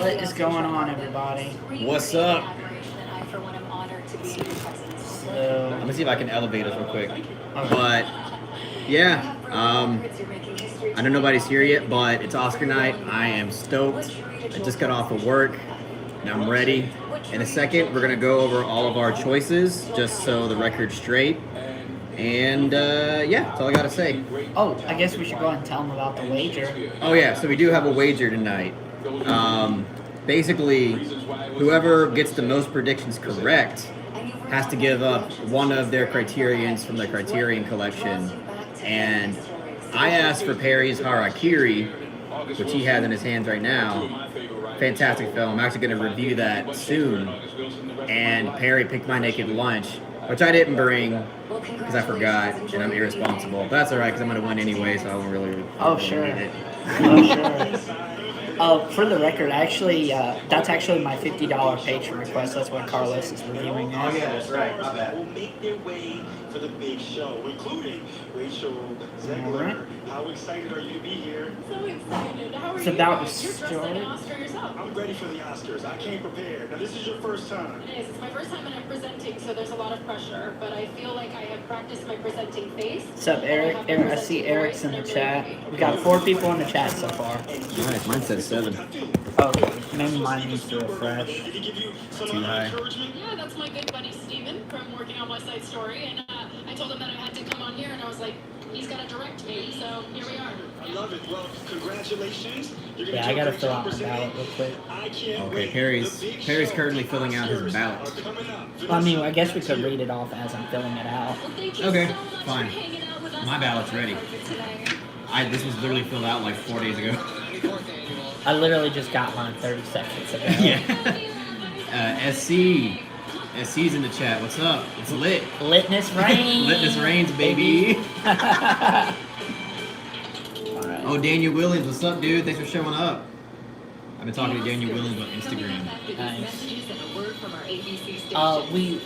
What is going on, everybody? What's up? So, Let me see if I can elevate us real quick. okay. But yeah, I know nobody's here yet, but it's Oscar night. I am stoked. I just got off of work and I'm ready. In a second, we're gonna go over all of our choices just so the record's straight. And yeah, that's all I gotta say. Oh, I guess we should go ahead and tell them about the wager. Oh yeah, so we do have a wager tonight. Basically, whoever gets the most predictions correct has to give up one of their criterions from the Criterion collection. And I asked for Perry's Harakiri, which he has in his hands right now. Fantastic film. I'm actually going to review that soon. And Perry picked My Naked Lunch, which I didn't bring because I forgot and I'm irresponsible. But that's all right because I'm going to win anyway, so I won't really. Oh, sure. Oh, sure. For the record, actually, that's actually my $50 patron request. That's what Carlos is reviewing. Oh yeah, that's right. My bad. Will make their way for the big show, including Rachel Zegler. How excited are you to be here? So excited. How are It's you about guys? You're dressed like an Oscar yourself. I'm ready for the Oscars. I came prepared. Now, this is your first time. It is. It's my first time and I'm presenting, so there's a lot of pressure. But I feel like I have practiced my presenting face. What's up, Eric? I see Eric's in the chat. We got 4 people in the chat so far. Nice. Mine says 7. Oh, maybe mine needs to refresh. Did he give you some Too high. encouragement? Yeah, that's my good buddy Steven from working on West Side Story. And I told him that I had to come on here, and I was like, he's got to direct me. So here we are. I love it. Well, congratulations. You're gonna Yeah, do I a gotta great fill job out my presenting. ballot real quick. I can't Okay, wait. Perry's The big currently show. filling out his Oscars ballot. are coming up. Well, I mean, I guess we could read it off as I'm filling it out. Well, thank you Okay, so much fine. for hanging out with us. My ballot's ready. Today. This was literally filled out like 4 days ago. I literally just got mine 30 seconds ago. Yeah. SC. SC's in the chat. What's up? It's lit. Litness reigns. Litness reigns, baby. Alright. Oh, Daniel Williams. What's up, dude? Thanks for showing up. I've been talking to Daniel Williams on Instagram. Nice.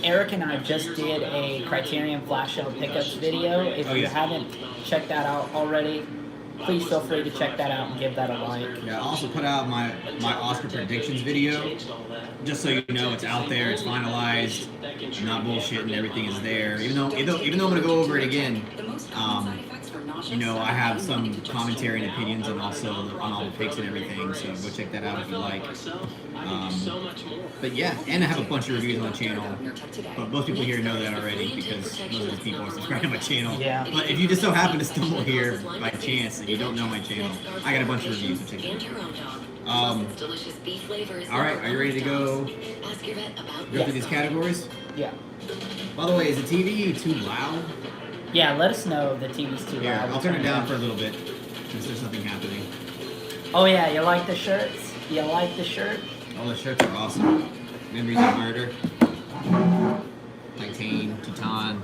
Eric and I just did a Criterion Flash Sale Pickups video. If Oh, you yeah. haven't checked that out already, please feel free to check that out and give that a like. Yeah, I also put out my Oscar predictions video. Just so you know, it's out there. It's finalized. I'm not bullshitting. Everything is there. Even though I'm gonna go over it again. I have some commentary and opinions, and also on all the picks and everything. So go check that out if you like. But yeah, and I have a bunch of reviews on the channel. But most people here know that already because most of these people are subscribed to my channel. Yeah. But if you just so happen to stumble here by chance and you don't know my channel, I got a bunch of reviews to check it out. All right, are you ready to go through these categories? Yeah. By the way, is the TV too loud? Yeah, let us know if the TV's too Here, loud. I'll turn it down for a little bit since there's nothing happening. Oh yeah, you like the shirts? You like the shirt? All the shirts are awesome. Memories of Murder. Titan, Teton.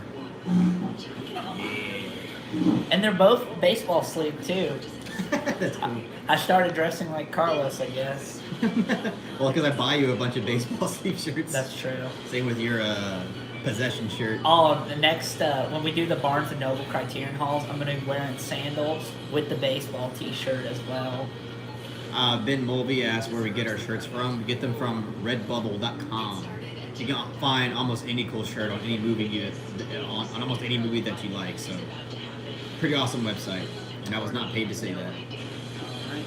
Yeah. And they're both baseball sleeve too. That's cool. I started dressing like Carlos, I guess. Well, because I buy you a bunch of baseball sleeve shirts. That's true. Same with your possession shirt. Oh, the next, when we do the Barnes & Noble Criterion hauls, I'm going to be wearing sandals with the baseball t-shirt as well. Ben Mulvey asked where we get our shirts from. We get them from redbubble.com. You can find almost any cool shirt on any movie on almost any movie that you like. So, pretty awesome website. And I was not paid to say that.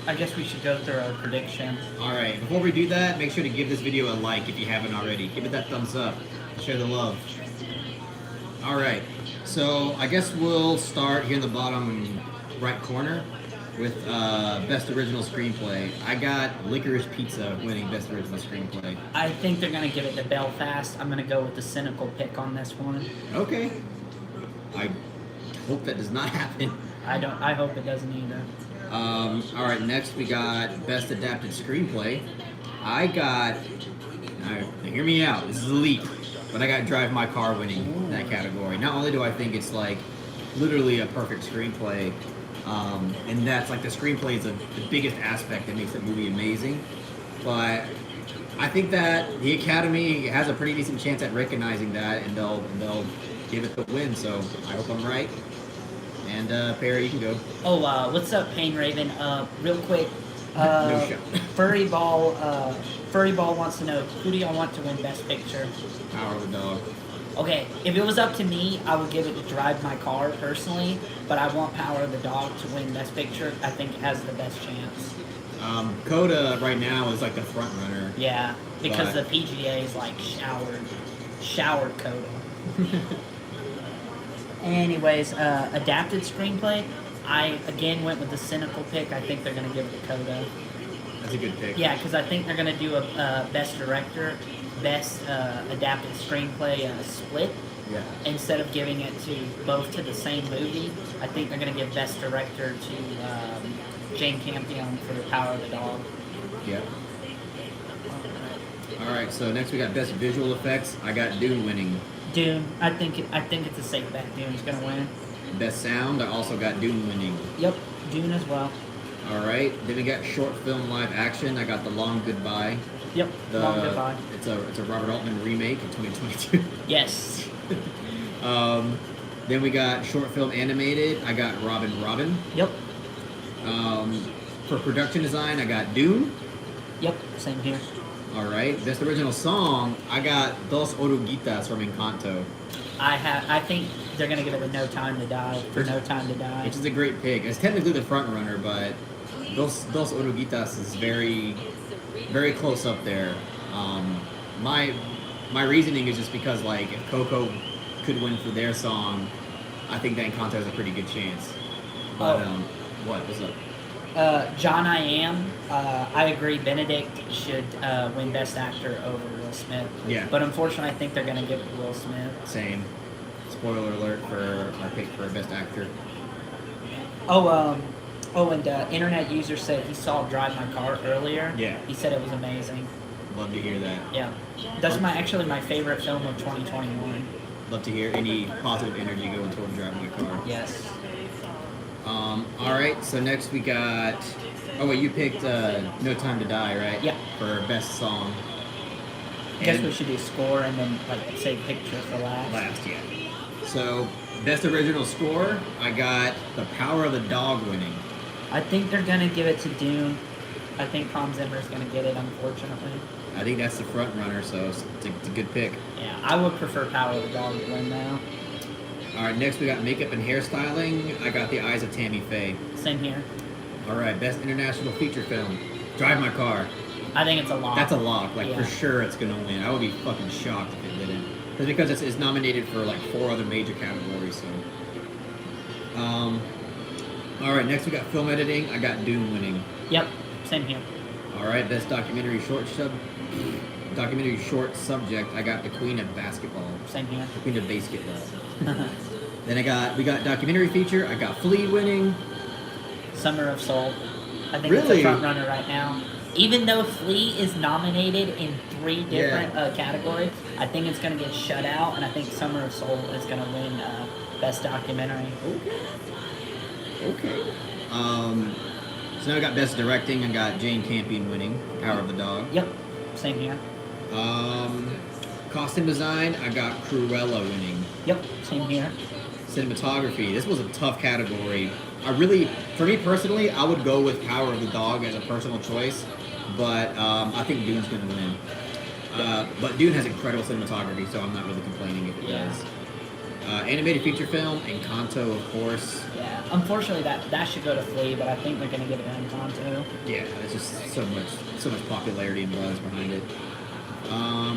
I guess we should go through our predictions. Alright, before we do that, make sure to give this video a like if you haven't already. Give it that thumbs up. Share the love. Alright, so I guess we'll start here in the bottom right corner with Best Original Screenplay. I got Licorice Pizza winning Best Original Screenplay. I think they're going to give it to Belfast. I'm going to go with the cynical pick on this one. Okay. I hope that does not happen. I hope it doesn't either. Alright, next we got Best Adapted Screenplay. I got... Alright, hear me out. This is a leap. But I got Drive My Car winning that category. Not only do I think it's like literally a perfect screenplay, and that's like the screenplay is the biggest aspect that makes the movie amazing, but I think that the Academy has a pretty decent chance at recognizing that, and they'll give it the win. So I hope I'm right. And Perry, you can go. Oh, what's up, Pain Raven? Real quick, No shot. Furry Ball wants to know, who do y'all want to win Best Picture? Power of the Dog. Okay, if it was up to me, I would give it to Drive My Car personally, but I want Power of the Dog to win Best Picture. I think it has the best chance. Coda right now is like the front runner. Yeah, because But- the PGA is like showered Coda. Anyways, adapted screenplay, I again went with the cynical pick. I think they're going to give it to Coda. That's a good pick. Yeah, because I think they're going to do a best director, best adapted screenplay split. Yeah. Instead of giving it to both to the same movie. I think they're going to give best director to Jane Campion for The Power of the Dog. Yeah. All right. So next we got best visual effects. I got Dune winning. Dune, I think it's a safe bet. Dune's going to win. Best sound. I also got Dune winning. Yep, Dune as well. All right. Then we got short film live action. I got The Long Goodbye. Yep, Long Goodbye. It's a Robert Altman remake in 2022. Yes. Then we got short film animated. I got Robin. Yep. For production design, I got Dune. Yep, same here. All right. Best original song, I got Dos Oruguitas from Encanto, I think they're gonna give it a No Time to Die for No Time to Die. which is a great pick. It's technically the front runner, but Dos Oruguitas is very, very close up there. My reasoning is just because like if Coco could win for their song, I think that Encanto has a pretty good chance. But what? What's up? John I Am, I agree. Benedict should win Best Actor over Will Smith. Yeah. But unfortunately, I think they're gonna give it to Will Smith. Same. Spoiler alert for our pick for best actor. And internet user said he saw Drive My Car earlier. Yeah. He said it was amazing. Love to hear that. Yeah. That's actually my favorite film of 2021. Love to hear any positive energy going toward driving my car. Yes. All right. So next we got. Oh wait, you picked "No Time to Die," right? Yeah. For best song. I guess And we should do score and then like say picture for last. last, yeah. So best original score, I got "The Power of the Dog" winning. I think they're gonna give it to Dune. I think Hans Zimmer's gonna get it, unfortunately. I think that's the front runner, so it's a good pick. Yeah, I would prefer Power of the Dog to win now. All right. Next we got makeup and hairstyling. I got The Eyes of Tammy Faye. Same here. All right. Best international feature film, Drive My Car. I think it's a lock. That's a lock. Like, Yeah. for sure it's going to win. I would be fucking shocked if it didn't. It's because it's nominated for, like, 4 other major categories, so. All right, next we got film editing. I got Dune winning. Yep, same here. All right, best documentary short subject. I got The Queen of Basketball. Same here. The Queen of Basketball. Then we got documentary feature. I got Flea winning. Summer of Soul. I think it's Really? a front runner right now. Even though Flea is nominated in 3 different categories, I think it's going to get shut out, and I think Summer of Soul is going to win Best Documentary. Okay. So now I got best directing. I got Jane Campion winning. Power of the Dog. Yep, same here. Costume design. I got Cruella winning. Yep, same here. Cinematography. This was a tough category. For me personally, I would go with Power of the Dog as a personal choice, but I think Dune's going to win. But Dune has incredible cinematography, so I'm not really complaining if it does. Animated feature film, Encanto, of course. Yeah, unfortunately that should go to Flea, but I think they're going to give it to Encanto. Yeah, there's just so much popularity and buzz behind it.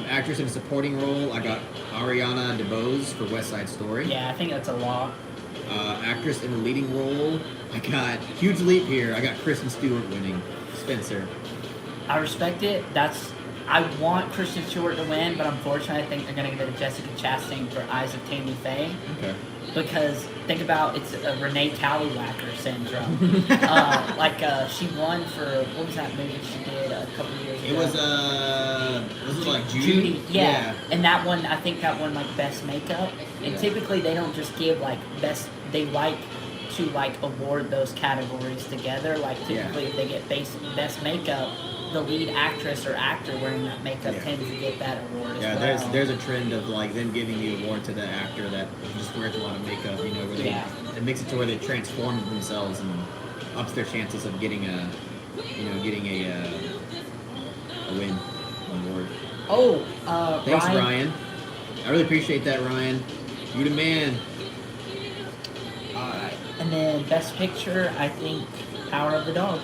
Actress in a supporting role, I got Ariana DeBose for West Side Story. Yeah, I think that's a lock. Actress in a leading role, I got huge leap here. I got Kristen Stewart winning. Spencer. I respect it. I want Kristen Stewart to win, but unfortunately I think they're going to give it to Jessica Chastain for Eyes of Tammy Faye. Okay. Because think about it's a Renee Tallywhacker syndrome. She won for what was that movie she did a couple years ago? It was like Judy? Yeah. And that one, I think that won like best makeup. And typically they don't just give like best. They like to like award those categories together. Like typically if they get best makeup, the lead actress or actor wearing that makeup tends to get that award as well. There's a trend of like them giving the award to the actor that just wears a lot of makeup, where it makes it to where they transform themselves and ups their chances of getting getting a win award. Oh, Thanks, Ryan. I really appreciate that, Ryan. You the man. Alright. And then Best Picture, I think Power of the Dog.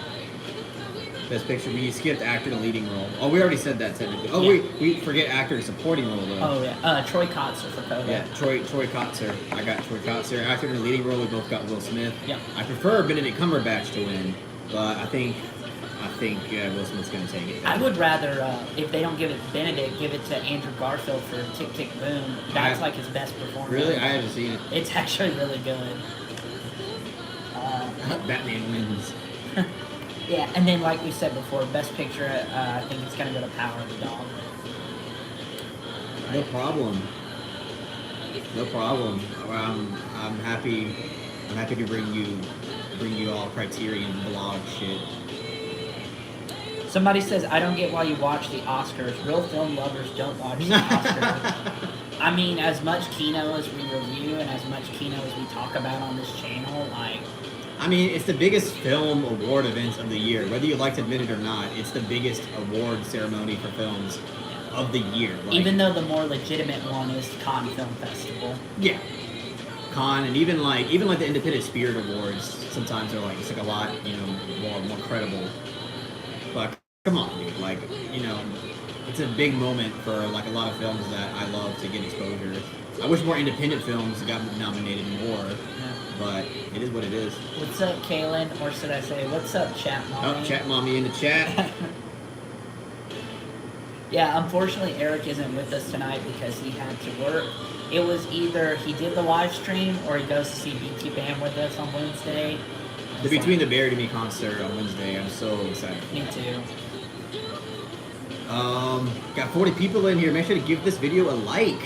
Best Picture, we skipped actor in a leading role. Oh, we already said that technically. Oh, Yeah. we forget actor in supporting role though. Oh yeah, Troy Kotzer for Coda. Yeah, Troy Kotzer. I got Troy Kotzer. Actor in a leading role, we both got Will Smith. Yeah. I prefer Benedict Cumberbatch to win, but I think Will Smith's gonna take it. I would rather, if they don't give it to Benedict, give it to Andrew Garfield for Tick Tick Boom. That's like his best performance. Really? I haven't seen it. It's actually really good. Batman wins. Yeah, and then like we said before, Best Picture, I think it's gonna go to Power of the Dog. No problem. No problem. I'm happy. I'm happy to bring you all Criterion blog shit. Somebody says, I don't get why you watch the Oscars. Real film lovers don't watch the Oscars. I mean, as much Kino as we review and as much Kino as we talk about on this channel, like... I mean, it's the biggest film award event of the year. Whether you like to admit it or not, it's the biggest award ceremony for films of the year. Like, even though the more legitimate one is Cannes Film Festival. Yeah. Cannes, and even like the Independent Spirit Awards, sometimes they're like, it's like a lot, more credible. But come on, dude, like, it's a big moment for like a lot of films that I love to get exposure. I wish more independent films got nominated more, but it is what it is. What's up, Kaylin? Or should I say, what's up, Chat Mommy? Oh, Chat Mommy in the chat. Yeah, unfortunately, Eric isn't with us tonight because he had to work. It was either he did the live stream or he goes to see BT Bam with us on Wednesday. The Between the Buried and Me concert on Wednesday. I'm so excited. Me too. Got 40 people in here. Make sure to give this video a like.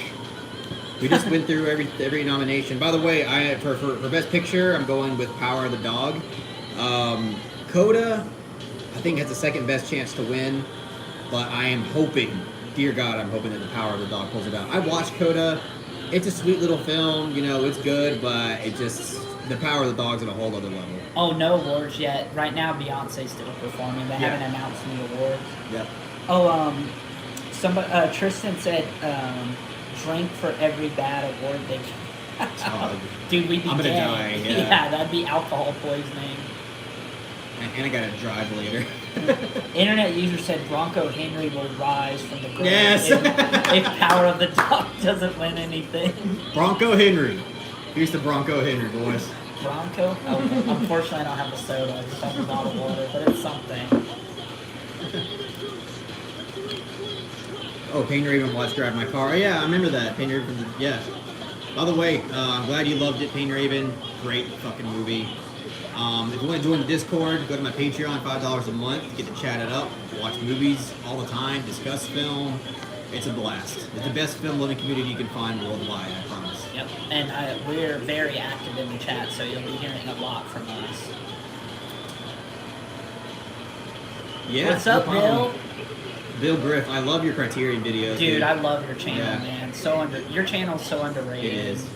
We just went through every nomination. By the way, for Best Picture, I'm going with Power of the Dog. Coda, I think has the second best chance to win, but I am hoping, dear God, I'm hoping that the Power of the Dog pulls it out. I watched Coda. It's a sweet little film. It's good, but the Power of the Dog's at a whole other level. Oh, no awards yet. Right now, Beyonce's still performing. They haven't announced any awards. Yep. Oh, Tristan said, drink for every bad award they get. Dude, we'd be I'm gonna dead. die, yeah. Yeah, that'd be alcohol poisoning. And I gotta drive later. Internet user said Bronco Henry will rise from the grave Yes. if Power of the Dog doesn't win anything. Bronco Henry. Here's the Bronco Henry, boys. Bronco? Oh, unfortunately, I don't have a soda. I just have a bottle of water, but it's something. Oh, Pain Raven watched Drive My Car. Yeah, I remember that. Pain Raven, yeah. By the way, I'm glad you loved it, Pain Raven. Great fucking movie. If you want to join the Discord, go to my Patreon, $5 a month. Get to chat it up, watch movies all the time, discuss film. It's a blast. It's the best film loving community you can find worldwide, I promise. Yep, and we're very active in the chat, so you'll be hearing a lot from us. Yeah. What's up, Bill? Bill Griff, I love your Criterion videos. Dude, I love your channel, Yeah. man. Your channel's so underrated. It is.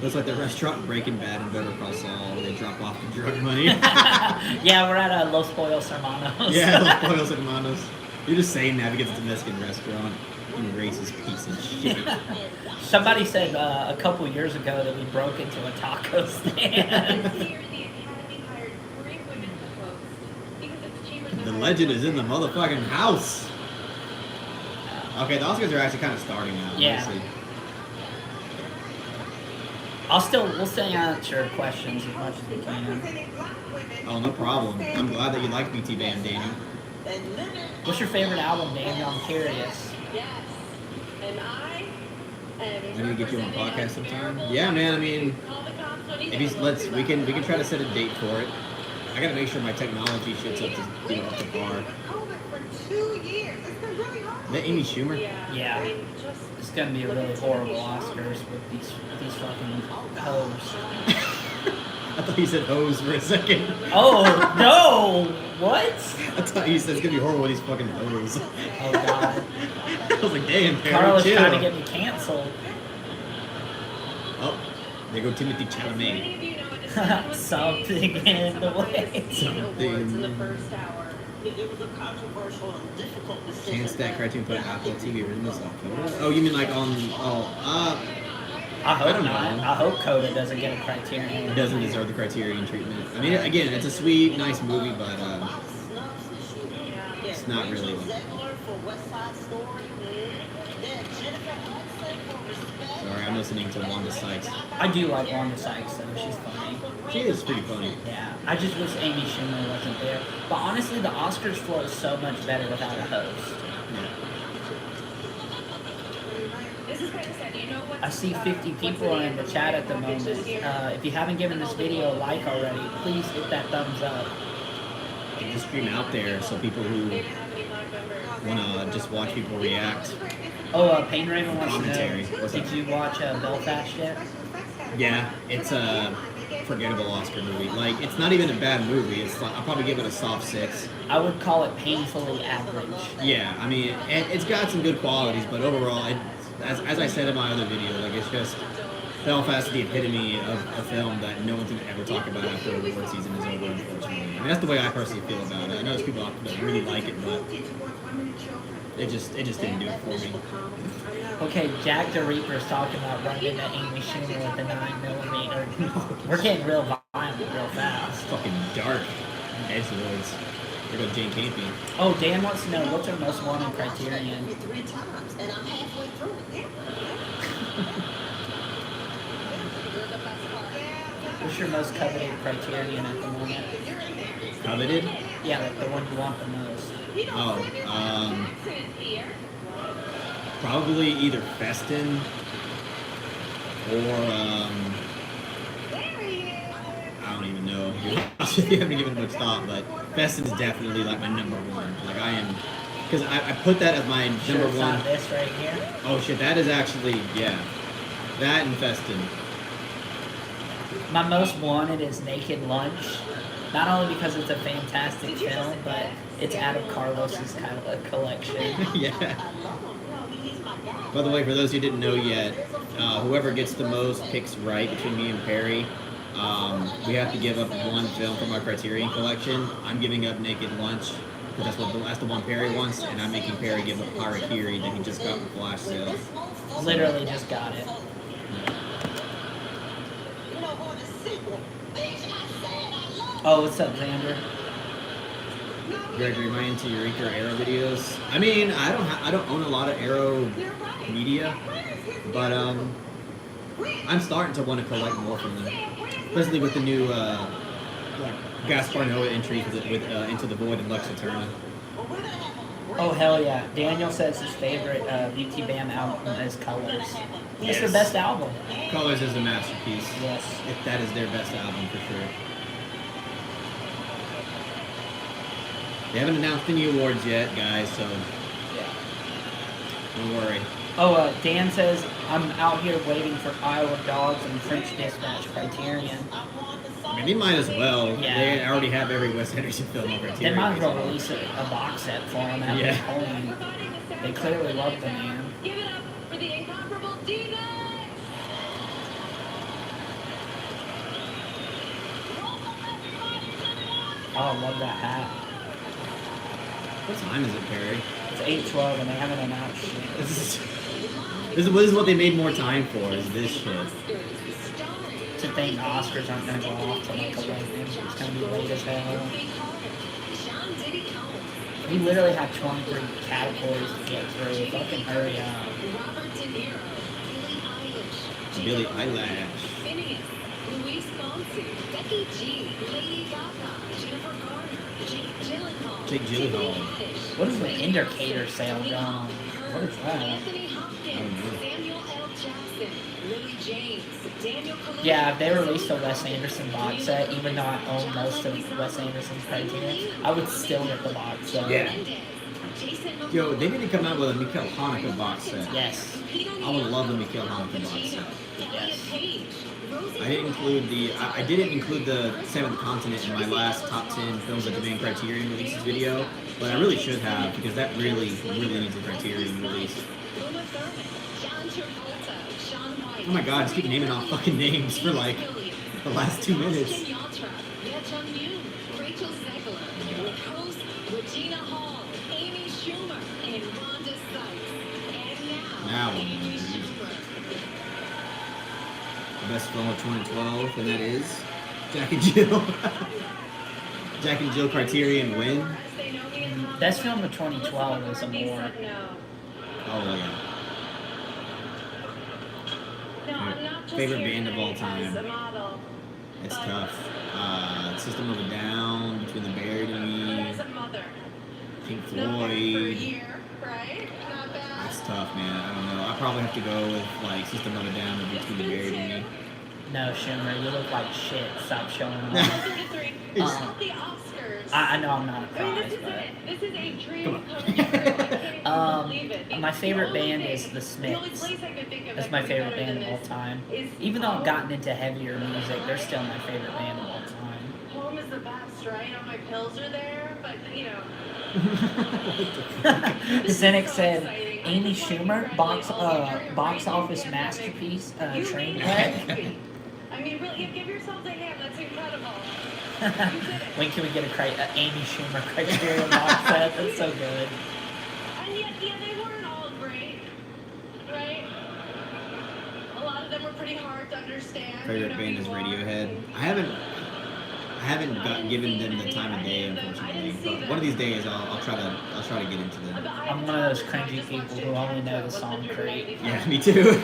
Looks like the restaurant Breaking Bad and Better Call Saul, where they drop off the drug money. Yeah, we're at Los Pollos Hermanos. Yeah, Los Pollos Hermanos. You're just saying that because it's a Mexican restaurant. You racist piece of shit. Somebody said a couple years ago that we broke into a taco stand. The legend is in the motherfucking house. Okay, the Oscars are actually kind of starting now. Yeah. Honestly. We'll stay answer questions as much as we can. Oh, no problem. I'm glad that you like BT Bam, Daniel. What's your favorite album, Daniel? I'm curious. I need to get you on a podcast sometime. Yeah, man. I mean, we can try to set a date for it. I gotta make sure my technology shit's up to par. Is that Amy Schumer? Yeah. It's gonna be a really horrible Oscars with these fucking hoes. I thought you said hose for a second. Oh no! What? I thought you said it's gonna be horrible with these fucking hoes. Oh god. I was like, damn, Perry, Carla's chill. trying to get me canceled. Oh, there go Timothy Chalamet. Something in the way. It was a controversial and difficult decision. Chance that cartoon put Apple TV originals on Coda? Oh, you mean like on? I hope don't not. know. I hope Coda doesn't get a Criterion. It doesn't deserve the Criterion treatment. I mean, again, it's a sweet, nice movie, but it's not really. Sorry, I'm listening to Wanda Sykes. I do like Wanda Sykes, though. She's funny. She is pretty funny. Yeah, I just wish Amy Schumer wasn't there. But honestly, the Oscars flow is so much better without a host. Yeah. I see 50 people are in the chat at the moment. If you haven't given this video a like already, please hit that thumbs up. Get the stream out there so people who want to just watch people react. Oh, Payne Raymond wants Commentary. to know, What's did up? you watch Belfast yet? Yeah, it's a forgettable Oscar movie. Like, it's not even a bad movie. It's like, I'll probably give it a soft 6. I would call it painfully average. Yeah, I mean, it's got some good qualities, but overall, as I said in my other video, like, it's just Belfast is the epitome of a film that no one's gonna ever talk about after the award season is over. Unfortunately, I mean, that's the way I personally feel about it. I know there's people out there that really like it, but it just didn't do it for me. Okay, Jack the Reaper's talking about running into Amy Schumer with the 9mm. We're getting real violent real fast. Fucking dark edge lords. There goes Jane Campion. Oh, Dan wants to know, what's our most wanted Criterion? 3 times, and I'm halfway through it. What's your most coveted Criterion at the moment? Coveted? Yeah, like the one you want the most. Oh, probably either Festin or I don't even know. I haven't given it much thought, but Festin is definitely like my number one. Like I am, because I put that as my Sure, number it's one. not this right here. Oh shit, that is actually that and Festin. My most wanted is Naked Lunch. Not only because it's a fantastic film, but it's out of Carlos's kind of a collection. Yeah. By the way, for those who didn't know yet, whoever gets the most picks right between me and Perry, we have to give up one film from our Criterion collection. I'm giving up Naked Lunch, because that's the one Perry wants, and I'm making Perry give up Harakiri that he just got from flash sale. Literally just got it. Oh, what's up, Xander? Gregory, am I into Eureka or Arrow videos? I mean, I don't own a lot of Arrow media, but I'm starting to want to collect more from them, especially with the new Gaspar Noé entries with Into the Void and Lex Eterna. Oh, hell yeah. Daniel says his favorite BT Bam album is Colors. It's Yes. the best album. Colors is a masterpiece. Yes. That is their best album for sure. They haven't announced any awards yet, guys, so don't worry. Oh, Dan says, I'm out here waiting for Isle of Dogs and French Dispatch Criterion. I mean, they might as well. Yeah. They already have every Wes Anderson film on Criterion. They might as well release a box set for him at Yeah. this point. They clearly love the man. Give it up for the incomparable Diva! Oh, I love that hat. What time is it, Perry? It's 8:12 and they haven't announced shit. This is what they made more time for, is this shit. To think the Oscars aren't going to go off till like 11. It's going to be late as hell. We literally have 23 categories to get through. Fucking hurry up. Billie Eilish. Phineas, Louise Fonsi, Becky G, Lady Gaga, Jennifer Garner, Jake Gyllenhaal, Jake Gyllenhaal. What is the indicator sale going on? What is that? Anthony Hopkins, Samuel L. Jackson, Lily James, Daniel Kaluuya. Yeah, if they released a Wes Anderson box set, even though I own most of Wes Anderson's Criterion, I would still get the box set. Yeah. Yo, they need to come out with a Mikhail Hanukkah box set. Yes. I would love the Mikhail Hanukkah box set. Yes. I didn't include the Seventh Continent in my last top 10 films that demand Criterion releases video, but I really should have, because that really needs a Criterion release. Oh my god, just keep naming off fucking names for like The last 2 minutes. Rachel Zegler, with host Regina Hall, Amy Schumer, and Rhonda Sykes. And now, Now, Amy Schumer. the best film of 2012, and that is Jack and Jill. Jack and Jill Criterion win. Best film of 2012 is Amore. Oh yeah. Favorite band of all time. It's tough. System of a Down, Between the Buried and Me, Pink Floyd. That's tough, man. I don't know. I probably have to go with like System of a Down or Between the Buried and Me. No, Schumer, you look like shit. Stop showing off. The Oscars. I know I'm not a I mean, prize, this is but it. This is a dream Come come true. I can't even believe it. my favorite The only band thing- is the The only Smiths. place I could think of That's that my could be favorite better band than of all this time. is Even though I've Home. gotten into heavier music, they're still my favorite band of all time. Home is the best, right? All my pills are there, but you know. This is Cynic so said, exciting. I Amy just wanna Schumer, box congratulate all of you. office You're masterpiece, You train made wreck. it. I mean, really, give yourselves a hand. That's incredible. You did it. When can we get a Amy Schumer Criterion box set? That's so good. And yet, yeah, they weren't all great, right? A lot of them were pretty hard to understand. Favorite band is Radiohead. I haven't given them the time of day, unfortunately. But one of these days, I'll try to get into them. I'm one of those cringy people who only know the song Creep. Yeah, me too.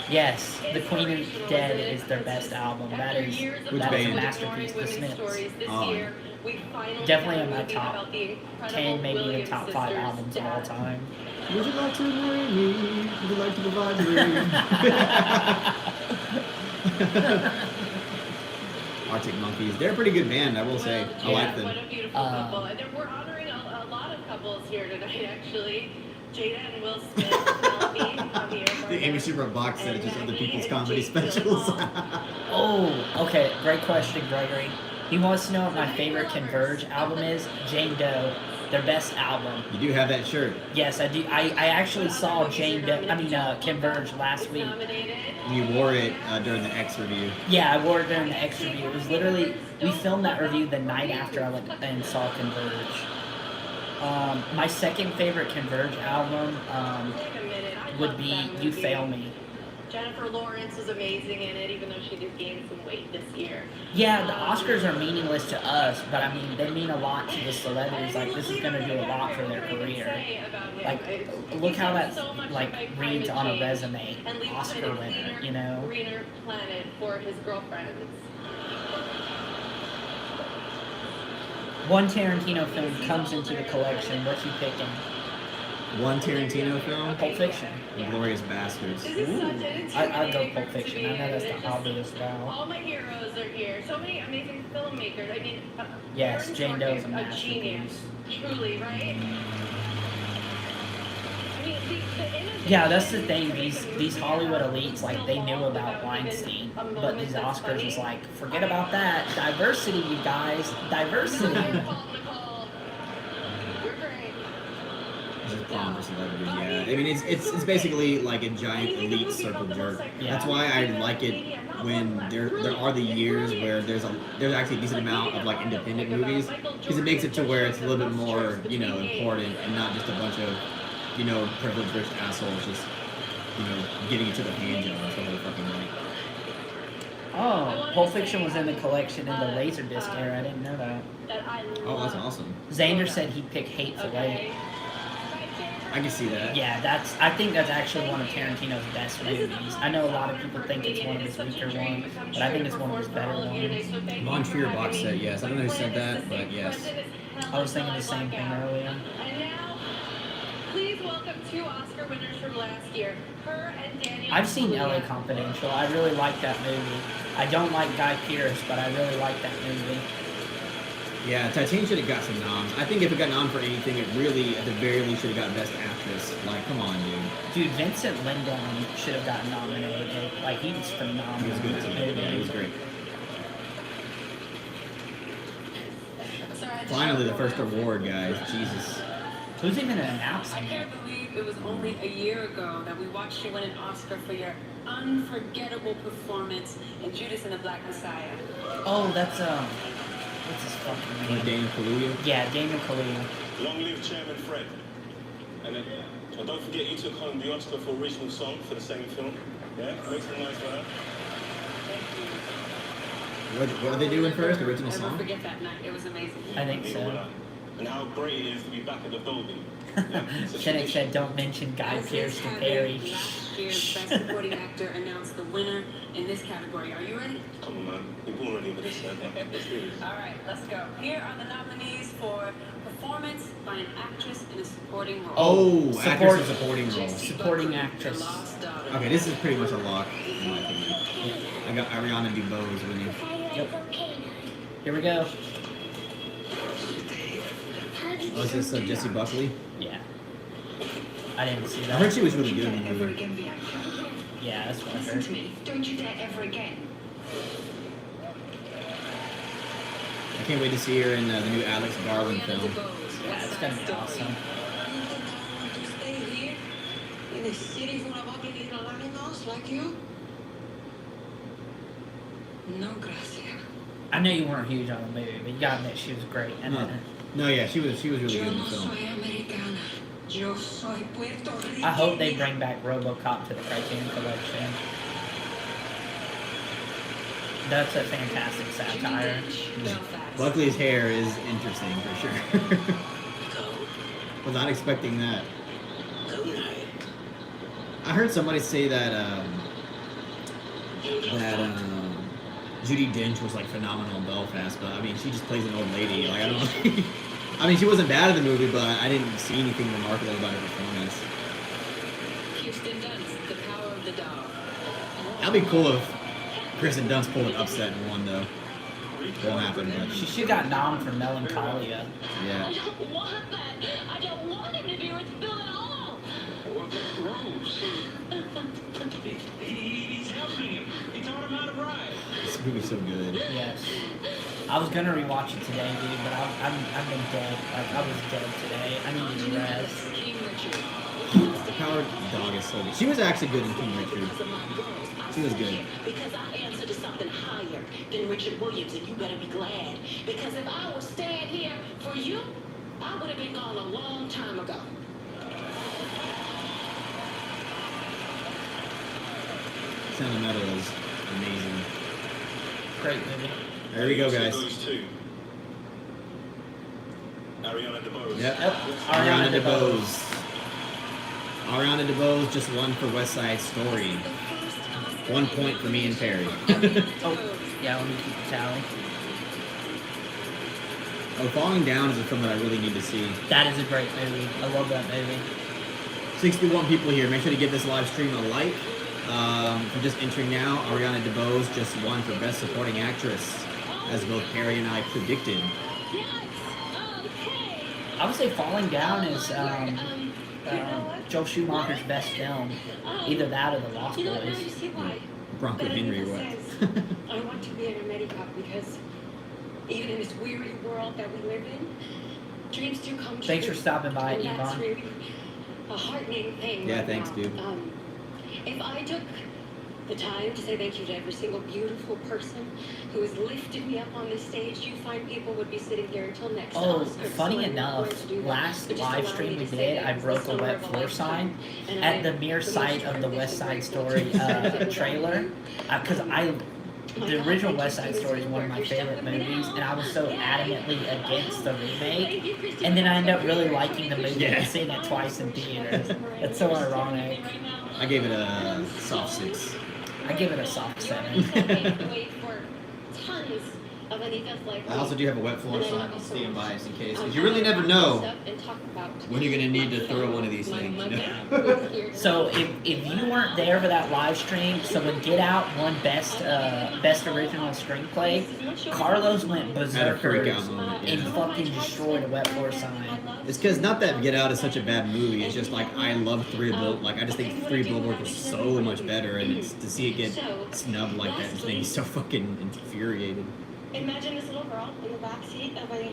Yes, The Queen is Dead is their best album. That is Which that is a band? masterpiece. The Smiths. Oh. Definitely in my top 10, maybe even top 5 albums of all time. Would you like to marry me? Would you like to provide me? Arctic Monkeys. They're a pretty good band, I will say. I like them. What a beautiful couple. And we're honoring a lot of couples here tonight, actually. Jada and Will Smith, Penelope, Javier The Amy Bardem, Schumer box set and is just other Maggie people's and comedy Jake specials. Gyllenhaal. Oh, okay. Great question, Gregory. He wants to know what my favorite Converge album is. Jane Doe, their best album. You do have that shirt. Yes, I do. I actually saw Converge last week. Nominated. You wore it during the X review. Yeah, I wore it during the X review. It was literally, we filmed that review the night after I went and saw Converge. My second favorite Converge album Wait a minute. I would love be that You movie. Fail Me. Jennifer Lawrence was amazing in it, even though she did gain some weight this year. Yeah, the Oscars are meaningless to us, but I mean, they mean a lot to the celebrities. Like, this is going to do a lot for their career. Like, look how that, like, reads on a resume. Oscar winner, you know? Greener planet for his girlfriends. One Tarantino film comes into the collection. What you picking? One Tarantino film, Pulp Fiction. Glorious Bastards. This is Ooh. such an I'd go intimidating Pulp group to Fiction. be I know in. that's They're the just- obvious route. All my heroes are here. So many amazing filmmakers. I mean, Yes, Aaron Jane Doe's a Sorkin, genius. Truly, right? I mean, the innovation Yeah, that's the thing. is These Hollywood elites, like, they knew about Weinstein, but these Oscars is like, forget about that. Diversity, you guys. Diversity. Nicole. You're great. This is prom for celebrities, yeah. I mean, it's basically like a giant elite circle jerk. Yeah. That's why I like it when there are the years where there's actually a decent amount of like independent movies, because it makes it to where it's a little bit more important and not just a bunch of privileged rich assholes just getting each other hand jobs the whole fucking night. Oh, Pulp Fiction was in the collection in the Laserdisc era. I didn't know that. Oh, that's awesome. Xander said he'd pick Hateful Eight. I can see that. Yeah, I think that's actually one of Tarantino's best movies. I know a lot of people think it's one of his weaker ones, but I think it's one of his better ones. Von Trier box set, yes. I don't know who said that, but yes. I was thinking the same thing earlier. And now, please welcome 2 Oscar winners from last year, her and Daniel. I've seen LA Kaluuya. Confidential. I really like that movie. I don't like Guy Pearce, but I really like that movie. Yeah, Titanic should have got some noms. I think if it got nom for anything, it really, at the very least, should have got Best Actress. Like, come on, dude. Dude, Vincent Lindon should have gotten nominated. Like, he was phenomenal. He was good too. Yeah, he was great. Sorry, I just Finally, the got first one. award, guys. Jesus. Who's even I announcing it? can't believe it was only a year ago that we watched you win an Oscar for your unforgettable performance in Judas and the Black Messiah. Oh, that's what's his fucking name? Daniel Kaluuya. Yeah, Daniel Kaluuya. Long live Chairman Fred. And then, don't forget you took home the Oscar for original song for the same film. Yeah, make some noise for that. What are they doing first? Original Never song? forget that night. It was amazing. I think so. And how great it is to be back at the building. Then said, "Don't mention Guy As Pearce is to having Perry." last year's Best Supporting Actor announced the winner in this category. Are you ready? Come on, man. We're born ready for this, man. Let's do this. All right, let's go. Here are the nominees for performance by an actress in a supporting role. Oh, Support- actress in supporting role. Supporting Buckley, actress. The Lost Daughter. Okay, this is pretty much a lock, in my opinion. I got Ariana DeBose winning. Yep. Here we go. Oh, is this Jessie Buckley? Yeah. I didn't see I that. heard she was really good in the Ever movie. again, Bianca. Yeah, that's what I Listen heard. to me. Don't you dare ever again. I can't wait to see her in the new Alex Garland Ariana film. DeBose, Yeah, West it's Side gonna be Story. awesome. To stay here in a city full of ugly little animals like you? No, gracias. I know you weren't huge on the movie, but you gotta admit she was great. And No, no, yeah, she was really good Yo in no the film. soy americana. Yo soy Puerto Rican. I hope they bring back RoboCop to the Criterion Collection. That's a fantastic satire. Belfast. Buckley's hair is interesting for sure. Was not expecting that. I heard somebody say that Judi Dench was like phenomenal in Belfast, but I mean she just plays an old lady. Like I don't know. I mean she wasn't bad in the movie, but I didn't see anything remarkable about her performance. Kirsten Dunst, The Power of the Dog. That'd be cool if Kristen Dunst pulled an upset and won though. Won't happen, but She should got nommed for Melancholia. yeah. I don't want that. I don't want him to be with Bill at all. He's helping him. He taught him how to ride. This movie's so good. Yes. I was gonna rewatch it today, dude, but I've been dead. Like I was dead today. I needed to rest. King Richard. The Power Dog is so good. She was actually good in King Richard. She was good. Because I answer to something higher than Richard Williams, and you better be glad. Because if I was staying here for you, I would have been gone a long time ago. Sound of Metal is amazing. Great movie. There we go, guys. Those two. Ariana DeBose. Yep. Yep. Ariana DeBose. Ariana DeBose just won for West Side Story. 1 point for me and Perry. Oh, yeah, let me keep the tally. Oh, Falling Down is a film that I really need to see. That is a great movie. I love that movie. 61 people here. Make sure to give this live stream a like. For just entering now, Ariana DeBose just won for Best Supporting Actress, as both Perry and I predicted. Yes. Okay. I would say Falling Down is Joe Schumacher's best film. Either that or The Lost You know what? Now Boys. you see why. Bronco Henry or what? Says, I want to be an America because even in this weary world that we live in, dreams do come true. Thanks for stopping by, And that's Yvonne. really a heartening thing. Yeah, right thanks, now. dude. If I took the time to say thank you to every single beautiful person who has lifted me up on this stage, you find people would be sitting here until next Oh, Oscar. funny So I'm not going enough, to do that. last But just live allow stream me we to say did, that I it's broke the a summer wet of a floor lifetime. sign And at I'm the mere most sight of the tremendously West Side grateful Story to you. trailer. Because the original West Side Story is one of my favorite movies, and I was so adamantly against the remake. And then I ended up really liking the movie and seeing it twice in theaters. That's so ironic. I gave it a soft 6. I give it a soft 7. Wait for tons of Anita's life. I also do have a wet floor sign on standby just in case. Because you really never know when you're going to need to throw one of these things. You know? So if you weren't there for that live stream, so when Get Out won best original screenplay, Carlos went Had a freak berserker out moment, and yeah. fucking destroyed a wet floor sign. It's because not that Get Out is such a bad movie. It's just like I love Like I just think Three Billboards was so much better, and it's, to see it get snubbed like that just makes me so fucking infuriated. Imagine this little girl in the back seat of a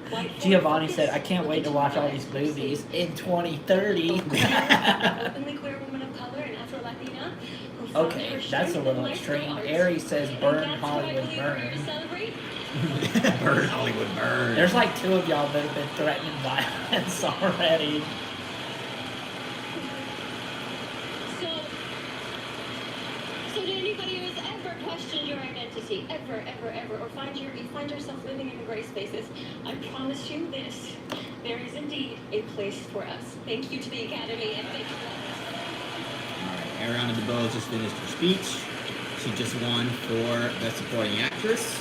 white Giovanni said, "I can't wait to watch all these movies in 2030." openly queer woman of color and Afro-Latina who Okay, that's a little extreme. Aries says burn Hollywood burn. Burn Hollywood burn. There's like 2 of y'all that have been threatening violence already. So did anybody who has ever questioned your identity, ever, or you find yourself living in the gray spaces, I promise you this, there is indeed a place for us. Thank you to the Academy, and thank you. Alright, Ariana DeBose just finished her speech. She just won for Best Supporting Actress.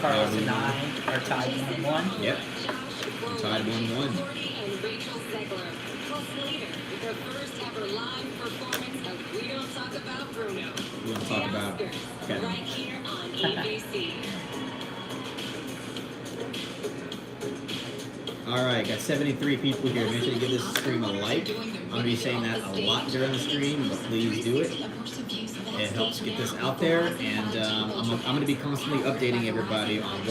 Carlos and I are tied 1-1. Yep. Tied 1-1. And Rachel Zegler, plus later, with her first ever live performance of We Don't Talk About Bruno. We don't talk about Kevin. Right here on ABC. Alright, got 73 people here. Make sure to give this stream a like. I'm going to be saying that a lot during the stream, but please do it. It helps get this out there, and I'm going to be constantly updating everybody on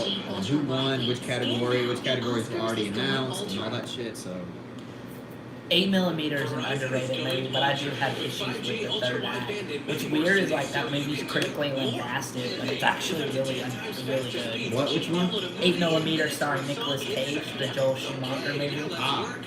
who won, which categories were already announced, and all that shit, so... 8mm is an underrated movie, but I do have issues with the third act. What's weird is like that movie's critically lambasted, but it's actually really good. What? Which one? 8mm starring Nicolas Cage, the Joel Schumacher movie. Ah.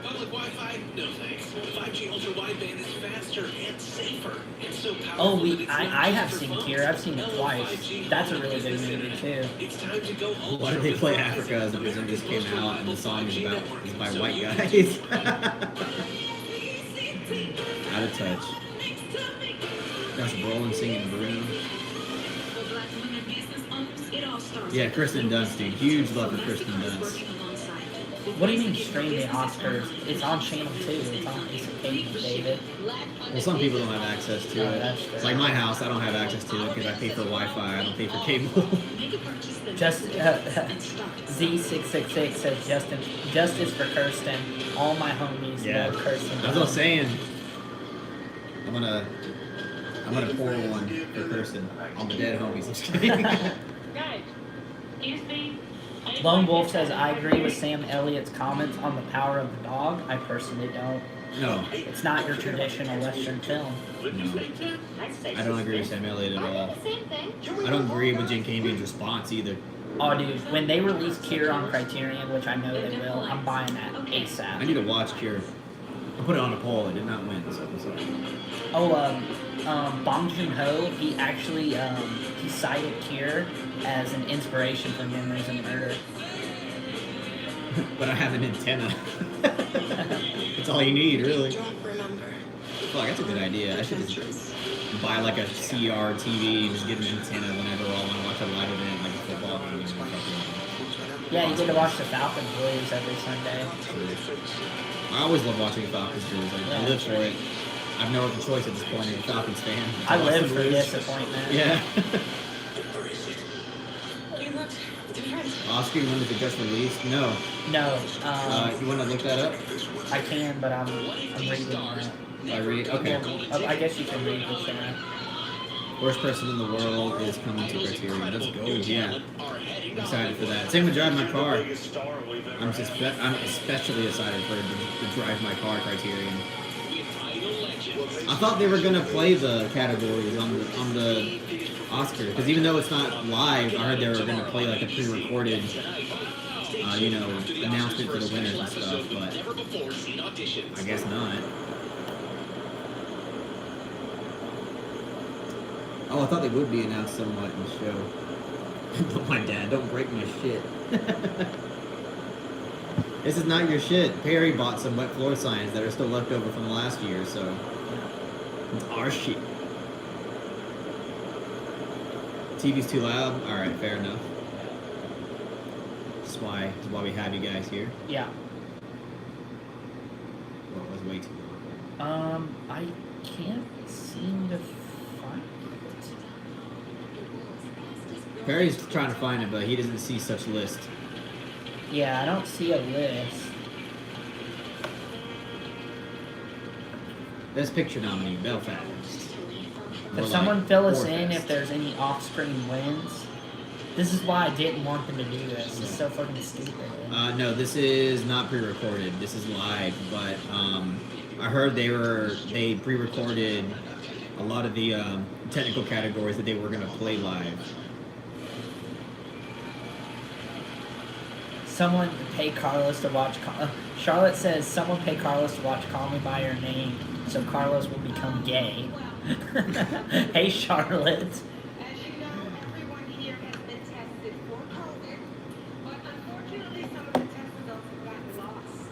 Public Wi-Fi? No thanks. 5G ultra wideband is faster and safer. And so powerful. Oh, I have seen Kira. I've seen it twice. That's a really good movie too. It's time to go home. Why did they play Africa as the prison just came out and the song is by white guys? Out of touch. That's Brolin singing Bruno. Yeah, Kristen Dunst, dude. Huge love for Kristen Dunst. What do you mean stream the Oscars? It's on Channel 2. It's on Ace of Cable, David. Well, some people don't have access to it. That's true. It's like my house, I don't have access to it because I pay for Wi-Fi. I don't pay for cable. Just Z666 says justice for Kirsten. All my homies love Kirsten. That's what I'm saying. I'm gonna pour one for Kirsten on the dead homies. I'm just kidding. Guys, excuse me. Lone Wolf says, I agree with Sam Elliott's comments on the power of the dog. I personally don't. No. It's not your traditional Western film. No. I don't agree with Sam Elliott at all. I don't agree with Jane Campian's response either. Oh, dude, when they release Cure on Criterion, which I know they will, I'm buying that ASAP. I need to watch Cure. I put it on a poll. It did not win, so I'm sorry. Oh, Bong Joon-ho, he actually, he cited Cure as an inspiration for Memories of Murder. But I have an antenna. That's all you need, really. Fuck, that's a good idea. I should just buy like a CR TV and just get an antenna whenever I want to watch a live event, like a football game. Yeah, you get to watch the Falcons Blues every Sunday. I always love watching the Falcons Blues. I live for it. I've no other choice at this point. I'm a Falcons fan. I live for disappointment. Yeah. You looked different. Oscar, when was it just released? No. No. You want to look that up? I can, but I'm reading it. I read. Okay. I guess you can read the chat. Worst person in the world is coming to Criterion. Let's go. Yeah. I'm excited for that. Same with driving my car. I'm especially excited for to drive my car Criterion. I thought they were gonna play the categories on the Oscar because even though it's not live, I heard they were gonna play like a pre-recorded, announcement for the winners and stuff. But I guess not. Oh, I thought they would be announced somewhat in the show. But my dad, don't break my shit. This is not your shit. Perry bought some wet floor signs that are still left over from last year, so it's our shit. TV's too loud? Alright, fair enough. That's why we have you guys here. Yeah. Well, it was way too long. I can't seem to find it. Perry's trying to find it, but he doesn't see such list. Yeah, I don't see a list. Best Picture nominee, Belfast. Could someone fill us in if there's any off-screen wins? This is why I didn't want them to do this. It's so fucking stupid. No, this is not pre-recorded. This is live, but I heard they pre-recorded a lot of the technical categories that they were gonna play live. Someone pay Carlos to watch. Charlotte says someone pay Carlos to watch Call Me by Your Name, so Carlos will become gay. Hey, Charlotte. As you know, everyone here has been tested for COVID, but unfortunately, some of the test results have gotten lost.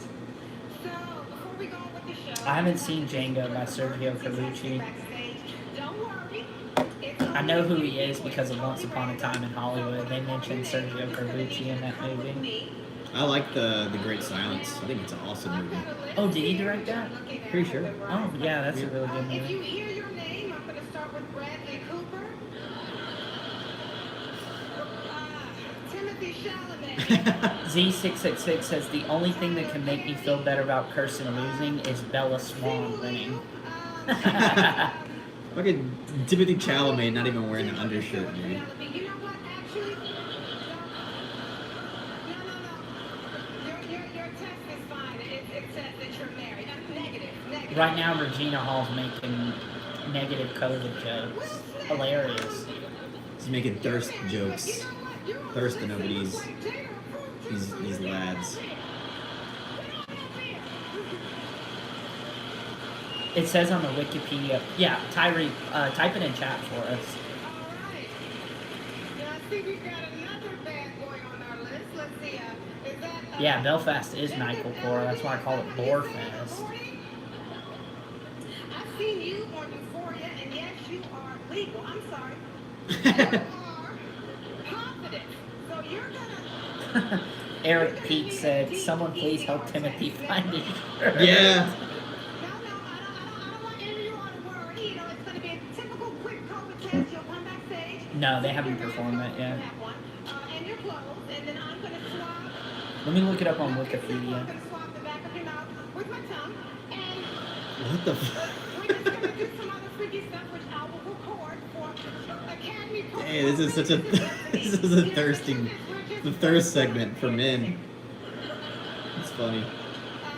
So, before we go on with the show, I haven't seen Django by Sergio Corbucci. don't worry. I know who he is because of Once Upon a Time in Hollywood. They mentioned Sergio Corbucci in that movie. I like the Great Silence. I think it's an awesome movie. Oh, did he direct that? Pretty sure. Oh, yeah, that's a really good If you movie. hear your name, I'm going to start with Bradley Cooper. Timothy Chalamet. Z666 says the only thing that can make me feel better about Kirsten losing is Bella Swan winning. Fucking Timothy Chalamet not even wearing an undershirt, man. You know what? Actually, no. Your test is fine. It says that you're married. Negative. Right now, Regina Hall's making negative COVID jokes. Hilarious. He's making thirst jokes. Thirsting over these lads. It says on the Wikipedia. Yeah, Tyree, type it in chat for us. Alright. Now, I see we've got another bad boy on our list. Let's see. Is that. Yeah, Belfast is Michael Cora. That's why I call it Borefest. I've seen you on Euphoria, and yes, you are legal. I'm sorry. You are confident. So you're gonna. Eric Pete said, "Someone please help Timothy find his shirt." Yeah. No, I don't want any of you on to worry. You know, it's gonna be a typical quick COVID test. You'll come backstage. No, they haven't performed that yet. And your clothes, and then I'm gonna swab. Let me look it up on I'm Wikipedia. gonna swab the back of your mouth with my tongue, and What the we're just gonna do some other freaky stuff, which I will record for Academy. Hey, this is such a this is a thirsting the thirst segment for men. It's funny.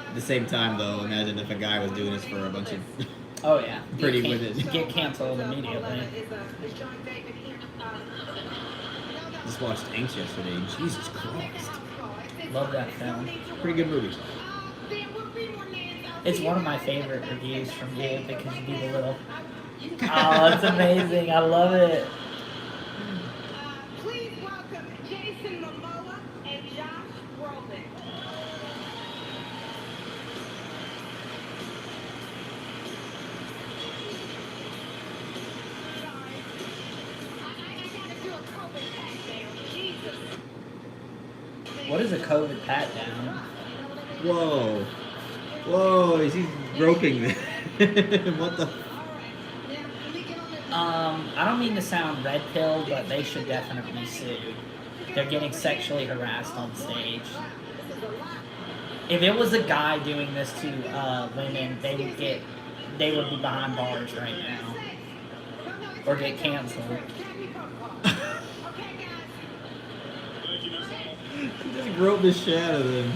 At the same time though, imagine if a guy was doing this for a bunch of Oh yeah, pretty Get women. Get canceled immediately. Is John David here? Just watched Anx yesterday. Jesus Christ. Love that film. Pretty good movie. It's one of my favorite reviews from you because you do the little. Oh, it's amazing! I love it. Please welcome Jason Momoa and Josh Brolin. Sorry. I gotta do a COVID pat down. Jesus. What is a COVID pat down? Whoa. Whoa, he's groping me. What the? I don't mean to sound red pill, but they should definitely sue. They're getting sexually harassed on stage. If it was a guy doing this to women, they would be behind bars right now, or get canceled. He just groped the shit out of them.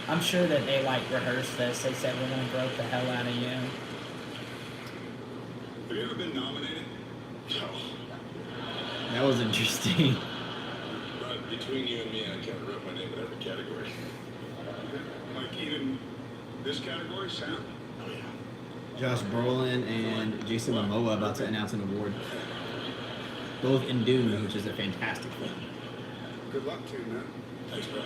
I'm sure that they rehearsed this. They said we're gonna grope the hell out of you. Have you ever been nominated? No. That was interesting. But between you and me, I can't wrote my name in every category. Like even this category, sound? Oh yeah. Josh Brolin and Jason Momoa about to announce an award. Both in Dune, which is a fantastic film. Good luck to you, man. Thanks, bro.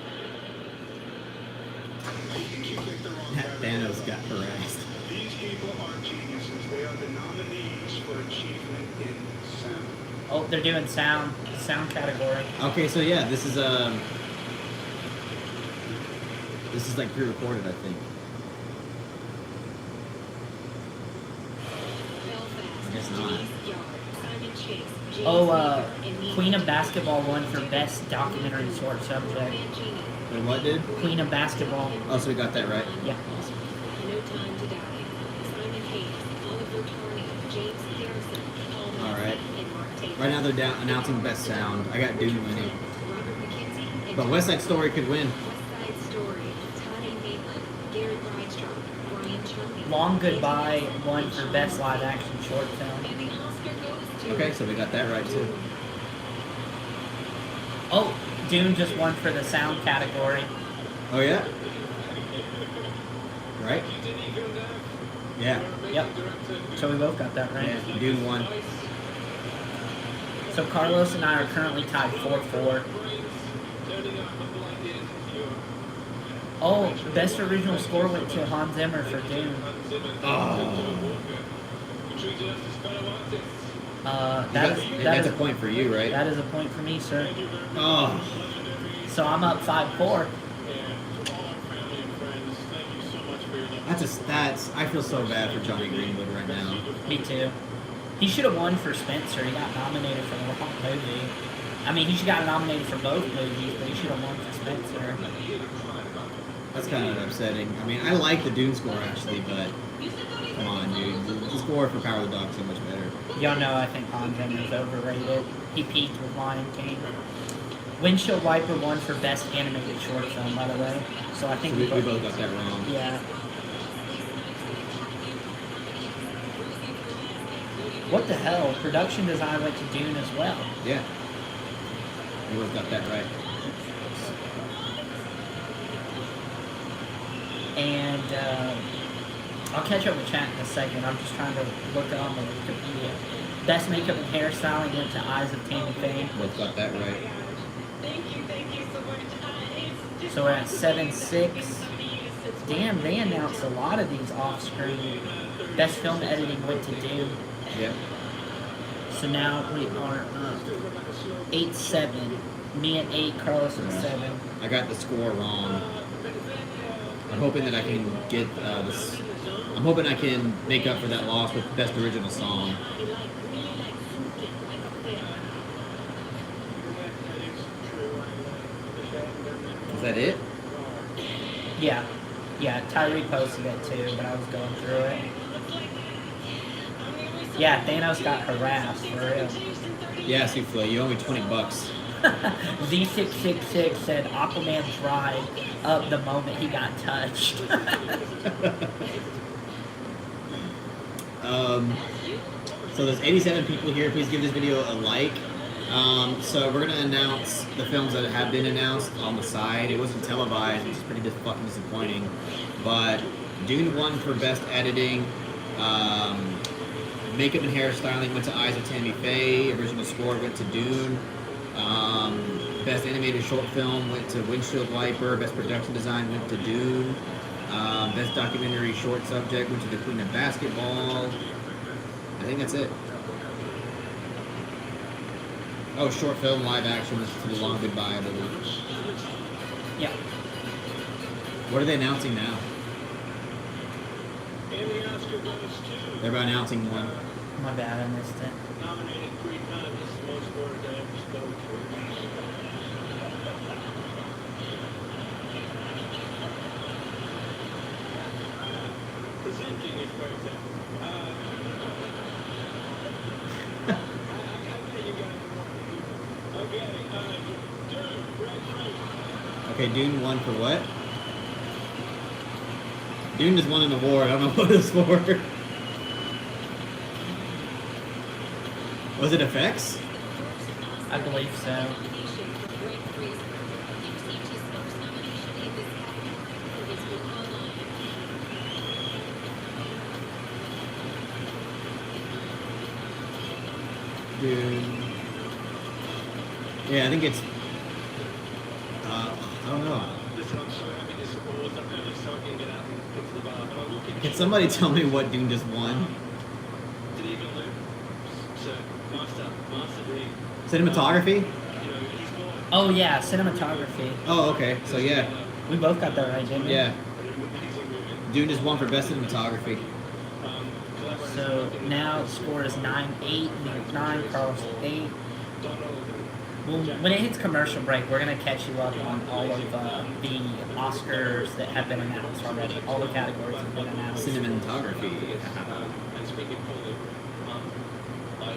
You picked the wrong That category. Thanos got harassed. These people are geniuses. They are the nominees for achievement in sound. Oh, they're doing sound category. Okay, so yeah, this is like pre-recorded, I think. I guess not. Oh, Queen of Basketball won for best documentary short subject. Wait, what, dude? Queen of Basketball. Oh, so we got that right. Yeah. No Time to Die, Simon Hayes, Oliver Tarney, James Harrison, Paul All right. Messi, and Mark Taylor. Right now they're announcing best sound. I got Dune winning, Robert McKenzie and but West Side Story could win. West Side Story, Toddy Maitland, Garrett Rydstrom, Brian Chumley, Long Goodbye won for Best Live Action Short Film. Okay, so we got that right too. Oh, Dune just won for the sound category. Oh yeah. Right. Yeah. Yep. So we both got that right. Yeah. Dune won. So Carlos and I are currently tied 4-4. Oh, Best Original Score went to Hans Zimmer for Dune. Oh. That's a point for you, right? That is a point for me, sir. Oh. So I'm up 5-4. That's I feel so bad for Johnny Greenwood right now. Me too. He should have won for Spencer. He got nominated for the wrong movie. I mean, he should have got nominated for both movies, but he should have won for Spencer. That's kind of upsetting. I mean, I like the Dune score actually, but come on, dude. The score for Power of the Dog is so much better. Y'all know I think Hans Zimmer is overrated. He peaked with Lion King. Windshield Wiper won for Best Animated Short Film, by the way. So I think we both got that wrong. Yeah. What the hell? Production design went to Dune as well. Yeah. We both got that right. And I'll catch up with chat in a second. I'm just trying to look on the Wikipedia. Best makeup and hairstyling went to Eyes of Tammy Faye. Both got that right. Thank you so much. So we're at 7-6. Damn, they announced a lot of these off screen. Best film editing went to Dune. Yep. So now we are up 8-7. Me at 8, Carlos at 7. I got the score wrong. I'm hoping that I can get this. I'm hoping I can make up for that loss with Best Original Song. Is that it? Yeah. Yeah, Tyree posted it too, but I was going through it. Yeah, Thanos got harassed, for real. Yeah, Souffle, you owe me $20. Z666 said Aquaman dried up the moment he got touched. So there's 87 people here. Please give this video a like. So we're gonna announce the films that have been announced on the side. It wasn't televised, which is pretty fucking disappointing. But Dune won for best editing. Makeup and hairstyling went to Eyes of Tammy Faye. Original score went to Dune. Best animated short film went to Windshield Wiper. Best production design went to Dune. Best documentary short subject went to The Queen of Basketball. I think that's it. Oh, short film live action was to The Long Goodbye, I believe. Yeah. What are they announcing now? They're about announcing one. My bad, I missed it. Nominated 3 times, this is the most words I ever spoke to. Presenting is where it's at. Okay, Dune won for what? Dune just won an award. I don't know what it's for. Was it effects? I believe so. Dune. Yeah, I think it's. I don't know. Can somebody tell me what Dune just won? Cinematography? Oh yeah, cinematography. Oh, okay. So yeah. We both got that right, didn't we? Yeah. Dune just won for best cinematography. So now the score is 9-8. Me at 9, Carlos at 8. Well, when it hits commercial break, we're going to catch you up on all of the Oscars that have been announced already. All the categories have been announced. Cinematography.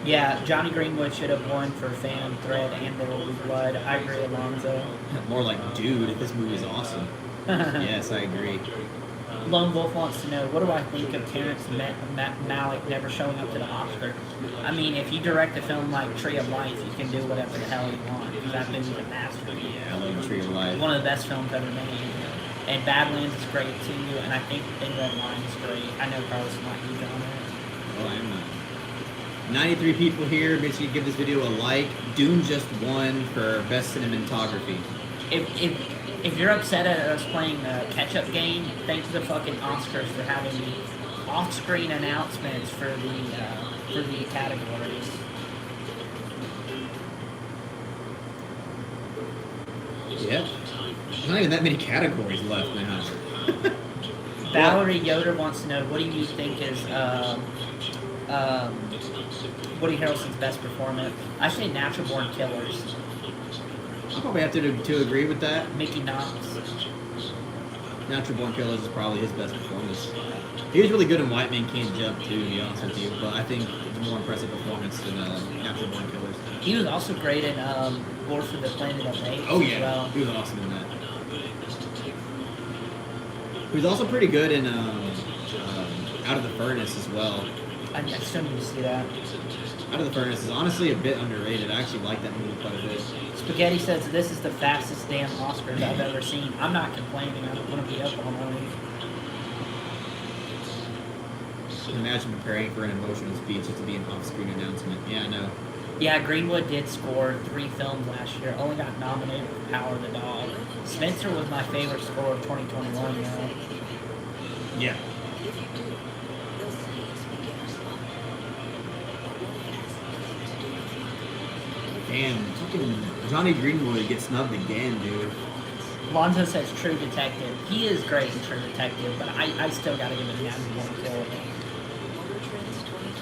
Yeah, Johnny Greenwood should have won for Phantom Thread and There Will Be Blood. I agree, Alonzo. More like, dude, this movie is awesome. Yes, I agree. Lone Wolf wants to know, what do I think of Terrence Malick never showing up to the Oscar? I mean, if you direct a film like Tree of Life, you can do whatever the hell you want. Because that movie's a masterpiece. Yeah, I love Tree of Life. One of the best films ever made. And Badlands is great too, and I think Thin Red Line is great. I know Carlos is not huge on it. Oh, I am not. 93 people here. Make sure you give this video a like. Dune just won for best cinematography. If you're upset at us playing a catch-up game, thank the fucking Oscars for having the off-screen announcements for the categories. Yeah. There's not even that many categories left now. Valerie Yoder wants to know, what do you think is Woody Harrelson's best performance? I say Natural Born Killers. I'll probably have to agree with that. Mickey Knox. Natural Born Killers is probably his best performance. He was really good in White Man Can't Jump too, to be honest with you, but I think it's a more impressive performance than Natural Born Killers. He was also great in War for the Planet of the Apes. Oh yeah, as well. he was awesome in that. He was also pretty good in Out of the Furnace as well. I still need to see that. Out of the Furnace is honestly a bit underrated. I actually like that movie quite a bit. Spaghetti says, this is the fastest damn Oscars I've ever seen. I'm not complaining. I don't want to be up all night. Imagine preparing for an emotional speech just to be an off-screen announcement. Yeah, I know. Yeah, Greenwood did score 3 films last year. Only got nominated for Power of the Dog. Spencer was my favorite score of 2021, though. Yeah. Damn, fucking Johnny Greenwood gets snubbed again, dude. Lonzo says True Detective. He is great in True Detective, but I still gotta give it a Natural Born Killer.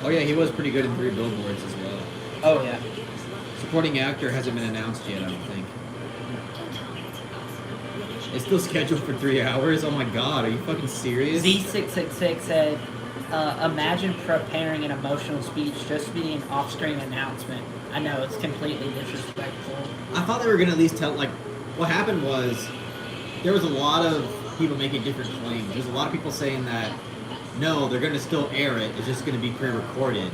Oh yeah, he was pretty good in 3 Billboards as well. Oh yeah. Supporting actor hasn't been announced yet, I don't think. It's still scheduled for 3 hours? Oh my god, are you fucking serious? Z666 said, imagine preparing an emotional speech just to be an off-screen announcement. I know, it's completely disrespectful. I thought they were gonna at least tell, like, what happened was, there was a lot of people making different claims. There's a lot of people saying that, no, they're gonna still air it, it's just gonna be pre-recorded.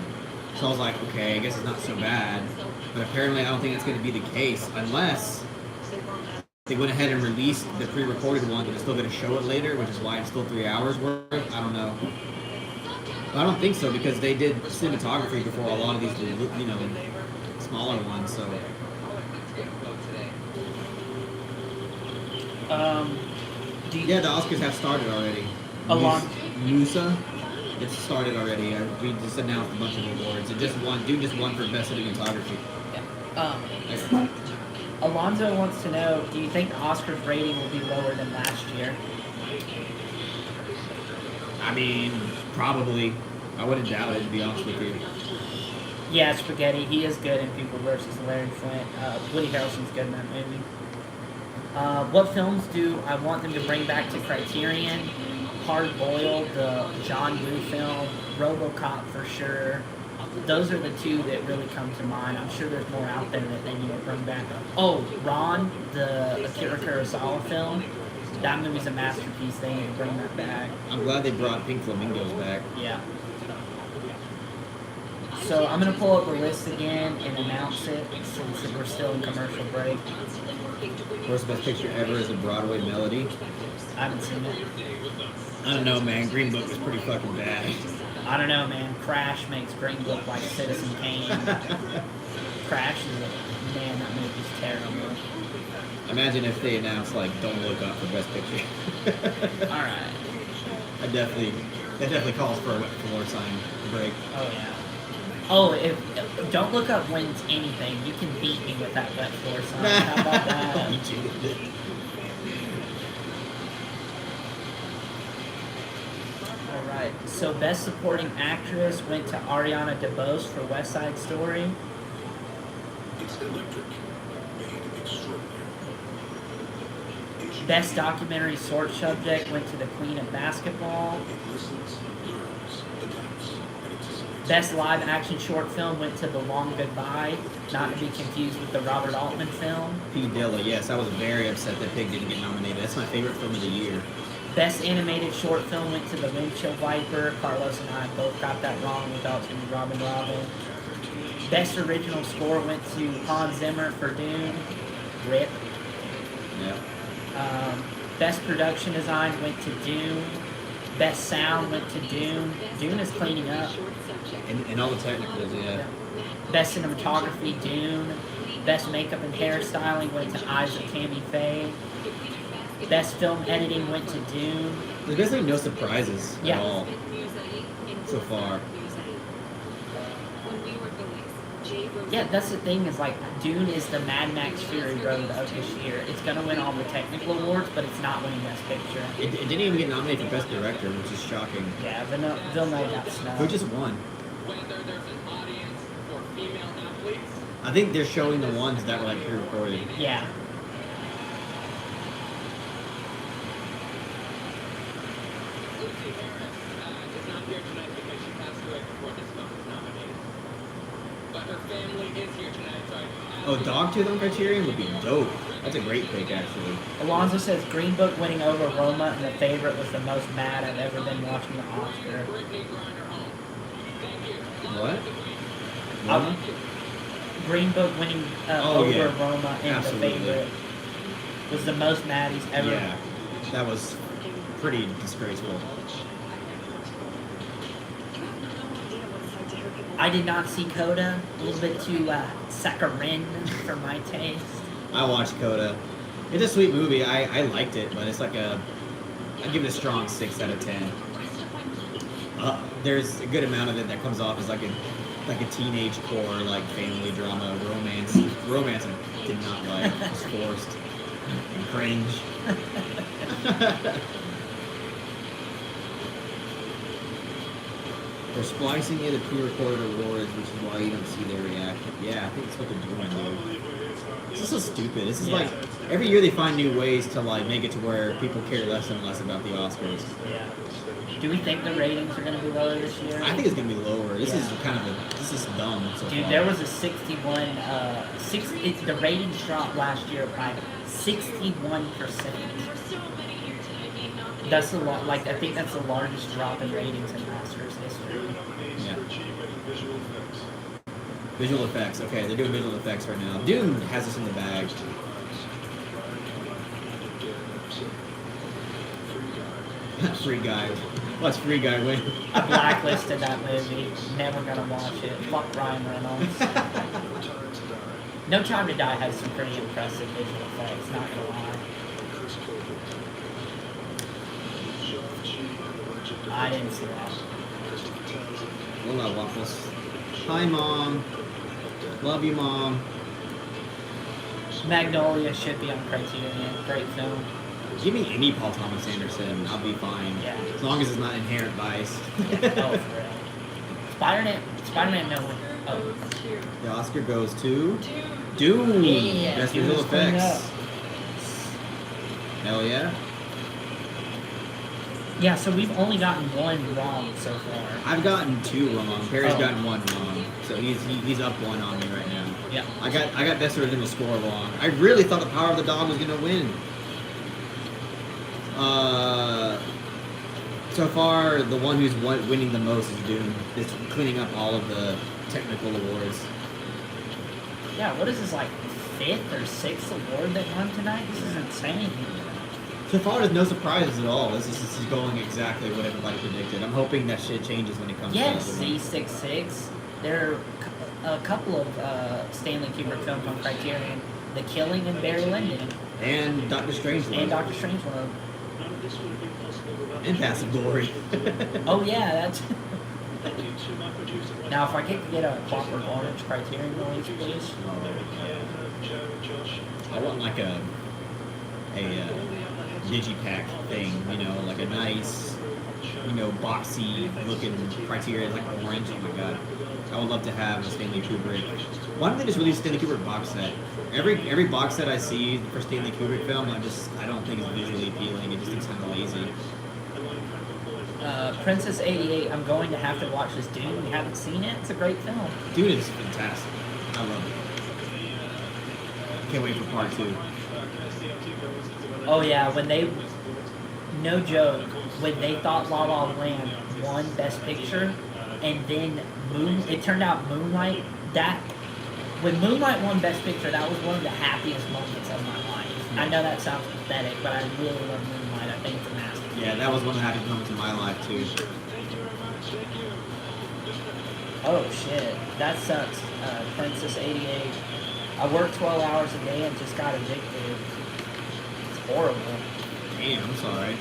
So I was like, okay, I guess it's not so bad. But apparently I don't think that's gonna be the case, unless they went ahead and released the pre-recorded one, but they're still gonna show it later, which is why it's still 3 hours worth. I don't know. But I don't think so, because they did cinematography before a lot of these, you know, smaller ones, so. Yeah, the Oscars have started already. Musa, it's started already. We just announced a bunch of awards. It just won. Dude just won for best cinematography. Yeah. Alonzo wants to know, do you think the Oscars rating will be lower than last year? I mean, probably. I wouldn't doubt it, to be honest with you. Yeah, Spaghetti. He is good in People vs. Larry Flint. Woody Harrelson's good in that movie. What films do I want them to bring back to Criterion? Hard Boiled, the John Woo film, RoboCop for sure. Those are the 2 that really come to mind. I'm sure there's more out there that they need to bring back. Oh, Ron, the Akira Kurosawa film. That movie's a masterpiece. They need to bring that back. I'm glad they brought Pink Flamingos back. Yeah. So I'm going to pull up the list again and announce it since we're still in commercial break. Worst best picture ever is a Broadway Melody. I haven't seen it. I don't know, man. Green Book was pretty fucking bad. I don't know, man. Crash makes Green Book like Citizen Kane. Crash is man, that movie's terrible. Imagine if they announced, like, Don't Look Up for best picture. Alright. That definitely calls for a wet floor sign break. Oh, yeah. Oh, if Don't Look Up wins anything, you can beat me with that wet floor sign. How about that? Alright, so Best Supporting Actress went to Ariana DeBose for West Side Story. It's electric, made extraordinary. Best Documentary Short Subject went to The Queen of Basketball. It listens, learns, adapts, and anticipates. Best Live Action Short Film went to The Long Goodbye, not to be confused with the Robert Altman film. P. Dilla, yes, I was very upset that Pig didn't get nominated. That's my favorite film of the year. Best animated short film went to The Windshield Viper. Carlos and I both got that wrong. We thought it was going to be Robin Robin. Best original score went to Hans Zimmer for Dune. RIP. Yeah. Best production design went to Dune. Best sound went to Dune. Dune is cleaning up. And all the technicals, yeah. Best cinematography, Dune. Best makeup and hairstyling went to Eyes of Tammy Faye. Best film editing went to Dune. There's basically no surprises Yeah. at all so far. Yeah, that's the thing is like Dune is the Mad Max Fury Road of this year. It's gonna win all the technical awards, but it's not winning Best Picture. It didn't even get nominated for Best Director, which is shocking. Yeah, Villeneuve got snubbed. Who just won? Whether there's an audience for female athletes. I think they're showing the ones that were like pre-recorded. Yeah. Lucy Harris is not here tonight because she passed away before this film was nominated. But her family is here tonight, so Oh, Dogtooth on Criterion would be dope. That's a great pick, actually. Alonzo says Green Book winning over Roma and The Favorite was the most mad I've ever been watching the Oscar. What? Roma? Green Book winning over yeah. Roma and Absolutely. The Favorite was the most mad he's ever. Yeah, that was pretty disgraceful. I did not see Coda. A little bit too saccharine for my taste. I watched Coda. It's a sweet movie. I liked it, but it's like I give it a strong 6 out of 10. There's a good amount of it that comes off as like a teenage core, like family drama, romance. Romance I did not like. It was forced and cringe. They're splicing in the pre-recorded awards, which is why you don't see their reaction. Yeah, I think that's what they're doing, dude. This is so stupid. This is like every year they find new ways to like make it to where people care less and less about the Oscars. Yeah. Do we think the ratings are going to be lower this year? I think it's gonna be lower. This is kind of this is dumb. So Dude, far. there was a 61. The ratings dropped last year by 61%. That's a lot. Like I think that's the largest drop in ratings in Oscars history. Yeah. Visual effects. Okay, they're doing visual effects right now. Dune has this in the bag. Free Guy. What's Free Guy win? I blacklisted that movie. Never gonna watch it. Fuck Ryan Reynolds. No Time to Die has some pretty impressive visual effects. Not gonna lie. I didn't see that. Hola, Waffles. Hi, Mom. Love you, Mom. Magnolia should be on Criterion. Great film. Give me any Paul Thomas Anderson. I'll be fine. Yeah. As long as it's not inherent bias. Oh, for real. Spider-Man, no one. Oh. The Oscar goes to Dune. Yeah, Best Dune visual is cleaned effects. Hell yeah. Yeah, so we've only gotten one wrong so far. I've gotten 2 wrong. Perry's Oh. gotten 1 wrong. So he's up 1 on me right now. Yeah. I got best original score wrong. I really thought The Power of the Dog was gonna win. So far, the one who's winning the most is Dune. It's cleaning up all of the technical awards. Yeah, what is this, like, 5th or 6th award they won tonight? This is insane. So far, there's no surprises at all. This is going exactly what everybody predicted. I'm hoping that shit changes when it comes Yes, to the other one. Z66. There are a couple of Stanley Kubrick films on Criterion. The Killing and Barry Lyndon. And Doctor Strangelove. And Doctor Strangelove. And Passive Glory. Oh, yeah, that's... Now, if I get a Clockwork Orange Criterion release, please. I want like a digipack thing, you know, like a nice, you know, boxy looking Criterion, like orange. Oh my god, I would love to have a Stanley Kubrick. Why don't they just release a Stanley Kubrick box set? Every box set I see for Stanley Kubrick film, I don't think it's visually appealing. It just looks kind of lazy. Princess 88, I'm going to have to watch this Dune. We haven't seen it. It's a great film. Dude, it's fantastic. I love it. Can't wait for part 2. Oh, yeah, when they no joke, when they thought La La Land won Best Picture, and then it turned out Moonlight, when Moonlight won Best Picture, that was one of the happiest moments of my life. I know that sounds pathetic, but I really love Moonlight. I think it's a masterpiece. Yeah, that was one of the happiest moments of my life too. Oh shit, that sucks. Princess 88. I worked 12 hours a day and just got evicted. It's horrible. Damn, I'm sorry.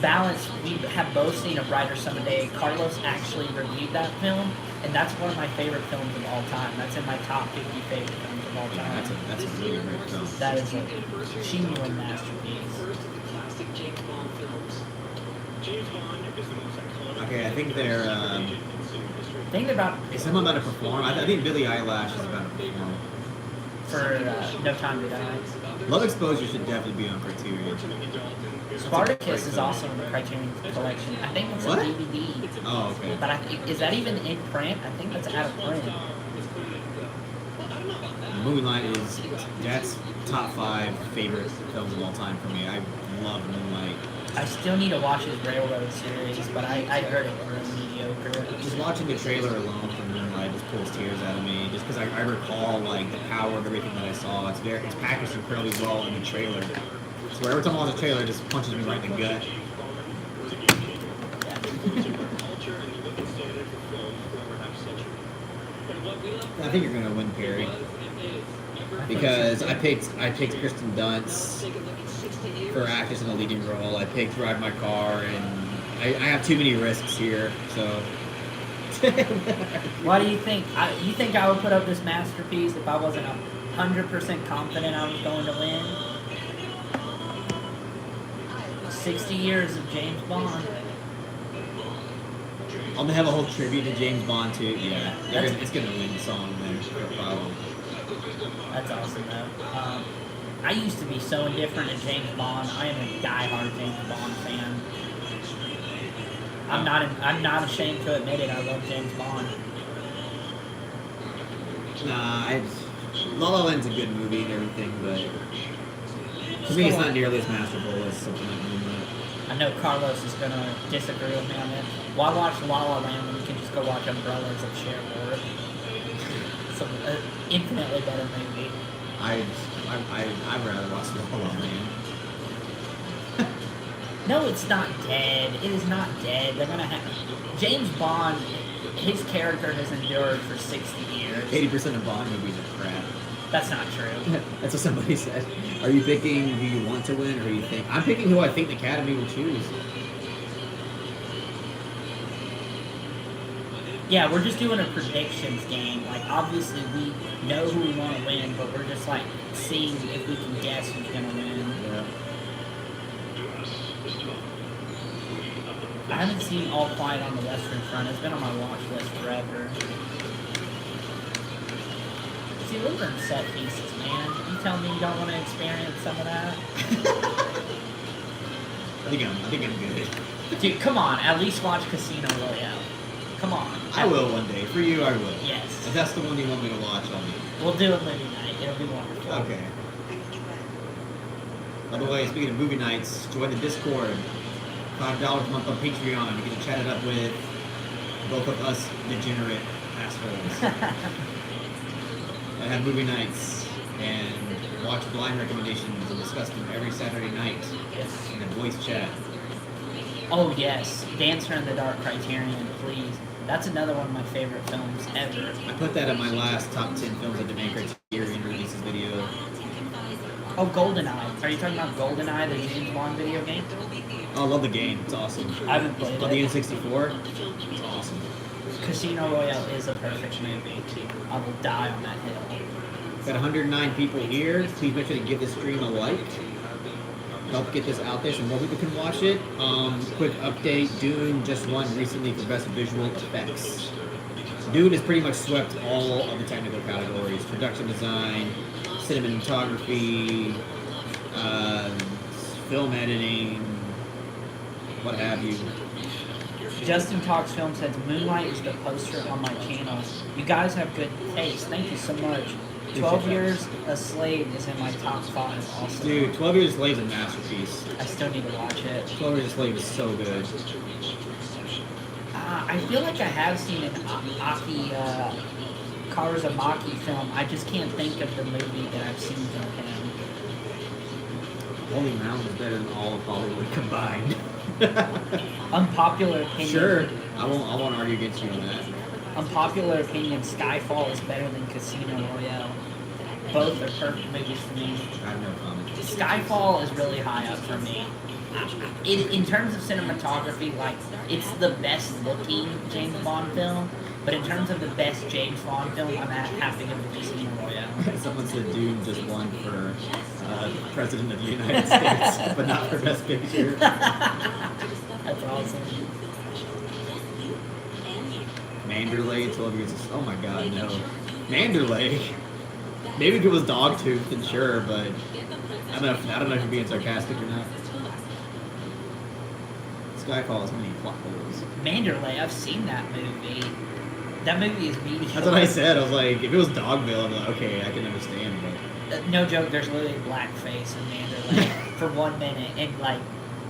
Balance, we have both seen A Brighter Summer Day. Carlos actually reviewed that film, and that's one of my favorite films of all time. That's in my top 50 favorite films of all time. Yeah, that's a really great film. That is a genuine masterpiece. Okay, I think they're. Think about Is someone about to perform? I think Billie Eilish is about to perform. for No Time to Die. Love Exposure should definitely be on Criterion. Spartacus is also in the Criterion Collection. I think it's What? a DVD. Oh, okay. But is that even in print? I think that's out of print. Moonlight that's top 5 favorite films of all time for me. I love Moonlight. I still need to watch his Railroad series, but I heard it was mediocre. Just watching the trailer alone for Moonlight just pulls tears out of me. Just because I recall like the power of everything that I saw. It's packaged incredibly well in the trailer. So every time I watch the trailer, it just punches me right in the gut. I think you're gonna win, Perry, because I picked Kristen Dunst for actress in a leading role. I picked Drive My Car, and I have too many risks here. So, Why do you think? You think I would put up this masterpiece if I wasn't 100% confident I was going to win? 60 years of James Bond. I'm gonna have a whole tribute to James Bond too. Yeah, it's gonna win the song there. No problem. That's awesome though. I used to be so indifferent to James Bond. I am a diehard James Bond fan. I'm not ashamed to admit it. I love James Bond. Nah, La La Land's a good movie and everything, but to me, it's not nearly as masterful as something like Moonlight. I know Carlos is gonna disagree with me on this. Why watch La La Land when you can just go watch Umbrellas and Cherbourg? It's an infinitely better movie. I'd rather watch La La Land. No, it's not dead. It is not dead. They're gonna have James Bond. His character has endured for 60 years. 80% of Bond movies are crap. That's not true. That's what somebody said. Are you picking who you want to win, or who you think? I'm picking who I think the Academy will choose. Yeah, we're just doing a predictions game. Like, obviously, we know who we want to win, but we're just like seeing if we can guess who's gonna win. Yeah. I haven't seen All Quiet on the Western Front. It's been on my watch list forever. See, those are set pieces, man. You tell me you don't want to experience some of that? I think I'm good. Dude, come on. At least watch Casino Royale. Come on. I will one day. For you, I will. Yes. If that's the one you want me to watch, I'll do. We'll do a movie night. It'll be wonderful. Okay. By the way, speaking of movie nights, join the Discord. $5 a month on Patreon. You get to chat it up with both of us degenerate assholes. I have movie nights and watch blind recommendations and discuss them every Saturday night Yes. in a voice chat. Oh, yes. Dancer in the Dark Criterion, please. That's another one of my favorite films ever. I put that in my last top 10 films at the main Criterion releases video. Oh, GoldenEye. Are you talking about GoldenEye, the James Bond video game? Oh, I love the game. It's awesome. I haven't played On the it. N64, it's awesome. Casino Royale is a perfect movie. I will die on that hill. Got 109 people here. Please make sure to give this stream a like. Help get this out there so more people can watch it. Quick update. Dune just won recently for Best Visual Effects. Dune has pretty much swept all of the technical categories. Production design, cinematography, film editing, what have you. Justin Talks Film says, Moonlight is the poster on my channel. You guys have good taste. Thank you so much. 12 Years a Slave is in my top 5 also. Dude, 12 Years a Slave is a masterpiece. I still need to watch it. 12 Years a Slave is so good. I feel like I have seen an Aki Kaurismäki film. I just can't think of the movie that I've seen from him. Holy Mountain is better than all of Hollywood combined. Unpopular opinion. Sure, I won't argue against you on that. Unpopular opinion, Skyfall is better than Casino Royale. Both are perfect movies for me. I have no comment. Skyfall is really high up for me. In terms of cinematography, like, it's the best looking James Bond film, but in terms of the best James Bond film, I'm have to give it to Casino Royale. Someone said Dune just won for President of the United States, but not for Best Picture. That's awesome. Manderley, 12 Years of... Oh my god, no. Manderley? Maybe if it was Dogtooth, then sure, but... I don't know if you're being sarcastic or not. Skyfall has many plot holes. Manderley, I've seen that movie. That movie is mediocre. That's what I said. I was like, if it was Dogville, I'd be like, okay, I can understand, but... No joke, there's literally blackface in Manderley for 1 minute, and like,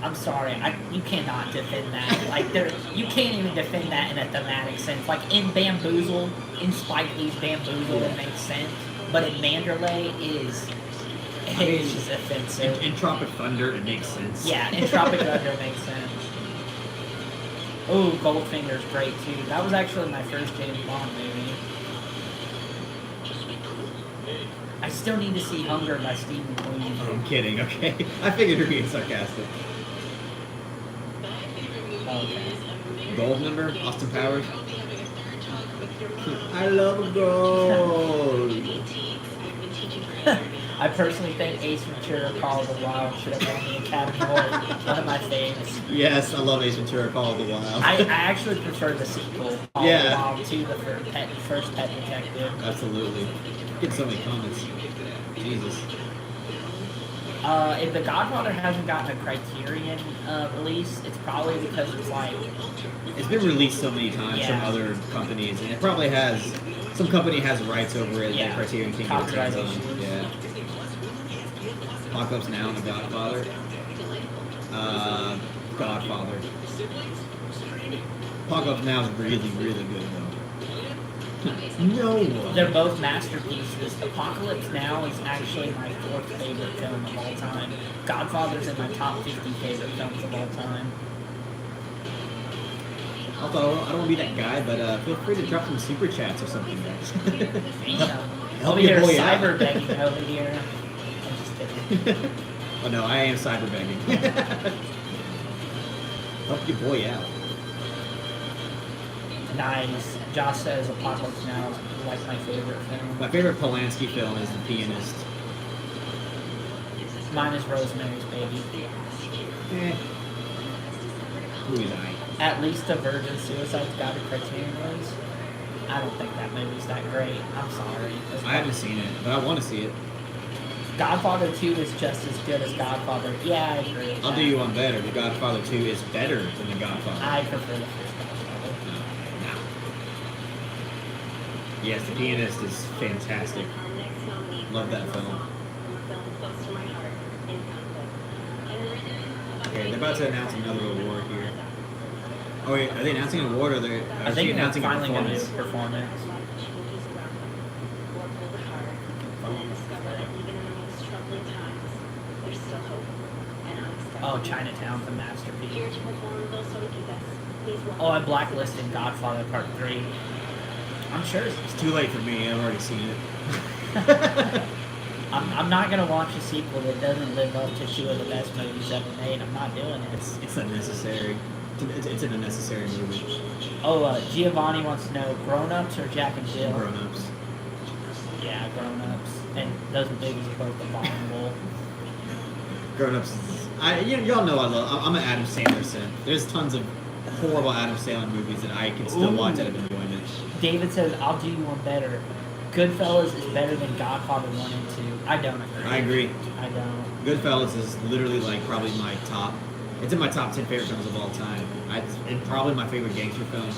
I'm sorry, you cannot defend that. Like, you can't even defend that in a thematic sense. Like, in Bamboozle, in Spike Lee's Bamboozle, it makes sense, but in Manderley, it's just offensive. In Tropic Thunder, it makes sense. Yeah, in Tropic Thunder makes sense. Oh, Goldfinger's great too. That was actually my first James Bond movie. I still need to see Hunger by Stephen Queen. Oh, I'm kidding, okay? I figured you're being sarcastic. Okay. Gold number? Austin Powers? I love gold! I personally think Ace Ventura: Call of the Wild should have won the Academy Award. One of my favorites. Yes, I love Ace Ventura: Call of the Wild. I actually prefer the sequel, Call of the Wild, to the first Pet Detective. Absolutely. Get so many comments. Jesus. If The Godfather hasn't gotten a Criterion release, it's probably because it's like... It's been released so many times from other companies, and it probably has... Some company has rights over it that Criterion can't get its hands on. Yeah. Apocalypse Now and The Godfather. Godfather. Apocalypse Now is really, really good, though. No. They're both masterpieces. Apocalypse Now is actually my 4th favorite film of all time. Godfather's in my top 50 favorite films of all time. Although, I don't want to be that guy, but feel free to drop some super chats or something, guys. Over here, cyber begging over here. I'm just kidding. Oh no, I am cyber begging. Help your boy out. Nice. Josh says Apocalypse Now is like my favorite film. My favorite Polanski film is The Pianist. Mine is Rosemary's Baby. Who is I? At least a Virgin Suicide's got a Criterion release. I don't think that movie's that great. I'm sorry. I haven't seen it, but I want to see it. Godfather 2 is just as good as Godfather. Yeah, I agree with I'll that. do you one better. The Godfather 2 is better than The Godfather. I prefer the first Godfather. No. Yes, The Pianist is fantastic. Love that film. Okay, they're about to announce another award here. Oh wait, are they announcing an award or they're I think they're announcing finally a going to performance? do a performance. Oh, Chinatown's a masterpiece. Oh, I blacklisted Godfather Part 3. I'm sure It's too late for me. I've already seen it. I'm not going to watch a sequel that doesn't live up to 2 of the best movies ever made. I'm not doing it. It's unnecessary. It's an unnecessary movie. Oh, Giovanni wants to know, Grown Ups or Jack and Jill? Grown Ups. Yeah, Grown Ups. And those movies are both abominable. Grown Ups. Y'all know I'm an Adam Sandler simp. There's tons of horrible Adam Sandler movies that I can still watch out of enjoyment. David says, I'll do you one better. Goodfellas is better than Godfather 1 and 2. I don't agree. I agree. I don't. Goodfellas is literally like probably my top. It's in my top 10 favorite films of all time. It's probably my favorite gangster film.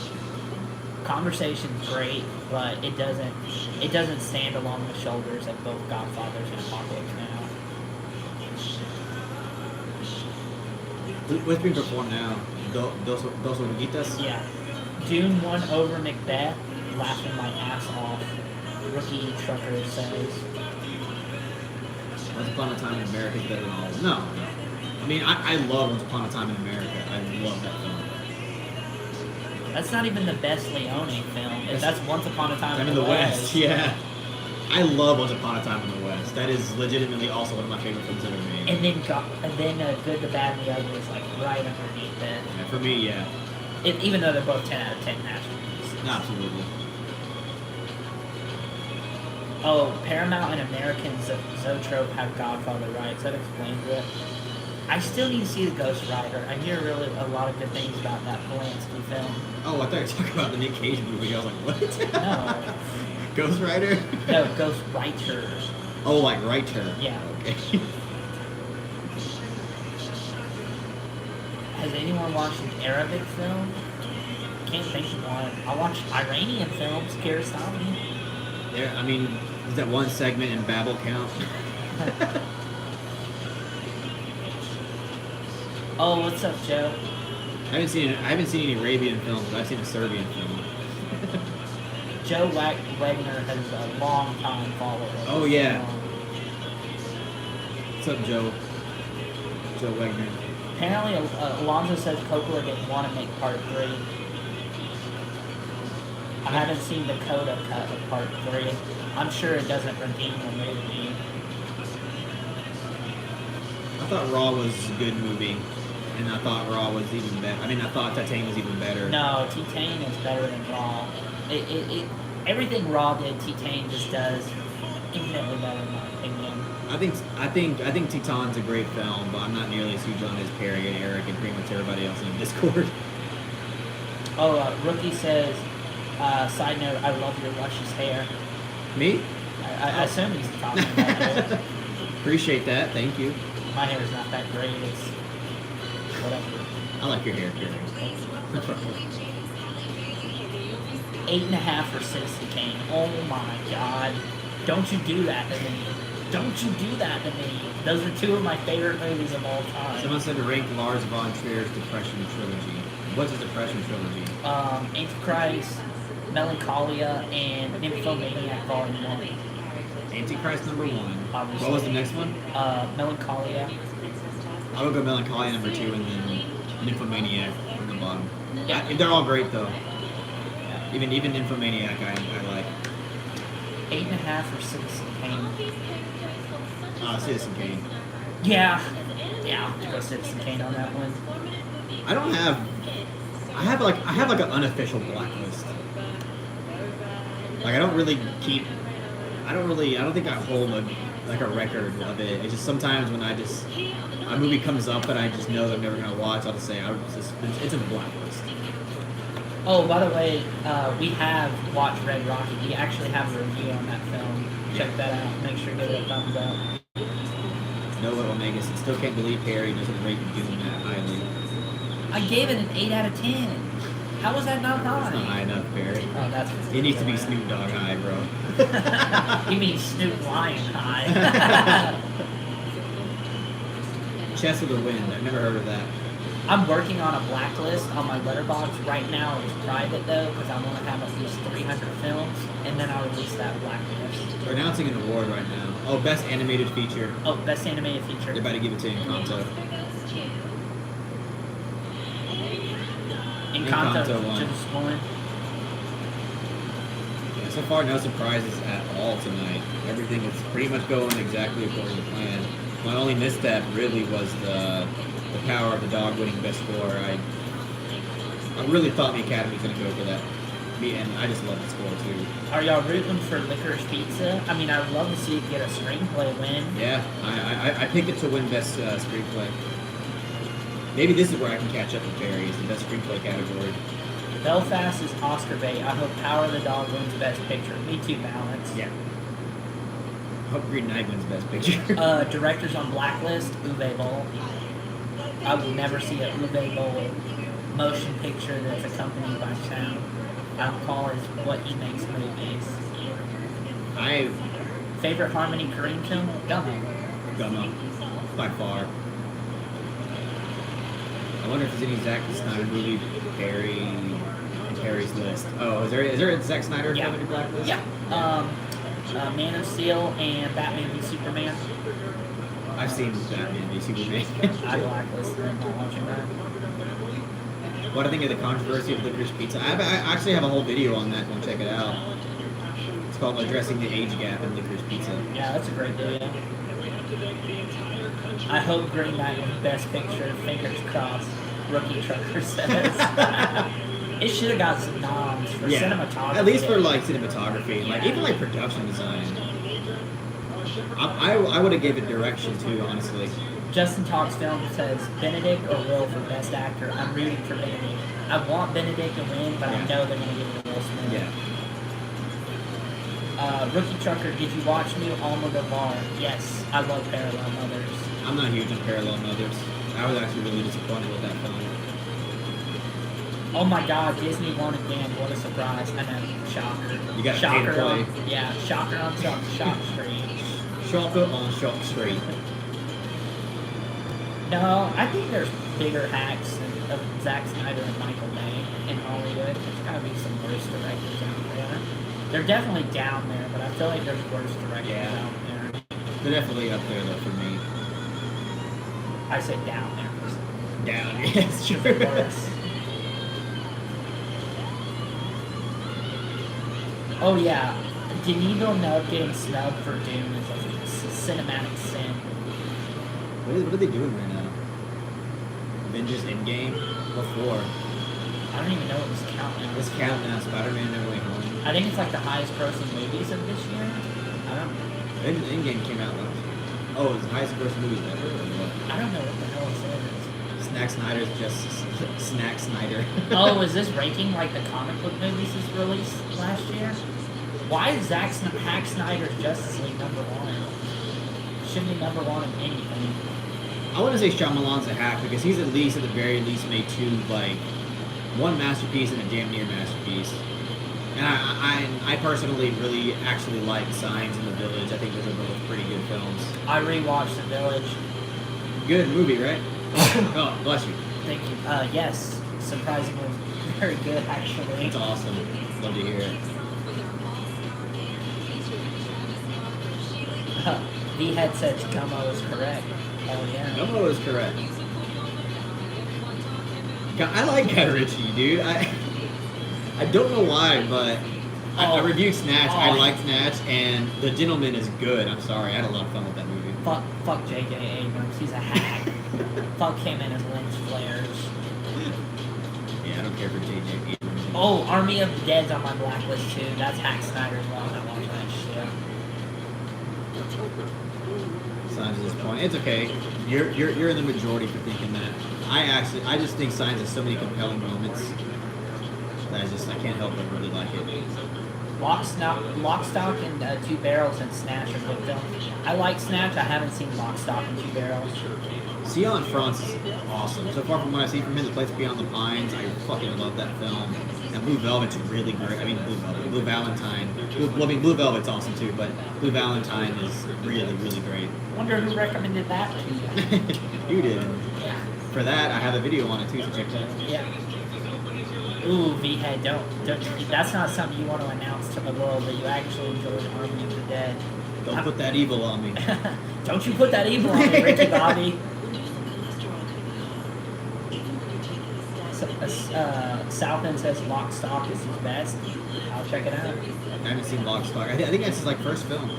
Conversation's great, but it doesn't stand along the shoulders of both Godfathers and Apocalypse Now. What's being performed now? Dos Oruguitas? Yeah. Dune won over Macbeth, laughing my ass off. Rookie trucker says. Once Upon a Time in America is better than all of them. No. I mean, I love Once Upon a Time in America. I love that film. That's not even the best Leone film. That's Once Upon a Time in the West. Yeah. I love Once Upon a Time in the West. That is legitimately also one of my favorite films ever made. And then Good, the Bad, and the Ugly is like right underneath it. Yeah, for me, yeah. Even though they're both 10 out of 10 masterpieces. Absolutely. Oh, Paramount and American Zoetrope have Godfather rights. That explains it. I still need to see The Ghost Rider. I hear really a lot of good things about that Polanski film. Oh, I thought you were talking about the Nick Cage movie. I was like, what? No. Ghost Rider? No, Ghost Writer. Oh, like writer. Yeah. Okay. Has anyone watched an Arabic film? Can't think of one. I watched Iranian films, Kiarostami. Yeah, I mean, does that one segment in Babel count? Oh, what's up, Joe? I haven't seen any Arabian films, but I've seen a Serbian film. Joe Wagner has a long time follower. Oh yeah. What's up, Joe? Joe Wagner. Apparently, Alonzo says Coppola didn't want to make part 3. I haven't seen the Coda cut of part 3. I'm sure it doesn't redeem the movie. I thought Raw was a good movie, and I thought Raw was even better. I mean, I thought Titane was even better. No, T-Tane is better than Raw. Everything Raw did, T-Tane just does infinitely better in my opinion. I think Titane's a great film, but I'm not nearly as huge on as Perry and Eric and pretty much everybody else in Discord. Oh, Rookie says, side note, I love your luscious hair. Me? I assume he's talking about you. Appreciate that, thank you. My hair is not that great, it's whatever. I like your hair, Perry. 8.5 for Citizen Kane. Oh my god. Don't you do that to me. Don't you do that to me. Those are 2 of my favorite movies of all time. Someone said to rank Lars von Trier's Depression trilogy. What's his Depression trilogy? Antichrist, Melancholia, and Nymphomaniac Volume 1. Antichrist number 1. Obviously. What was the next one? Melancholia. I would go Melancholia number 2 and then Nymphomaniac on the bottom. Yeah. They're all great though. Even Nymphomaniac I like. 8.5 for Citizen Kane. Citizen Kane. Yeah, I'll have to go Citizen Kane on that one. I have like an unofficial blacklist. Like I don't think I hold a record of it. It's just sometimes when a movie comes up and I just know that I'm never gonna watch, I'll just say it's in the blacklist. Oh, by the way, we have watched Red Rocket. We actually have a review on that film. Check that out. Make sure to give it a thumbs up. Noah Omega said, still can't believe Perry doesn't rate Dune that highly. I gave it an 8 out of 10. How was that not high? That's not high enough, Perry. Oh, that's It needs to be Snoop Dogg high, bro. You mean Snoop Lion high? Chest of the Wind. I've never heard of that. I'm working on a blacklist on my letterbox right now. It's private though because I want to have at least 300 films, and then I'll release that blacklist. We're announcing an award right now. Oh, Best Animated Feature. Oh, best animated feature. They're about to give it to Encanto. Encanto won. just won. Yeah, so far, no surprises at all tonight. Everything is pretty much going exactly according to plan. My only misstep really was the Power of the Dog winning Best Score. I really thought the Academy was going to go for that. And I just love the score too. Are y'all rooting for Licorice Pizza? I mean, I would love to see it get a screenplay win. Yeah, I picked it to win Best Screenplay. Maybe this is where I can catch up with Barry. It's the Best Screenplay category. Belfast is Oscar bait. I hope Power of the Dog wins Best Picture. Me too, Balance. Yeah. I hope Green Knight wins Best Picture. Directors on Blacklist, Uwe Boll. I will never see a Uwe Boll motion picture that's accompanied by sound. alcohol is what he makes movies. I Favorite Harmony Korine film? Gummo. Gummo, by far. I wonder if there's any Zack Snyder movie Perry's list. Oh, is there a Zack Snyder film in your blacklist? Yeah. Man of Steel and Batman v Superman. I've seen Batman v Superman. I blacklisted him while watching that. What do I think of the controversy of licorice pizza? I actually have a whole video on that. Go check it out. It's called Addressing the Age Gap in Licorice Pizza. Yeah, that's a great video. I hope Green Knight wins Best Picture. Fingers crossed. Rookie Trucker says. It should have got some noms for cinematography. At least for like cinematography, like even like production design. I would have gave it direction too, honestly. Justin Talks Film says Benedict or Will for Best Actor. I'm rooting for Benedict. I want Benedict to win, but I know they're going to give it to Will Smith. Yeah. Rookie Trucker, did you watch New Almodovar? Yes, I love Parallel Mothers. I'm not huge on Parallel Mothers. I was actually really disappointed with that film. Oh my God, Disney won again. What a surprise. I know. Shocker. You got Shocker to play. Yeah, Shocker on Shock Street. Shocker on Shock Street. No, I think there's bigger hacks of Zack Snyder and Michael Bay in Hollywood. There's got to be some worse directors out there. They're definitely down there, but I feel like there's worse directors out there. They're definitely up there though for me. I said down there. Down, yes, sure. Worse. Oh yeah, Denis Villeneuve getting snubbed for Dune is like a cinematic sin. What are they doing right now? Avengers Endgame? What for? I don't even know what this count now. This count now, Spider-Man No Way Home. I think it's like the highest grossing movies of this year. I don't know. Avengers Endgame came out last year. Oh, it's the highest grossing movie ever? Or what? I don't know what the hell it is. Snack Snyder's just Snack Snyder. Oh, is this ranking like the comic book movies is released last year? Why is Hack Snyder's Justice League number one? Shouldn't be number one in anything. I want to say Shyamalan's a hack because he's at the very least made two, like, one masterpiece and a damn near masterpiece. And I personally really actually like Signs and The Village. I think those are both pretty good films. I rewatched The Village. Good movie, right? Oh, bless you. Thank you. Yes, surprisingly very good actually. It's awesome. Love to hear it. V-Head says Gummo is correct. Oh yeah. Gummo is correct. I like Guy Ritchie, dude. I don't know why, but I reviewed Snatch. I like Snatch, and The Gentleman is good. I'm sorry, I had a lot of fun with that movie. Fuck J.J. Abrams. He's a hack. Fuck him and his lens flares. Yeah, I don't care for J.J. Abrams. Oh, Army of the Dead's on my blacklist too. That's Hack Snyder's one. I watched that shit. Signs at this point, it's okay. You're in the majority for thinking that. I just think Signs has so many compelling moments that I can't help but really like it. Lock, Stock, and Two Barrels and Snatch are good films. I like Snatch. I haven't seen Lock, Stock, and Two Barrels. Sion France is awesome. So far from what I've seen from him, The Place Beyond the Pines, I fucking love that film. And Blue Velvet's really great. I mean, Blue Valentine. Blue Velvet's awesome too, but Blue Valentine is really, really great. Wonder who recommended that to you. You did. Yeah. For that, I have a video on it too, so check that out. Yeah. Ooh, V-Head, don't. That's not something you want to announce to the world that you actually enjoyed Army of the Dead. Don't put that evil on me. Don't you put that evil on me, Ricky Bobby. Southend says Lock, Stock is his best. I'll check it out. I haven't seen Lock, Stock. I think that's his first film.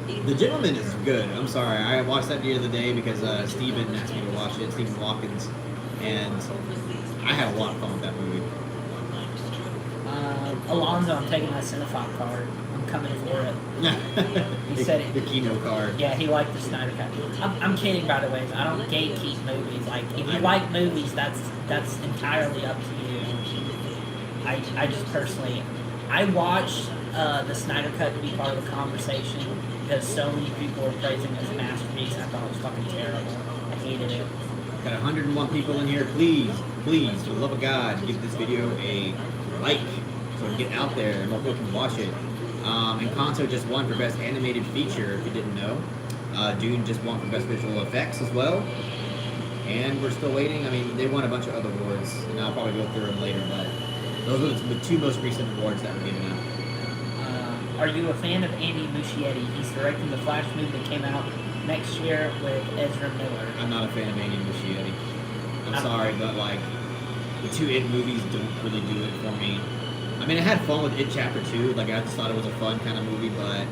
The Gentleman is good. I'm sorry. I watched that the other day because Steven asked me to watch it, Stephen Watkins, and I had a lot of fun with that movie. Alonzo, I'm taking my Cinephob card. I'm coming for it. He said it. The Kino card. Yeah, he liked the Snyder Cut. I'm kidding, by the way. I don't gatekeep movies. Like, if you like movies, that's entirely up to you. I just personally, I watched the Snyder Cut to be part of the conversation because so many people were praising it as a masterpiece. I thought it was fucking terrible. I hated it. Got 101 people in here. Please, for the love of God, give this video a like. So get out there and more people can watch it. Encanto just won for Best Animated Feature, if you didn't know. Dune just won for Best Visual Effects as well. And we're still waiting. I mean, they won a bunch of other awards, and I'll probably go through them later, but those were the two most recent awards that were given out. Are you a fan of Andy Muschietti? He's directing the Flash movie that came out next year with Ezra Miller. I'm not a fan of Andy Muschietti. I'm sorry, but like the two It movies don't really do it for me. I mean, I had fun with It Chapter 2. Like, I just thought it was a fun kind of movie, but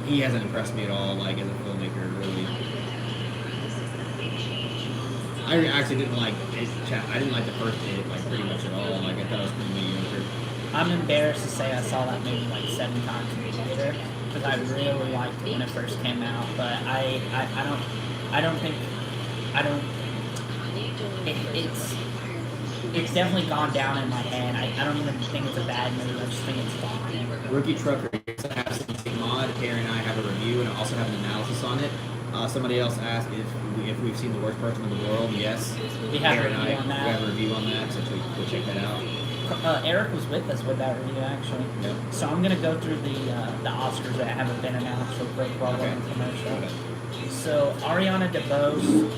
he hasn't impressed me at all, like, as a filmmaker, really. I actually didn't like It I didn't like the first It, like, pretty much at all. Like, I thought it was pretty mediocre. I'm embarrassed to say I saw that movie like 7 times in the theater because I really liked it when it first came out, but I don't think it's definitely gone down in my head. I don't even think it's a bad movie. I just think it's fine. Rookie Trucker, yes, I have seen Mod. Perry and I have a review, and I also have an analysis on it. Somebody else asked if we've seen The Worst Person in the World. Yes, We have a Perry and review I on that. we have a review on that, so go check that out. Eric was with us with that review actually. Yep. So I'm gonna go through the Oscars that haven't been announced real quick while we're on commercial. Okay. So Ariana DeBose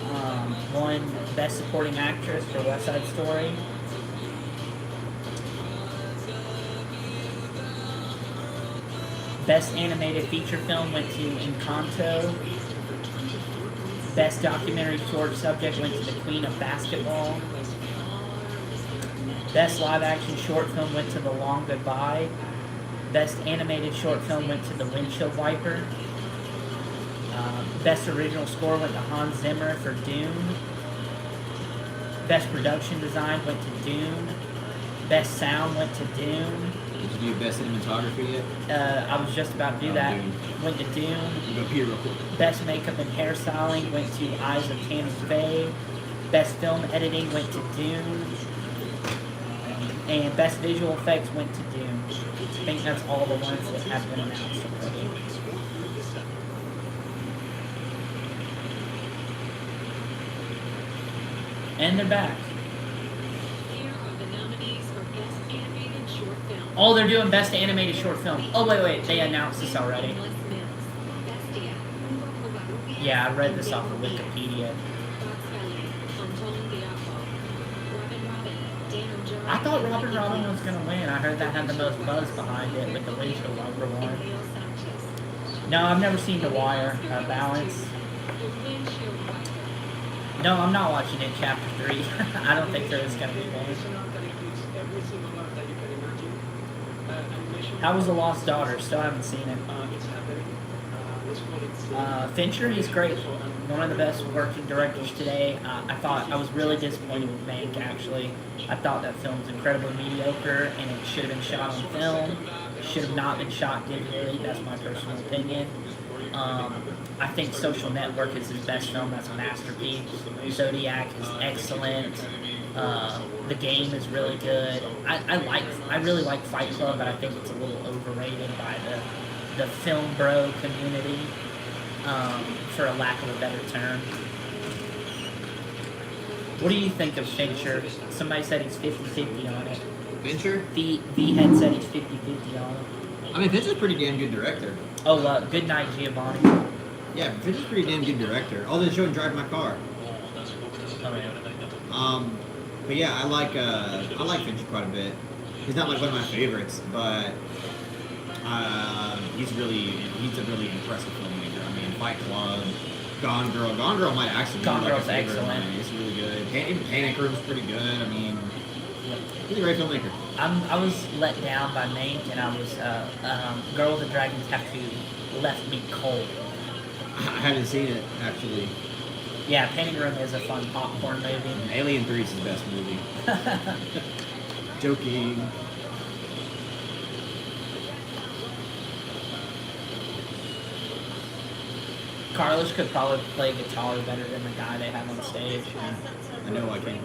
won Best Supporting Actress for West Side Story. Best Animated Feature Film went to Encanto. Best Documentary Short Subject went to The Queen of Basketball. Best Live Action Short Film went to The Long Goodbye. Best Animated Short Film went to The Windshield Wiper. Best Original Score went to Hans Zimmer for Dune. Best Production Design went to Dune. Best Sound went to Dune. Did you do Best Cinematography yet? I was just about to do that. Dune. Went to Dune. You go pee real quick. Best Makeup and Hairstyling went to Eyes of Tammy Faye. Best Film Editing went to Dune. And Best Visual Effects went to Dune. I think that's all the ones that have been announced already. And they're back. Here are the nominees for Best Animated Short Film. Oh, they're doing Best Animated Short Film. Oh, wait. They announced this already. Yeah, I read this off of Wikipedia. I thought Robin was going to win. I heard that had the most buzz behind it with the Windshield Wiper one. No, I've never seen The Wire. Balance. No, I'm not watching it, Chapter 3. I don't think there is going to be one. How was The Lost Daughter? Still haven't seen it. Fincher, he's great. One of the best working directors today. I was really disappointed with Mank, actually. I thought that film was incredibly mediocre, and it should have been shot on film. Should have not been shot digitally. That's my personal opinion. I think Social Network is his best film. That's a masterpiece. Zodiac is excellent. The Game is really good. I really like Fight Club, but I think it's a little overrated by the film bro community, for a lack of a better term. What do you think of Fincher? Somebody said he's 50-50 on it. Fincher? V had said he's 50-50 on it. I mean, Fincher's a pretty damn good director. Oh, Good Night, Giovanni. Yeah, Fincher's a pretty damn good director. Although they showed him drive my car. Oh, yeah. But yeah, I like Fincher quite a bit. He's not like one of my favorites, but he's a really impressive filmmaker. I mean, Fight Club, Gone Girl. Gone Girl might actually be Gone like Girl's a favorite of excellent. mine. It's really good. Even Panic Room's pretty good. I mean, he's a great filmmaker. I was let down by Mank, and I was Girl with the Dragon Tattoo left me cold. I haven't seen it, actually. Yeah, Painting Room is a fun popcorn movie. Alien 3 is his best movie. Joking. Carlos could probably play guitar better than the guy they have on stage. I know I can.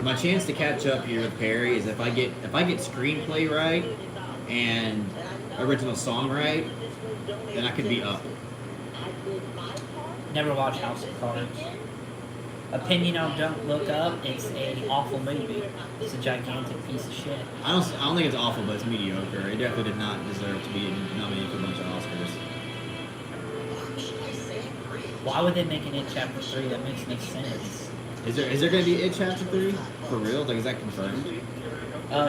My chance to catch up here with Perry is if I get screenplay right and original song right, then I could be up. Never watched House of Cards. Opinion on Don't Look Up, it's an awful movie. It's a gigantic piece of shit. I don't think it's awful, but it's mediocre. It definitely did not deserve to be nominated for a bunch of Oscars. Why would they make an It Chapter 3? That makes no sense. Is there going to be It Chapter 3? For real? Like, is that confirmed?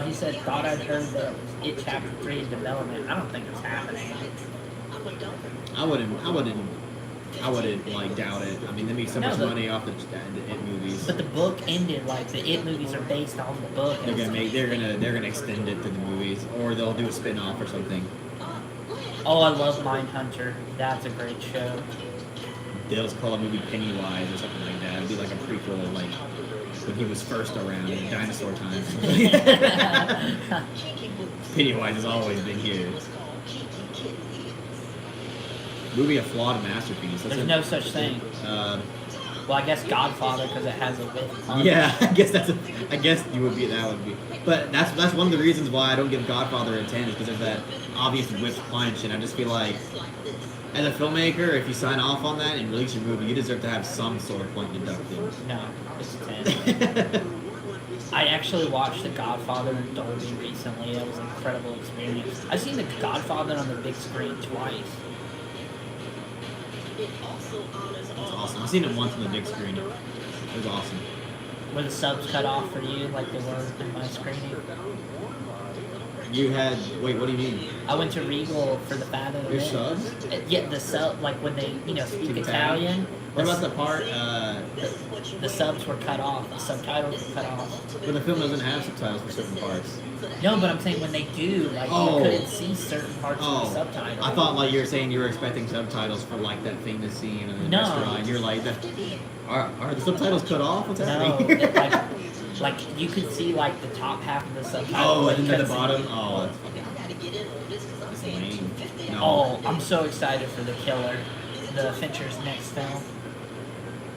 He said, thought I'd heard that It Chapter 3 in development. I don't think it's happening. I wouldn't like doubt it. I mean, they make so much money off the It movies. But the book ended, like, the It movies are based on the book. They're gonna extend it to the movies, or they'll do a spin-off or something. Oh, I love Mindhunter. That's a great show. They'll just call a movie Pennywise or something like that. It'd be like a prequel, like when he was first around in dinosaur times. Pennywise has always been here. Movie a flawed masterpiece. There's no such thing. Well, I guess Godfather because it has a with punch. Yeah, I guess you would be that would be. But that's one of the reasons why I don't give Godfather a 10 is because of that obvious whip punch, and I just feel like as a filmmaker, if you sign off on that and release your movie, you deserve to have some sort of point deducted. No, it's a 10. I actually watched The Godfather in Dolby recently. That was an incredible experience. I've seen The Godfather on the big screen twice. It's awesome. I've seen it once on the big screen. It was awesome. Were the subs cut off for you like they were in my screening? You had... Wait, what do you mean? I went to Regal for the Fathom Your event. subs? Yeah, the sub, like when they, speak Italian. What about the part... The subs were cut off. The subtitles were cut off. But the film doesn't have subtitles for certain parts. No, but I'm saying when they do, like, you couldn't see certain parts of the subtitles. I thought, like, you were saying you were expecting subtitles for, like, that famous scene in the restaurant. You're like, are the subtitles cut off? What's happening? No, like, you could see, like, the top half of the subtitles. Oh, and then the bottom? Oh, that's lame. No. Oh, I'm so excited for The Killer, the Fincher's next film.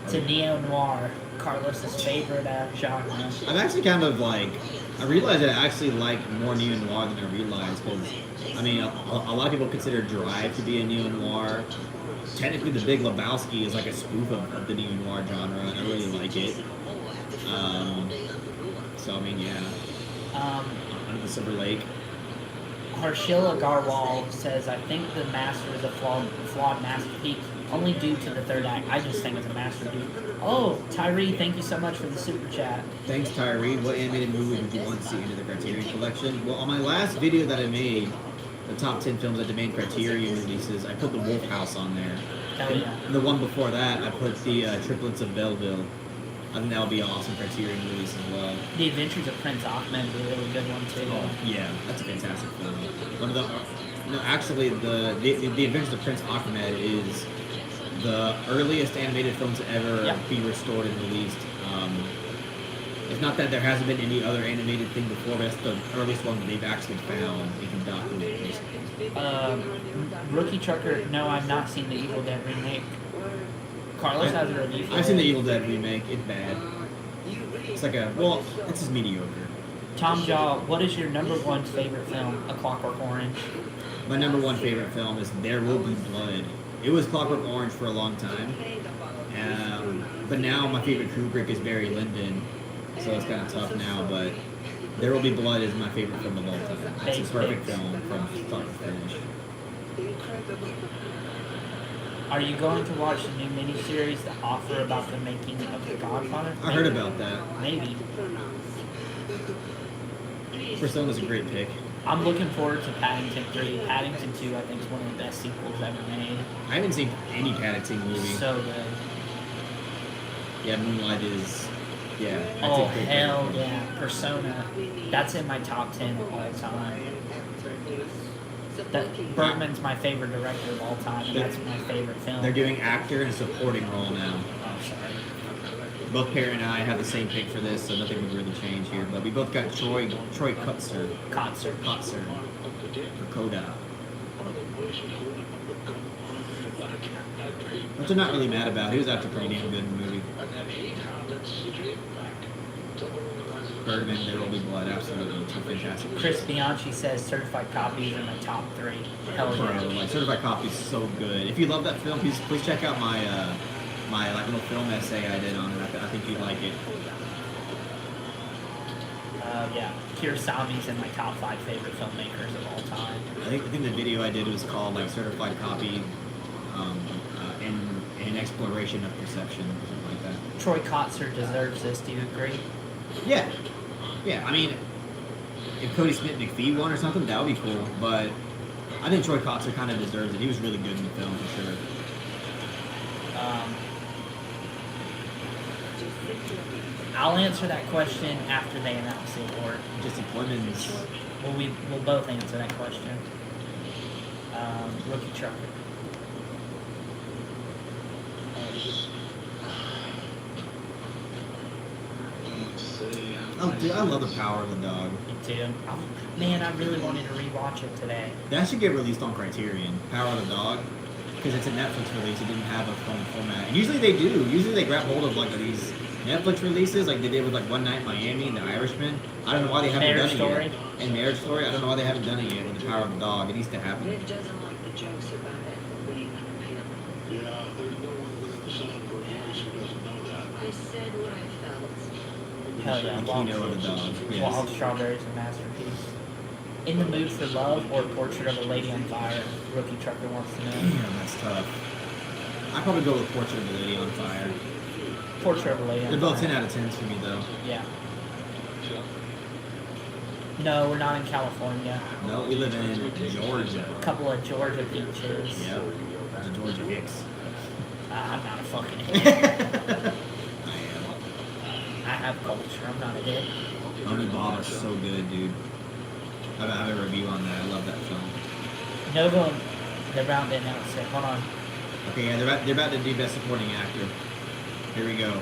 It's a neo-noir, Carlos's favorite genre. I'm actually kind of like, I realized that I actually like more neo-noir than I realized, because, I mean, a lot of people consider Drive to be a neo-noir. Technically, The Big Lebowski is like a spoof of the neo-noir genre, and I really like it. So, I mean, yeah. Under the Silver Lake. Harshila Garwal says, I think The Master is a flawed masterpiece, only due to the third act. I just think it's a masterpiece. Oh, Tyree, thank you so much for the super chat. Thanks, Tyree. What animated movie would you want to see into the Criterion Collection? Well, on my last video that I made, the top 10 films that demand Criterion releases, I put The Wolf House on there. Hell yeah. And the one before that, I put the Triplets of Belleville. I think that would be an awesome Criterion release as well. The Adventures of Prince Ahmed is a really good one too. Oh, yeah, that's a fantastic film. One of the no, actually, the Adventures of Prince Ahmed is the earliest animated film to ever be restored and released. It's not that there hasn't been any other animated thing before, but it's the earliest one that they've actually found and can document. Rookie Trucker, no, I've not seen the Evil Dead remake. Carlos has a review for I've seen the Evil Dead remake. It's bad. It's like it's just mediocre. Tom Jaw, what is your number one favorite film? A Clockwork Orange. My number one favorite film is There Will Be Blood. It was Clockwork Orange for a long time, but now my favorite Kubrick is Barry Lyndon, so it's kind of tough now. But There Will Be Blood is my favorite film of all time. It's a perfect film from start to finish. Are you going to watch the new miniseries, The Offer, about the making of The Godfather? I heard about that. Maybe. Persona's a great pick. I'm looking forward to Paddington 3. Paddington 2, I think, is one of the best sequels ever made. I haven't seen any Paddington movie. So good. Yeah, Moonlight is... Yeah. Oh, hell yeah. Persona. That's in my top 10 of all time. Bergman's my favorite director of all time, and that's my favorite film. They're doing actor and supporting role now. Oh, sorry. Both Perry and I have the same pick for this, so nothing would really change here. But we both got Troy Kotzer for Coda. Which I'm not really mad about. He was actually pretty damn good in the movie. Bergman, There Will Be Blood, absolutely fantastic. Chris Bianchi says Certified Copies in my top 3. Hell yeah. Bro, like Certified Copies is so good. If you love that film, please check out my my like little film essay I did on it. I think you'd like it. Yeah, Kurosawa's in my top 5 favorite filmmakers of all time. I think the video I did was called like Certified Copy, in exploration of perception or something like that. Troy Kotzer deserves this. Do you agree? Yeah, yeah. I mean, if Cody Smith McPhee won or something, that would be cool. But I think Troy Kotzer kind of deserves it. He was really good in the film for sure. I'll answer that question after they announce the award. Disappointments. We'll both answer that question. Rookie Trucker. Oh, dude, I love The Power of the Dog. Me too. Man, I really wanted to rewatch it today. That should get released on Criterion. Power of the Dog. Because it's a Netflix release. It didn't have a film format. And usually they do. Usually they grab hold of like these Netflix releases, like they did with like One Night in Miami and The Irishman. I don't know why they haven't Marriage done Story. it yet. And Marriage Story. I don't know why they haven't done it yet with The Power of the Dog. It needs to happen. Nick doesn't like the jokes about it being unappealing. Yeah, there's no one within the sound of her voice who doesn't know that. I said what I felt. Hell yeah. The Kino of the Dog. Yes. Wild Strawberries, a masterpiece. In the Mood for Love or Portrait of a Lady on Fire? Rookie Trucker wants to know. Damn, that's tough. I'd probably go with Portrait of a Lady on Fire. Portrait of a Lady on They're both Fire. 10 out of 10s for me, though. Yeah. No, we're not in California. No, we live in Georgia. A couple of Georgia beaches. Yep. The Georgia Hicks. I'm not a fucking hick. I am. I have culture. I'm not a hick. Only Bob is so good, dude. I have a review on that. I love that film. Nova, they're about to announce it. Hold on. Okay, yeah, they're about to do Best Supporting Actor. Here we go.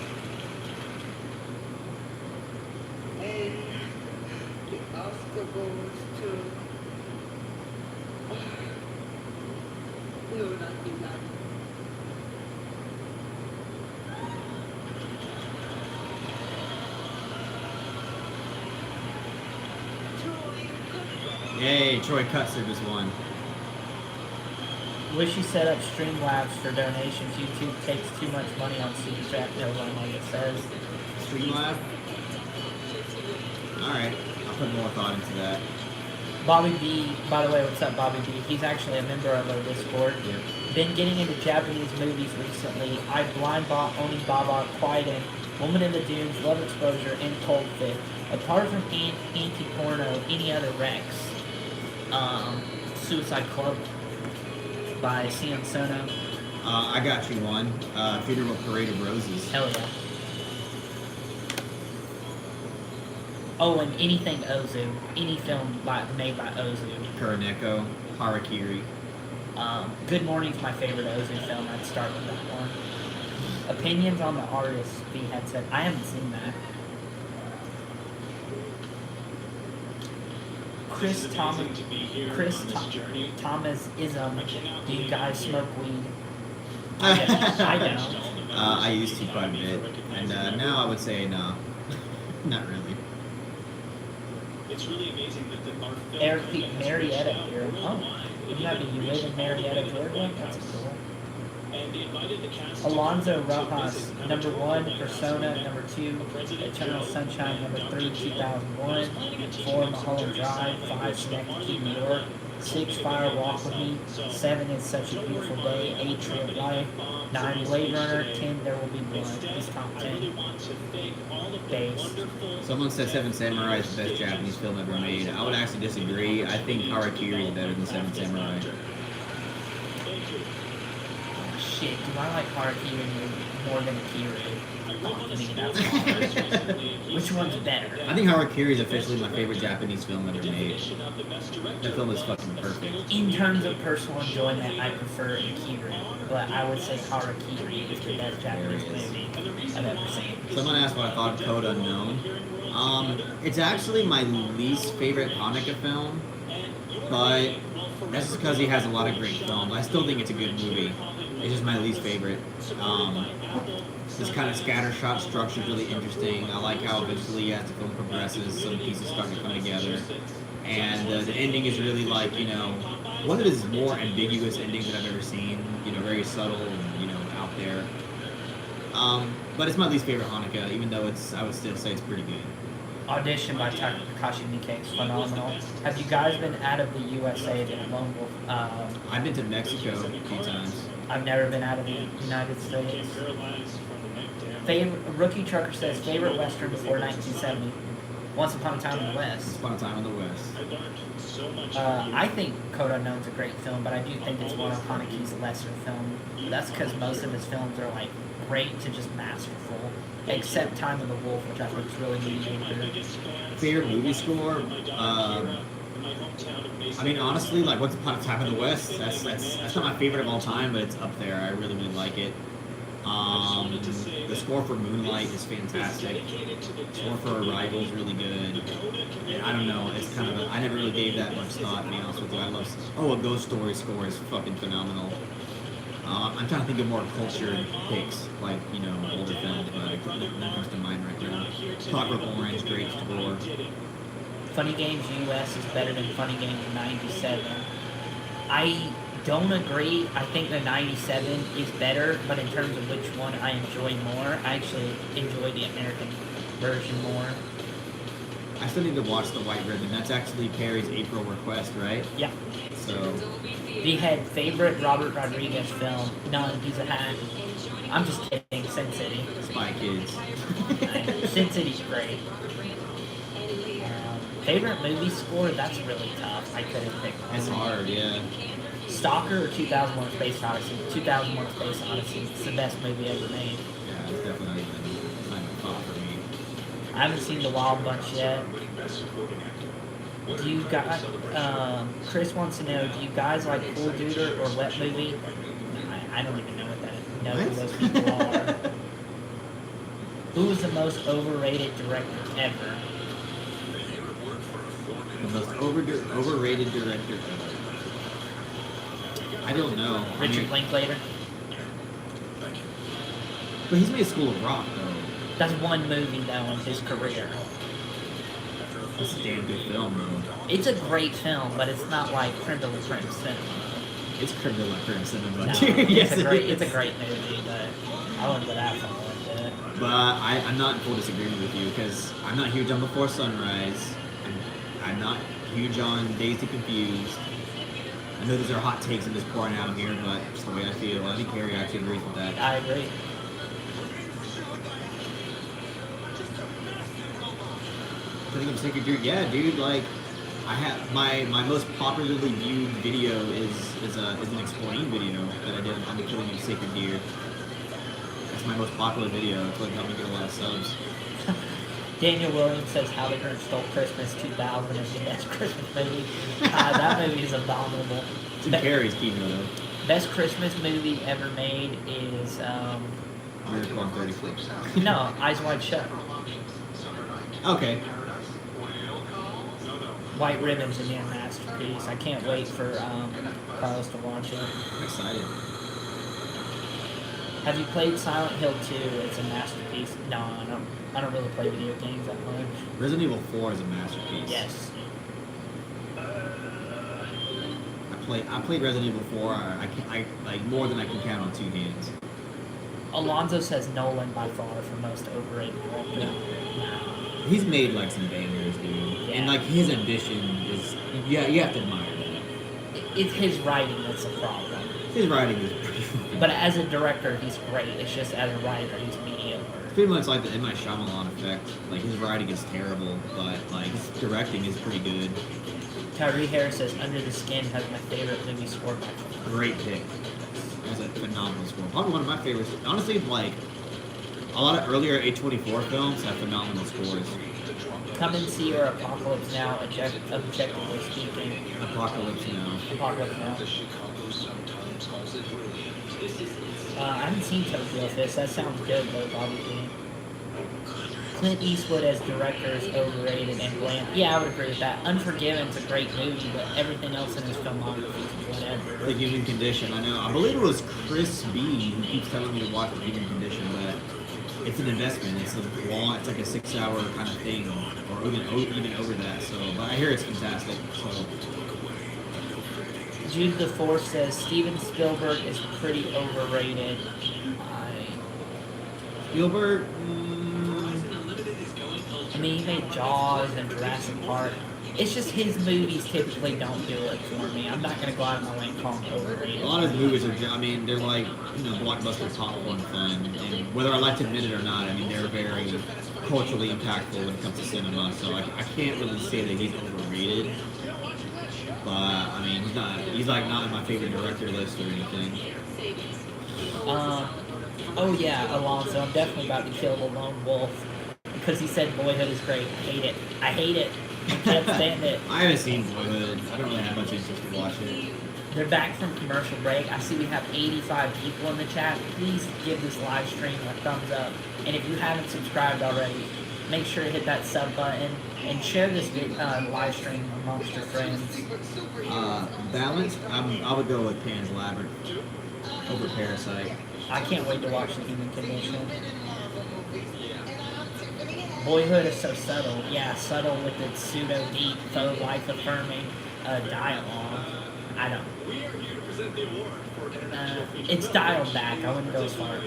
And the Oscar goes to... No, not you, not. Yay, Troy Kutzer just won. Wish you set up Streamlabs for donations. YouTube takes too much money on Super Chat bills on like it says. Streamlab? Alright, I'll put more thought into that. Bobby B, by the way, what's up, Bobby B? He's actually a member of our Discord. Yep. Been getting into Japanese movies recently. I blind bought Oni Baba, Quiet In, Woman in the Dunes, Love Exposure, and Cold Fit. Apart from anti-porno, any other Rex? Suicide Club by Sion Sono. I got you one. Funeral Parade of Roses. Hell yeah. Oh, and anything Ozu. Any film made by Ozu. Kuroneko, Harakiri. Good Morning's my favorite Ozu film. I'd start with that one. Opinions on the artist, V had said. I haven't seen that. Thomas Ism. Do you guys smoke weed? I don't. I used to quite a bit. And now I would say no. Not really. It's really amazing that our film Eric Pete, Marietta here. Oh, you live in Marietta, Georgia? That's cool. and they invited the cast. Alonzo Rojas, number 1, Persona, number 2, Eternal Sunshine, number 3, 2001, 4, Mulholland Drive, 5, Schenectady, New York, 6, Fire Walk With Me, 7, It's Such a Beautiful Day, 8, Tree of Life, 9, Blade Runner, 10, There Will Be Blood. This top 10. Base. Someone said Seven Samurai is the best Japanese film ever made. I would actually disagree. I think Harakiri is better than Seven Samurai. Shit, do I like Harakiri more than Akira? I mean, that's hard. Which one's better? I think Harakiri is officially my favorite Japanese film ever made. That film is fucking perfect. In terms of personal enjoyment, I prefer Akira, but I would say Harakiri is the best Japanese movie I've ever seen. Someone asked what I thought of Code Unknown. It's actually my least favorite Hanukkah film, but that's just because he has a lot of great films. I still think it's a good movie. It's just my least favorite. This kind of scattershot structure is really interesting. I like how eventually as the film progresses, some pieces start to come together. And the ending is really like, you know, one of his more ambiguous endings that I've ever seen. You know, very subtle and, you know, out there. But it's my least favorite Hanukkah, even though I would still say it's pretty good. Audition by Takashi Miike is phenomenal. Have you guys been out of the USA to Lone Wolf? I've been to Mexico a few times. I've never been out of the United States. Rookie Trucker says favorite Western before 1970. Once Upon a Time in the West. Once Upon a Time in the West. I think Code Unknown's a great film, but I do think it's one of Haneke's lesser films. That's because most of his films are like great to just masterful, except Time of the Wolf, which I think is really mediocre. Favorite movie score? I mean, honestly, like Once Upon a Time in the West. That's not my favorite of all time, but it's up there. I really like it. The score for Moonlight is fantastic. The score for Arrival is really good. And I don't know, it's kind of I never really gave that much thought, to be honest with you. A Ghost Story score is fucking phenomenal. I'm trying to think of more cultured picks, like, older films, but nothing comes to mind right now. Clockwork Orange, great score. Funny Games US is better than Funny Games 97. I don't agree. I think the 97 is better, but in terms of which one I enjoy more, I actually enjoy the American version more. I still need to watch The White Ribbon. That's actually Perry's April request, right? Yeah. So. He had favorite Robert Rodriguez film. None. He's a hack. I'm just kidding. Sin City. Spy Kids. Sin City's great. Favorite movie score? That's really tough. I couldn't pick one. It's hard, yeah. Stalker or 2001: Space Odyssey? 2001: Space Odyssey. It's the best movie ever made. Yeah, it's definitely not even thought for me. I haven't seen The Wild Bunch yet. Do you guys, Chris wants to know, do you guys like Cool Duder or Wet Movie? I don't even know who those people are. Who was the most overrated director ever? The most overrated director ever. I don't know. Richard Linklater? But he's made School of Rock, though. That's one movie, though, in his career. It's a damn good film, though. It's a great film, but it's not like Creme de la Creme cinema. It's Creme de la Creme cinema. No, Yes, it's a great movie, but I wouldn't go that far with it. But I'm not in full disagreement with you, because I'm not huge on Before Sunrise. I'm not huge on Dazed and Confused. I know these are hot takes I'm just pouring out here, but it's the way I feel. I think Harry actually agrees with that. I agree. I think I'm Sacred Deer. Yeah, dude. Like, I have my most popularly viewed video is an explain video that I did on the killing of Sacred Deer. That's my most popular video. It's what helped me get a lot of subs. Daniel Williams says How the Grinch Stole Christmas 2000 is the best Christmas movie. That movie is abominable. Jim Carrey's keynote, though. Best Christmas movie ever made is Miracle on 34th. no, Eyes Wide Shut. Okay. White Ribbon's a near masterpiece. I can't wait for Carlos to watch it. I'm excited. Have you played Silent Hill 2? It's a masterpiece. No, I don't really play video games that much. Resident Evil 4 is a masterpiece. Yes. I played Resident Evil 4. I like more than I can count on two hands. Alonzo says Nolan by far for most overrated director. No. He's made like some bangers, dude. Yeah. And like his ambition is, yeah, you have to admire that. It's his writing that's a problem. His writing is pretty fucking But as a director, he's great. It's just as a writer, he's mediocre. It's pretty much like the M. Night Shyamalan effect. Like his writing is terrible, but like his directing is pretty good. Tyree Harris says Under the Skin has my favorite movie score by far. Great pick. That's a phenomenal score. Probably one of my favorites. Honestly, like a lot of earlier A24 films have phenomenal scores. Come and see your Apocalypse Now, objectively speaking. Apocalypse Now. Apocalypse Now. I haven't seen Tokyo Fist. That sounds good, though, probably. Clint Eastwood as director is overrated and bland. Yeah, I would agree with that. Unforgiven's a great movie, but everything else in his filmography is whatever. The Human Condition, I know. I believe it was Chris B who keeps telling me to watch The Human Condition, but it's an investment. It's a long, it's like a 6-hour kind of thing, or even over that. So, but I hear it's fantastic. So. Jude the Fourth says Steven Spielberg is pretty overrated. Spielberg. I mean, he made Jaws and Jurassic Park. It's just his movies typically don't do it for me. I'm not gonna go out of my way and call them overrated. A lot of his movies are, I mean, they're like, blockbuster popcorn fun. And whether I like to admit it or not, I mean, they're very culturally impactful when it comes to cinema. So I can't really say that he's overrated. But I mean, he's like not in my favorite director list or anything. Oh yeah, Alonso. I'm definitely about to kill the lone wolf because he said Boyhood is great. Hate it. I hate it. I can't stand it. I haven't seen Boyhood. I don't really have much interest to watch it. They're back from commercial break. I see we have 85 people in the chat. Please give this live stream a thumbs up. And if you haven't subscribed already, make sure to hit that sub button and share this live stream amongst your friends. Balanced? I would go with Pan's Labyrinth over Parasite. I can't wait to watch The Human Condition. Boyhood is so subtle. Yeah, subtle with its pseudo-deep, faux life-affirming dialogue. I don't. It's dialed back. I wouldn't go as far.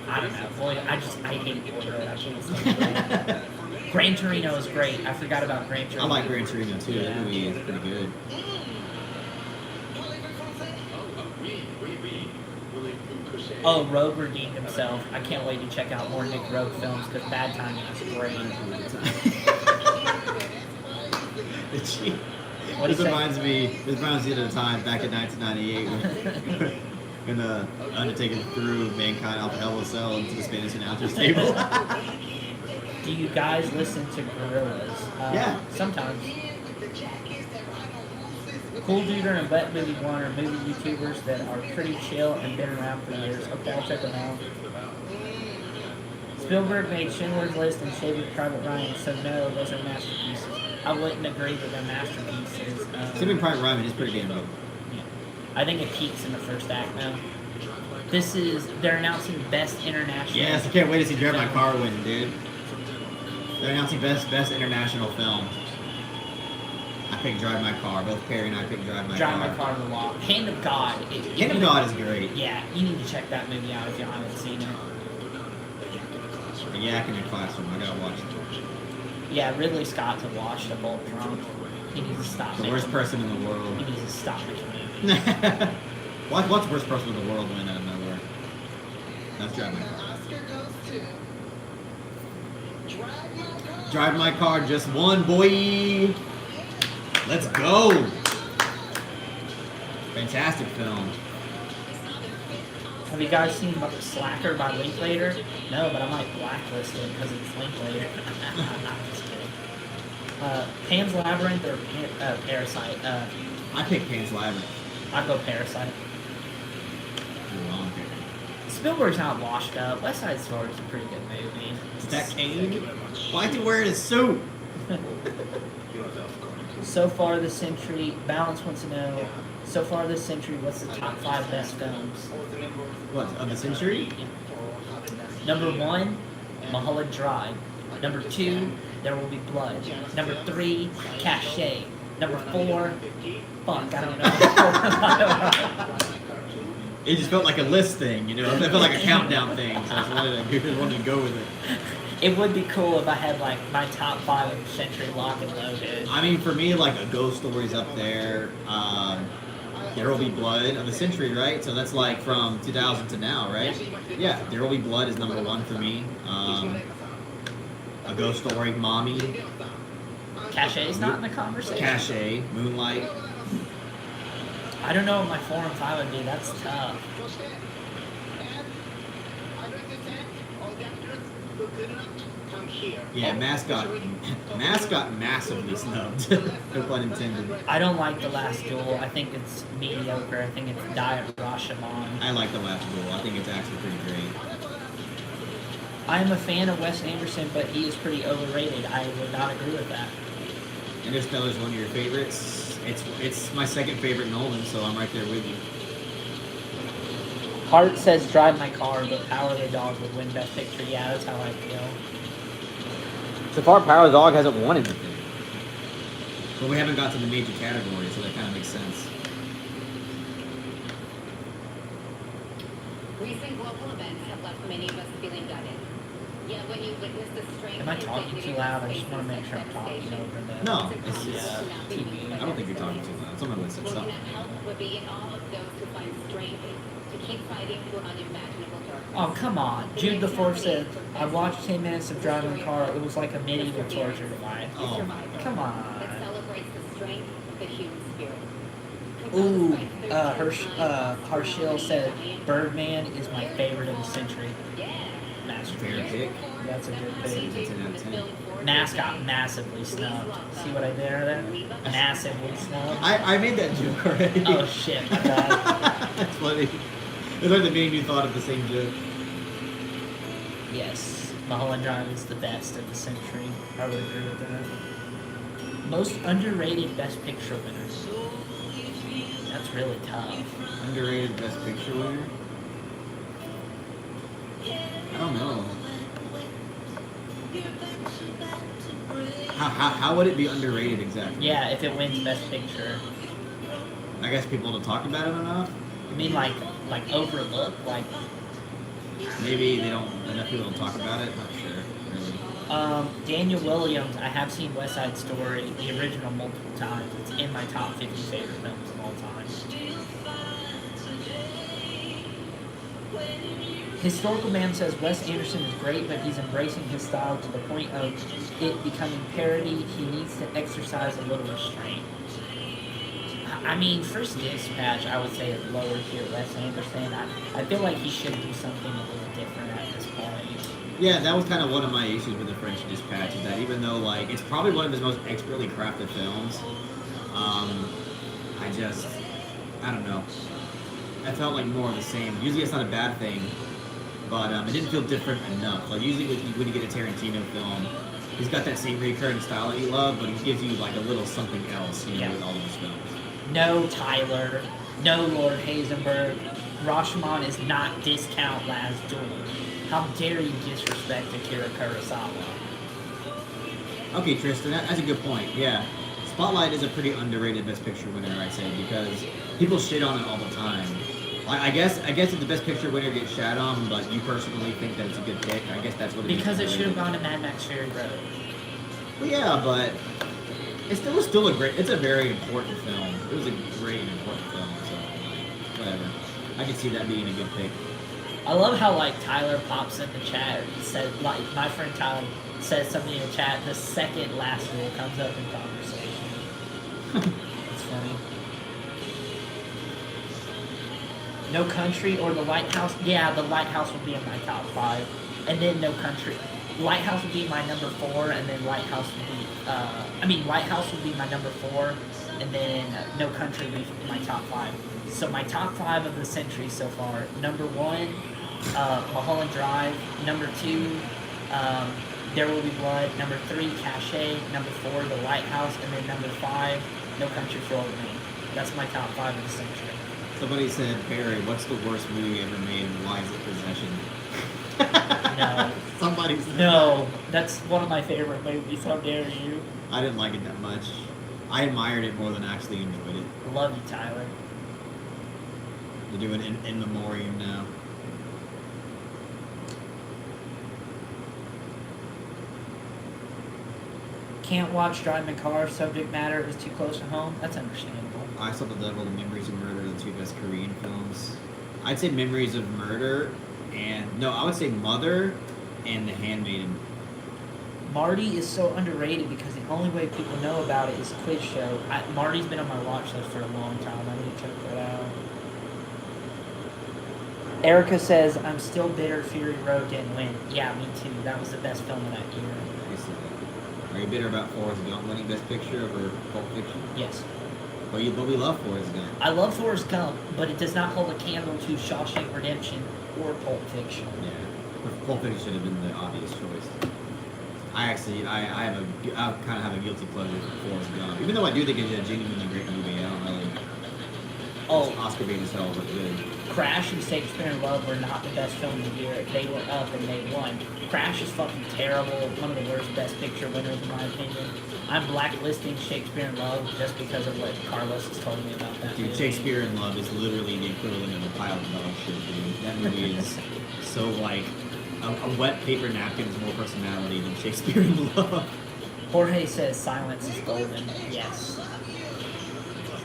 I don't know. Boyhood, I hate Boyhood. I can't stand it. Gran Torino is great. I forgot about Gran Torino. I like Gran Torino too. That movie is pretty good. Oh, Rogue redeemed himself. I can't wait to check out more Nick Rogue films because Bad Timing is great. This reminds me of the time back in 1998 when Undertaker threw Mankind off Hell in a Cell into the Spanish announcer's table. Do you guys listen to Gorillaz? Yeah. Sometimes. Cool Duder and Wet Movie One are movie YouTubers that are pretty chill and been around for years. Okay, I'll check them out. Spielberg made Schindler's List and Saving Private Ryan, so no, those are masterpieces. I wouldn't agree that they're masterpieces. Saving Private Ryan is pretty damn good. Yeah. I think it peaks in the first act now. They're announcing Best International. Yes, I can't wait to see Drive My Car win, dude. They're announcing Best International Film. I picked Drive My Car. Both Perry and I picked Drive My Car. Drive My Car to the Wall. Hand of God. Hand of God is great. Yeah, you need to check that movie out if you haven't seen it. The Yak in your classroom. I gotta watch it. Yeah, Ridley Scott's a washed up old drunk. He needs to stop. The worst person in the world. He needs to stop making movies. What's the worst person in the world win out of nowhere? That's Drive My Car. Drive My Car just won, boy. Let's go. Fantastic film. Have you guys seen Slacker by Linklater? No, but I might blacklist it because it's Linklater. I'm just kidding. Pan's Labyrinth or Parasite? I pick Pan's Labyrinth. I'd go Parasite. You're wrong, Perry. Spielberg's not washed up. West Side Story is a pretty good movie. Is that Kane? Why is he wearing a suit? So far this century, Balance wants to know, so far this century, what's the top 5 best films? What, of the century? Number 1, Mulholland Drive. Number 2, There Will Be Blood. Number 3, Cachet. Number 4, fuck, I don't know. It just felt like a list thing, you know? It felt like a countdown thing, so I just wanted to go with it. It would be cool if I had, like, my top 5 of the century lock and loaded. I mean, for me, like, A Ghost Story's up there. There Will Be Blood of the century, right? So that's, like, from 2000 to now, right? Yeah, There Will Be Blood is number 1 for me. A Ghost Story, Mommy. Cachet's not in the conversation. Cachet, Moonlight. I don't know what my 4 and 5 would be. That's tough. Yeah, Mascot massively snubbed. No pun intended. I don't like The Last Duel. I think it's mediocre. I think it's Diet Rashomon. I like The Last Duel. I think it's actually pretty great. I am a fan of Wes Anderson, but he is pretty overrated. I would not agree with that. Interstellar's one of your favorites. It's my second favorite Nolan, so I'm right there with you. Hart says Drive My Car, but Power of the Dog would win Best Picture. Yeah, that's how I feel. So far, Power of the Dog hasn't won anything. But we haven't got to the major categories, so that kind of makes sense. Recent global events have left many of us feeling gutted. Yeah, when you witness the strength. Am I talking too loud? I just want to make sure I'm talking over the No, it's TV. I don't think you're talking too loud. Someone listens. What Stop. can help would be in all of those who find strength to keep fighting through unimaginable darkness. Oh, come on. Jude the Fourth said, I watched 10 minutes of driving a car. It was like a medieval torture device. Oh my Come That on. celebrates the strength of the human spirit. Ooh, Harshil said, Birdman is my favorite of the century. Fair pick. That's a good pick. 10 out of 10. Nas got massively snubbed. See what I did there? Massively snubbed. I made that joke already. Oh shit, my bad. That's funny. It's like the me and you thought of the same joke. Yes, Mulholland Drive is the best of the century. I would agree with that. Most underrated Best Picture winners. That's really tough. Underrated Best Picture winner? I don't know. How would it be underrated exactly? Yeah, if it wins Best Picture. I guess people don't talk about it enough. I mean, like overlooked, like. Maybe enough people don't talk about it. Not sure, really. Daniel Williams. I have seen West Side Story, the original, multiple times. It's in my top 50 favorite films of all time. Historical Man says Wes Anderson is great, but he's embracing his style to the point of it becoming parody. He needs to exercise a little restraint. I mean, First Dispatch, I would say, is lower tier Wes Anderson. I feel like he should do something a little different at this point. Yeah, that was kind of one of my issues with the French Dispatch, is that even though, like, it's probably one of his most expertly crafted films, I don't know. I felt like more of the same. Usually it's not a bad thing, but it didn't feel different enough. Like, usually when you get a Tarantino film, he's got that same recurring style that you love, but he gives you, like, a little something else, you know, with all of his films. No Tyler, no Lord Hazenberg. Rashomon is not discount Last Duel. How dare you disrespect Akira Kurosawa? Okay, Tristan, that's a good point. Yeah, Spotlight is a pretty underrated Best Picture winner, I'd say, because people shit on it all the time. I guess if the Best Picture winner gets shat on, but you personally think that it's a good pick, I guess that's what it is. Because it should have gone to Mad Max Fury Road. Well, yeah, but it's still a very important film. It was a great and important film, so whatever. I could see that being a good pick. I love how, like, Tyler pops in the chat and said, like, my friend Tyler says something in the chat, the second Last Duel comes up in conversation. It's funny. No Country or The Lighthouse? Yeah, The Lighthouse would be in my top 5. And then No Country. Lighthouse would be my number 4, and then Lighthouse would be, Lighthouse would be my number 4, and then No Country would be my top 5. So my top 5 of the century so far: number 1, Mulholland Drive; number 2, There Will Be Blood; number 3, Cache; number 4, The Lighthouse; and then number 5, No Country for Old Men. That's my top 5 of the century. Somebody said, Barry, what's the worst movie ever made, and why is it Possession? No. Somebody said No, that's one of my favorite movies. How dare you? I didn't like it that much. I admired it more than actually enjoyed it. Love you, Tyler. They're doing in memoriam now. Can't watch Driving a Car. Subject matter is too close to home. That's understandable. I Saw the Devil and Memories of Murder are the two best Korean films. I'd say Memories of Murder I would say Mother and The Handmaiden. Marty is so underrated because the only way people know about it is Quiz Show. Marty's been on my watch list for a long time. I need to check that out. Erica says, I'm still bitter Fury Road didn't win. Yeah, me too. That was the best film of that year. Are you bitter about Forrest Gump winning Best Picture over Pulp Fiction? Yes. But we love Forrest Gump. I love Forrest Gump, but it does not hold a candle to Shawshank Redemption or Pulp Fiction. Yeah. Pulp Fiction should have been the obvious choice. I kind of have a guilty pleasure for Forrest Gump. Even though I do think it's a genuinely great movie, I don't really... Oscar bait as hell, but good. Crash and Shakespeare in Love were not the best film of the year. They were up and they won. Crash is fucking terrible. One of the worst Best Picture winners in my opinion. I'm blacklisting Shakespeare in Love just because of what Carlos has told me about that Dude, movie. Shakespeare in Love is literally the equivalent of a pile of dog shit, dude. That movie is so, like... a wet paper napkin has more personality than Shakespeare in Love. Jorge says silence is golden. Yes,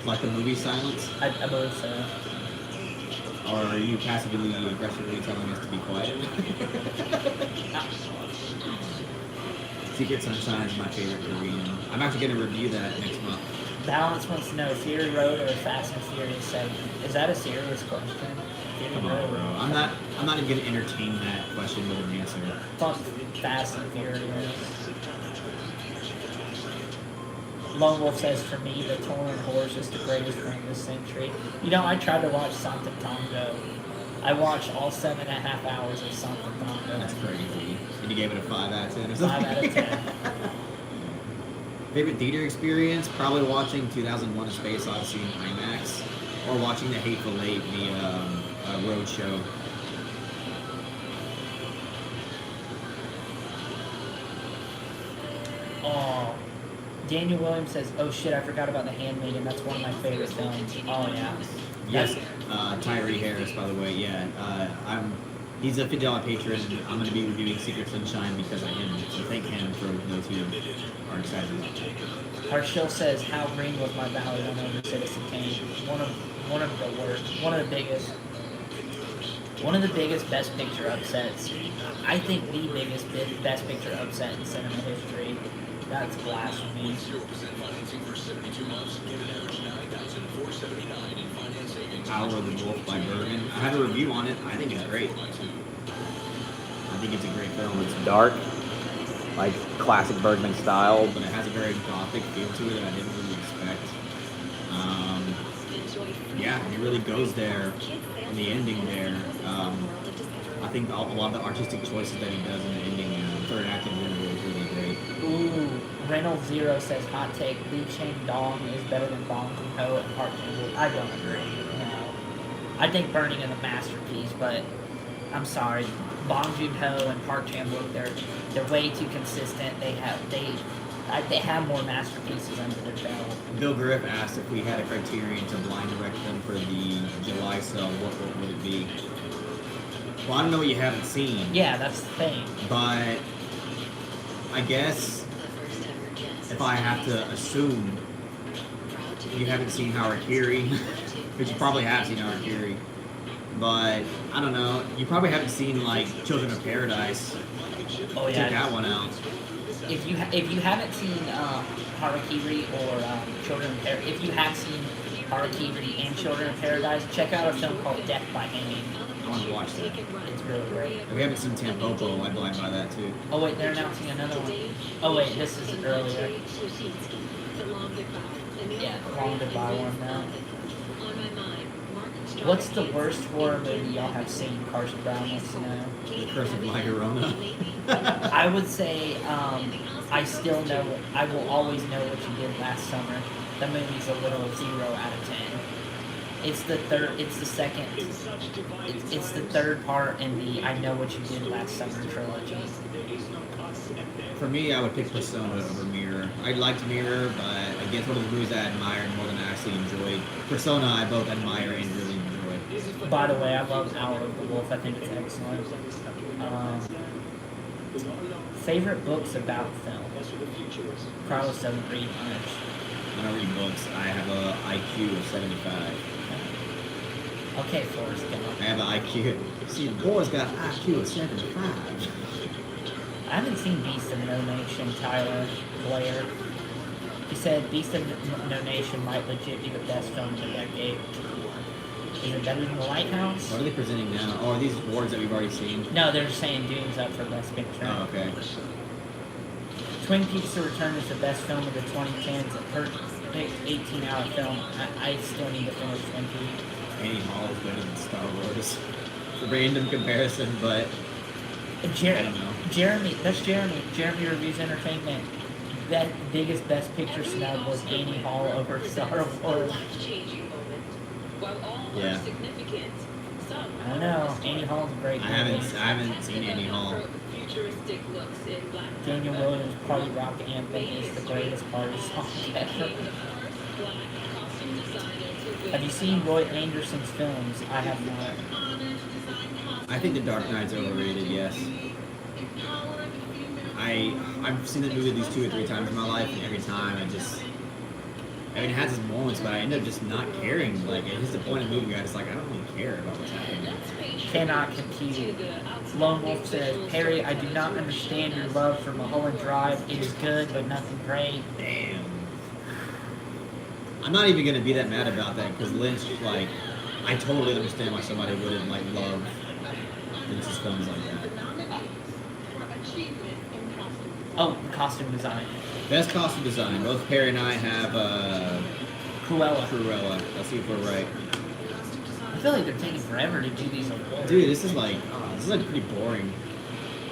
Like the movie Silence? I believe so. Or are you passively aggressively telling us to be quiet? Secret Sunshine is my favorite Korean. I'm actually going to review that next month. Balance wants to know Fury Road or Fast and Furious 7. Is that a serious question? Fury Come on, Road. bro. I'm not even going to entertain that question with an answer. Fuck Fast and Furious. Lone Wolf says, for me, the Torn Horse is the greatest film of this century. You know, I tried to watch Santa Tango. I watched all 7.5 hours of Santa Tango. That's crazy. And you gave it a 5 out of 10 or something? 5 out of 10. Favorite theater experience? Probably watching 2001: A Space Odyssey in IMAX, or watching The Hateful Eight via Road Show. Oh, Daniel Williams says, "Oh shit, I forgot about The Handmaiden. That's one of my favorite films." Oh yeah. Yes, Tyree Harris, by the way. Yeah, he's a $50 patron. I'm going to be reviewing Secret Sunshine because of him. So thank him for those who are excited about it. Harshil says, "How green was my valley when over Citizen Kane? One of the worst, one of the biggest Best Picture upsets. I think the biggest Best Picture upset in cinema history. That's blasphemy." Hour of the Wolf by Bergman. I have a review on it. I think it's great. I think it's a great film. It's dark, like classic Bergman style, but it has a very gothic feel to it that I didn't really expect. Yeah, it really goes there in the ending there. I think a lot of the artistic choices that he does in the ending, third act of the movie is really great. Ooh, Reynolds Zero says, "Hot take: Lee Chang Dong is better than Bong Joon-ho and Park Chan-wook." I don't agree. No, I think Burning is a masterpiece, but I'm sorry, Bong Joon-ho and Park Chan-wook, they're way too consistent. They have more masterpieces under their belt. Bill Griff asked if we had a criterion to blind direct them for the July sale, what would it be? Well, I don't know what you haven't seen. Yeah, that's the thing. But I guess if I have to assume you haven't seen Harakiri, which you probably have seen Harakiri, but I don't know, you probably haven't seen like Children of Paradise. Oh yeah. Check that one out. If you haven't seen Harakiri or Children of Paradise, if you have seen Harakiri and Children of Paradise, check out a film called Death by Hanging. I want to watch that. It's really great. If we haven't seen Tampopo, I blind by that too. Oh wait, they're announcing another one. Oh wait, this is earlier. Yeah, the Long Goodbye one now. What's the worst horror movie y'all have seen? Carson Brown wants to know. The Curse of La Llorona. I would say I still know. I will always know what you did last summer. The movie's a little 0 out of 10. It's the third. It's the second. It's the third part in the I Know What You Did Last Summer trilogy. For me, I would pick Persona over Mirror. I liked Mirror, but I guess one of the movies I admired more than I actually enjoyed. Persona, I both admire and really enjoy. By the way, I love Hour of the Wolf. I think it's excellent. Favorite books about film? Carlos doesn't read much. I don't read books. I have a IQ of 75. Okay, Forrest Gump. I have an IQ. See, the boy's got an IQ of 75. I haven't seen Beast of No Nation, Tyler Blair. He said Beast of No Nation might legit be the best film of the decade. Is it better than The Lighthouse? What are they presenting now? Oh, are these awards that we've already seen? No, they're saying Dune's up for Best Picture. Oh, okay. Twin Peaks: The Return is the best film of the 2010s. A perfect 18-hour film. I still need to finish Twin Peaks. Annie Hall is better than Star Wars. It's a random comparison, but I don't know. Jeremy Reviews Entertainment. That biggest Best Picture snub was Annie Hall over Star Wars. Yeah. I don't know. Annie Hall's a great movie. I haven't seen Annie Hall. Daniel Williams' Party Rock Anthem is the greatest party song ever. Have you seen Roy Anderson's films? I have not. I think The Dark Knight's overrated, yes. I've seen the movie at least 2 or 3 times in my life, and every time it has its moments, but I end up just not caring. Like, at just the point of the movie, I just like, I don't really care about what's happening. Cannot compute. Lone Wolf says, Perry, I do not understand your love for Mulholland Drive. It is good, but nothing great. Damn. I'm not even gonna be that mad about that because Lynch, like, I totally understand why somebody wouldn't like love Lynch's films like that. Oh, costume design. Best costume design. Both Perry and I have Cruella. Let's see if we're right. I feel like they're taking forever to do these awards. Dude, this is like pretty boring.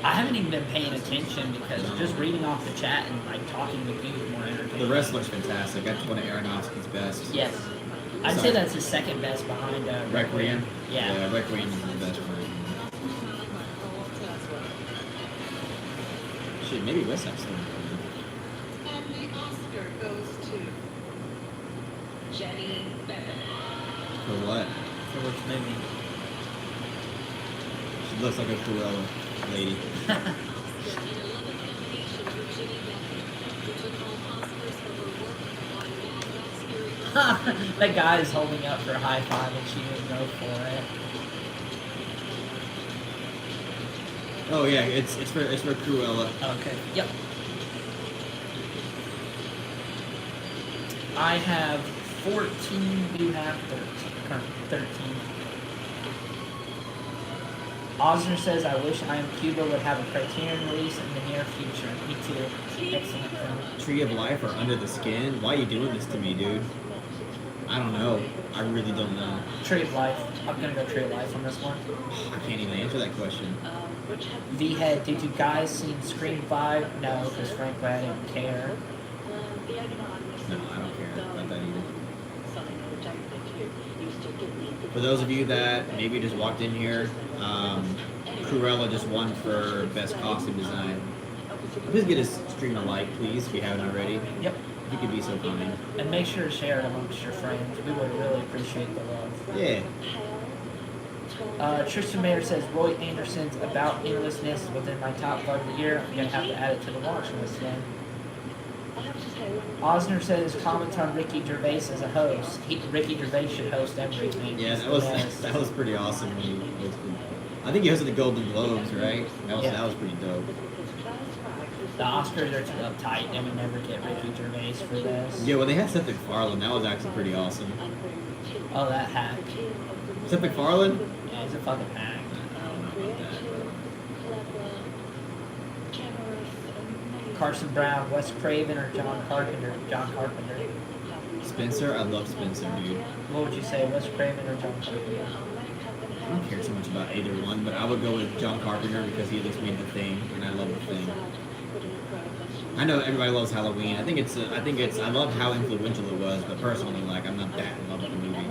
I haven't even been paying attention because just reading off the chat and like talking with you is more entertaining. The rest looks fantastic. That's one of Aronofsky's best. Yes. I'd say that's his second best behind Requiem. Yeah. Requiem is the best one. Shit, maybe West Side Story. And the Oscar goes to Jenny Bennett. For what? For which movie? She looks like a Cruella lady. That guy is holding up for a high five and she didn't go for it. Oh yeah, it's for Cruella. Okay. Yep. I have 14. You have 13. Osner says, I wish I Am Cuba would have a Criterion release in the near future. Me too. Excellent film. Tree of Life or Under the Skin? Why are you doing this to me, dude? I don't know. I really don't know. Tree of Life. I'm gonna go Tree of Life on this one. I can't even answer that question. V-Head, did you guys seen Scream 5? No, because frankly I didn't care. No, I don't care about that either. For those of you that maybe just walked in here, Cruella just won for Best Costume Design. Please get us stream a like, please, if you haven't already. Yep. If you could be so kind. And make sure to share it amongst your friends. We would really appreciate the love. Yeah. Tristan Mayer says, Roy Anderson's About Endlessness is within my top 5 of the year. I'm going to have to add it to the watch list then. Osner says comments on Ricky Gervais as a host. Ricky Gervais should host everything. Yeah, that was pretty awesome when he hosted. I think he hosted the Golden Globes, right? That was pretty dope. The Oscars are too uptight. They would never get Ricky Gervais for this. Yeah, when they had Seth MacFarlane, that was actually pretty awesome. Oh, that hack. Seth MacFarlane? Yeah, he's a fucking hack. I don't know about that. Carson Brown, Wes Craven, or John Carpenter? John Carpenter. Spencer? I love Spencer, dude. What would you say, Wes Craven or John Carpenter? I don't care so much about either one, but I would go with John Carpenter because he at least made The Thing, and I love The Thing. I know everybody loves Halloween. I love how influential it was, but personally, like, I'm not that in love with the movie.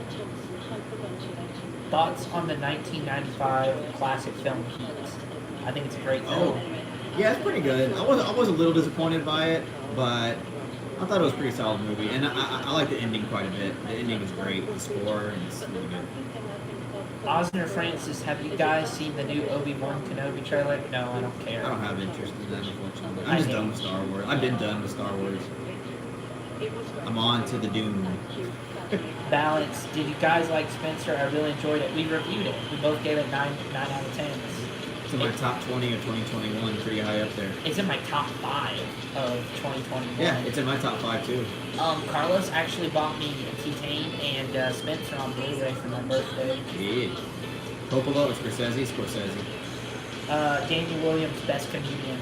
Thoughts on the 1995 classic film Heat? I think it's a great film. Oh, yeah, it's pretty good. I was a little disappointed by it, but I thought it was a pretty solid movie, and I like the ending quite a bit. The ending is great, the score, and it's really good. Osner Francis, have you guys seen the new Obi-Wan Kenobi trailer? No, I don't care. I don't have interest in that, unfortunately. I'm just done with Star Wars. I've been done with Star Wars. I'm on to the Dune. Balance. Did you guys like Spencer? I really enjoyed it. We reviewed it. We both gave it 9 out of 10. It's in my top 20 of 2021, pretty high up there. It's in my top 5 of 2021. Yeah, it's in my top 5 too. Carlos actually bought me T-Tane and Spencer on Blu-ray for my birthday. Yeah. Coppola or Scorsese? Daniel Williams, Best Comedian.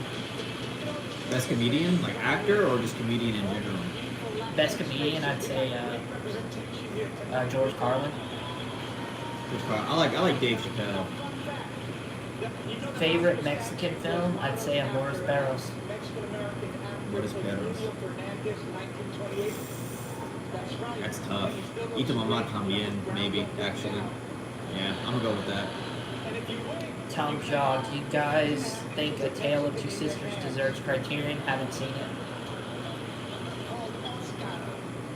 Best comedian? Like actor or just comedian in general? Best Comedian, I'd say George Carlin. I like Dave Chappelle. Favorite Mexican film? I'd say Amores Perros. What is Perros? That's tough. Y tu mamá también, maybe, actually. Yeah, I'm gonna go with that. Tom Shaw, do you guys think A Tale of Two Sisters deserves Criterion? Haven't seen it.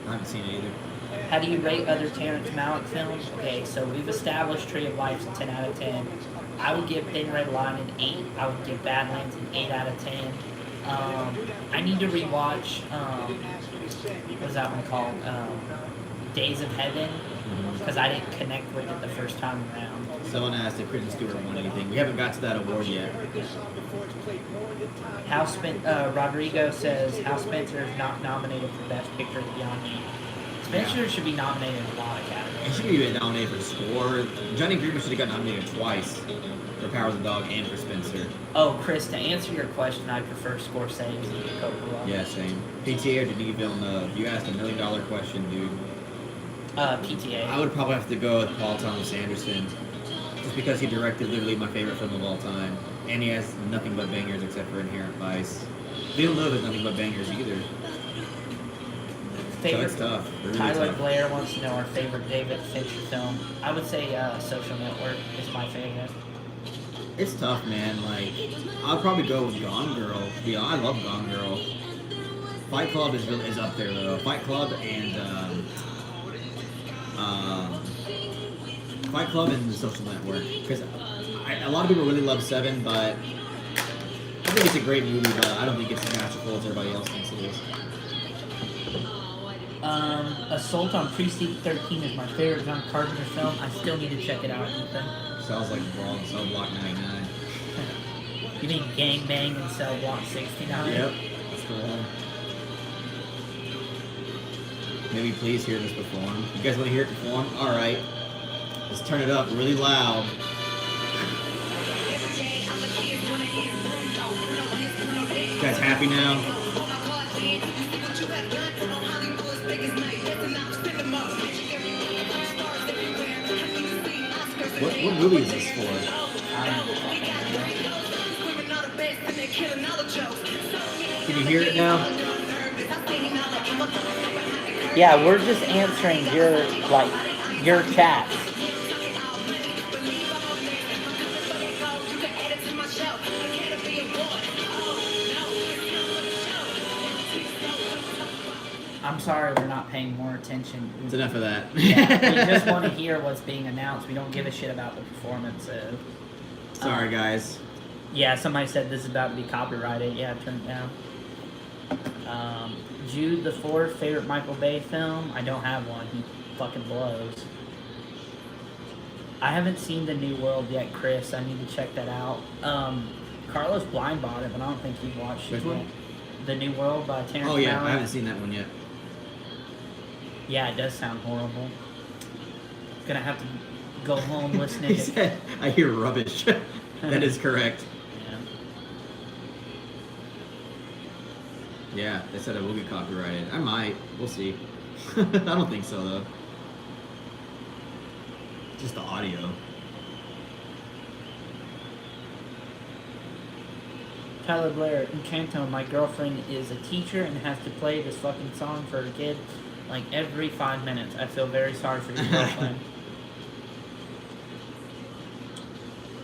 I haven't seen it either. How do you rate other Terrence Malick films? Okay, so we've established Tree of Life's a 10 out of 10. I would give Thin Red Line an 8. I would give Badlands an 8 out of 10. I need to rewatch. What's that one called? Days of Heaven, because I didn't connect with it the first time around. Someone asked if Kristen Stewart won anything. We haven't got to that award yet. Rodrigo says Hal Spencer is not nominated for Best Picture beyond me. Spencer should be nominated in a lot of categories. He should be nominated for score. Johnny Greenwood should have got nominated twice for Power of the Dog and for Spencer. Oh, Chris, to answer your question, I prefer Scorsese to Coppola. Yeah, same. PTA or Denis Villeneuve? You asked $1 million question, dude. PTA. I would probably have to go with Paul Thomas Anderson, just because he directed literally my favorite film of all time, and he has nothing but bangers except for Inherent Vice. Villeneuve has nothing but bangers either. Favorite, so it's tough. Really Tyler tough. Blair wants to know our favorite David Fincher film. I would say Social Network is my favorite. It's tough, man. Like, I'll probably go with Gone Girl. Yeah, I love Gone Girl. Fight Club is up there though. Fight Club and Fight Club and The Social Network. Because a lot of people really love Seven, but I think it's a great movie, but I don't think it's as masterful as everybody else thinks it is. Assault on Precinct 13 is my favorite John Carpenter film. I still need to check it out, Ethan. Sounds like Brawl Cell Block 99. You mean Gang Bang and Cell Block 69? Yep, that's the one. Maybe please hear this perform. You guys want to hear it perform? Alright. Let's turn it up really loud. You guys happy now? What movie is this for? Can you hear it now? Yeah, we're just answering your chats. I'm sorry we're not paying more attention. It's enough of that. Yeah, we just want to hear what's being announced. We don't give a shit about the performances. Sorry, guys. Yeah, somebody said this is about to be copyrighted. Yeah, turn it down. Jude the Fourth, favorite Michael Bay film? I don't have one. He fucking blows. I haven't seen The New World yet, Chris. I need to check that out. Carlos blind bought it, but I don't think he watched it yet. The New World by Terrence Oh yeah, Malick. I haven't seen that one yet. Yeah, it does sound horrible. Gonna have to go home listening He to... said, I hear rubbish. That is correct. Yeah, they said it will be copyrighted. I might. We'll see. I don't think so, though. Just the audio. Tyler Blair, Encanto, my girlfriend is a teacher and has to play this fucking song for her kid like every 5 minutes. I feel very sorry for your girlfriend.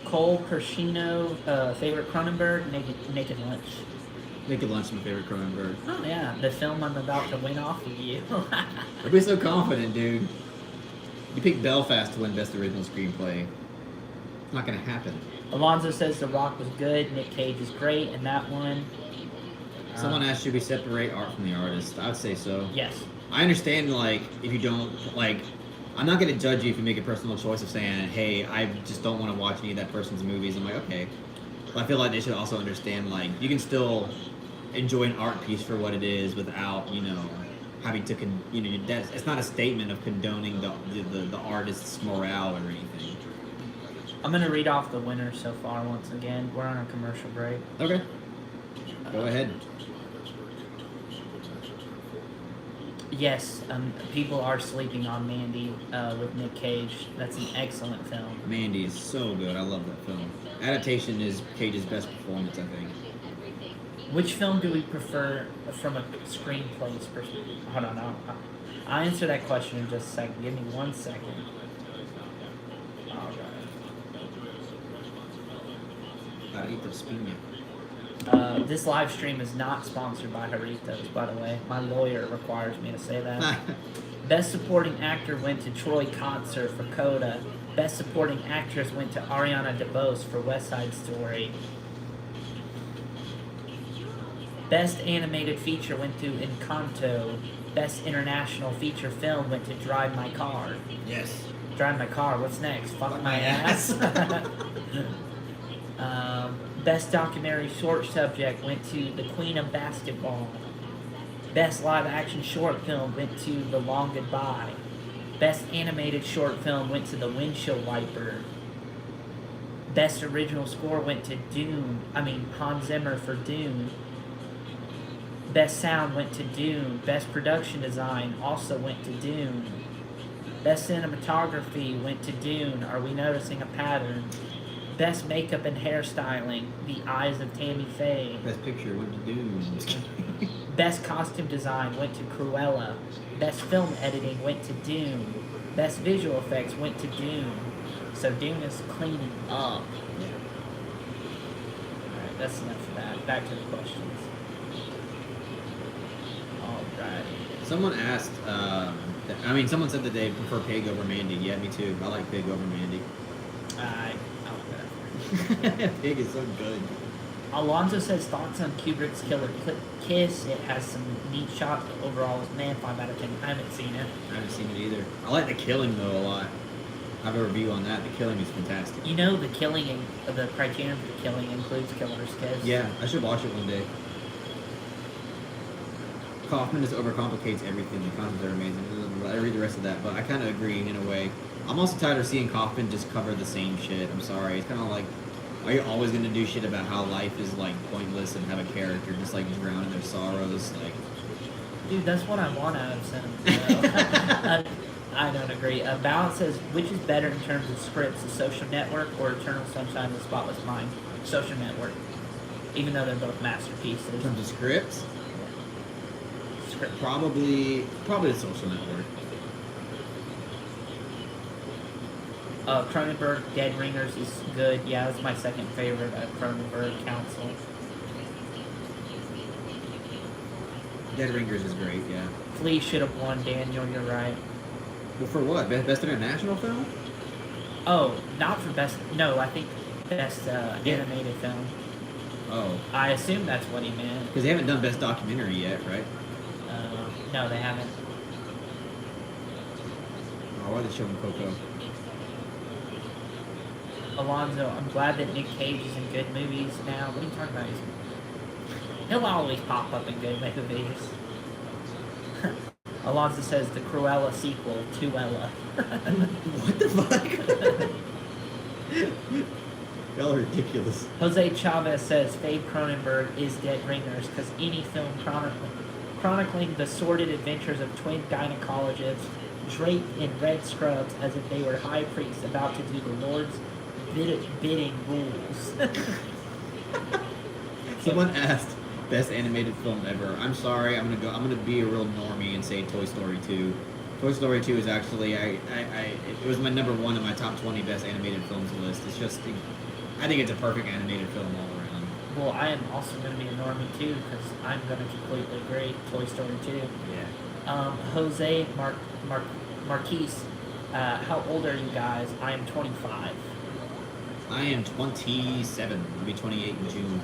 Cole Pershino, favorite Cronenberg, Naked Lunch. Naked Lunch is my favorite Cronenberg. Oh yeah, the film I'm about to win off of you. Don't be so confident, dude. You picked Belfast to win Best Original Screenplay. It's not gonna happen. Alonzo says The Rock was good, Nick Cage is great, and that one... Someone asked, should we separate art from the artist? I would say so. Yes. I understand, like, if you don't, like... I'm not gonna judge you if you make a personal choice of saying, hey, I just don't want to watch any of that person's movies. I'm like, okay. But I feel like they should also understand, like, you can still enjoy an art piece for what it is without, you know, having to, it's not a statement of condoning the artist's morale or anything. I'm going to read off the winners so far once again. We're on a commercial break. Okay. Go ahead. Yes, people are sleeping on Mandy with Nick Cage. That's an excellent film. Mandy is so good. I love that film. Adaptation is Cage's best performance, I think. Which film do we prefer from a screenplay's perspective? Hold on, I'll answer that question in just a second. Give me 1 second. This live stream is not sponsored by Doritos, by the way. My lawyer requires me to say that. Best Supporting Actor went to Troy Kotzer for Coda. Best Supporting Actress went to Ariana DeBose for West Side Story. Best animated feature went to Encanto. Best international feature film went to Drive My Car. Yes. Drive My Car. What's next? Fuck my ass. Best documentary short subject went to The Queen of Basketball. Best live action short film went to The Long Goodbye. Best animated short film went to The Windshield Wiper. Best original score went to Hans Zimmer for Dune. Best sound went to Dune. Best production design also went to Dune. Best cinematography went to Dune. Are we noticing a pattern? Best makeup and hairstyling, The Eyes of Tammy Faye. Best picture went to Dune. Best costume design went to Cruella. Best film editing went to Dune. Best visual effects went to Dune. So Dune is cleaning up. Yeah. Alright, that's enough of that. Back to the questions. Alright. Someone asked, someone said that they prefer Pig over Mandy. Yeah, me too. I like Pig over Mandy. I like that. Pig is so good. Alonzo says thoughts on Kubrick's Killer Kiss. It has some neat shots, but overall it's 5 out of 10. I haven't seen it. I haven't seen it either. I like The Killing though a lot. I have a review on that. The Killing is fantastic. You know the criterion for The Killing includes Killer's Kiss. Yeah, I should watch it one day. Kaufman just overcomplicates everything. The concepts are amazing. I read the rest of that, but I kind of agree in a way. I'm also tired of seeing Kaufman just cover the same shit. I'm sorry. It's kind of like, are you always going to do shit about how life is, like, pointless and have a character just, like, drown in their sorrows? Like, dude, that's what I want out of cinema. I don't agree. Balance says, which is better in terms of scripts, The Social Network or Eternal Sunshine of the Spotless Mind? Social Network. Even though they're both masterpieces. in terms of scripts, Script. probably The Social Network. Cronenberg, Dead Ringers is good. Yeah, that's my second favorite. Cronenberg, Council. Dead Ringers is great, yeah. Flea should have won, Daniel, you're right. Well, for what? Best international film? Oh, not for best. No, I think best animated film. Oh. I assume that's what he meant. Because they haven't done best documentary yet, right? No, they haven't. Oh, why are they showing Coco? Alonzo, I'm glad that Nick Cage is in good movies now. What are you talking about? He'll always pop up in good movies. Alonzo says the Cruella sequel, Tuella. What the fuck? Y'all are ridiculous. Jose Chavez says Fave Cronenberg is Dead Ringers because any film chronicling the sordid adventures of twin gynecologists draped in red scrubs as if they were high priests about to do the Lord's bidding rules. Someone asked best animated film ever. I'm sorry, I'm gonna be a real normie and say Toy Story 2. Toy Story 2 is actually it was my number 1 in my top 20 best animated films list. It's just I think it's a perfect animated film all around. Well, I am also going to be a normie too because I'm going to completely agree. Toy Story 2. Yeah. Jose Marquise, how old are you guys? I am 25. I am 27. I'll be 28 in June.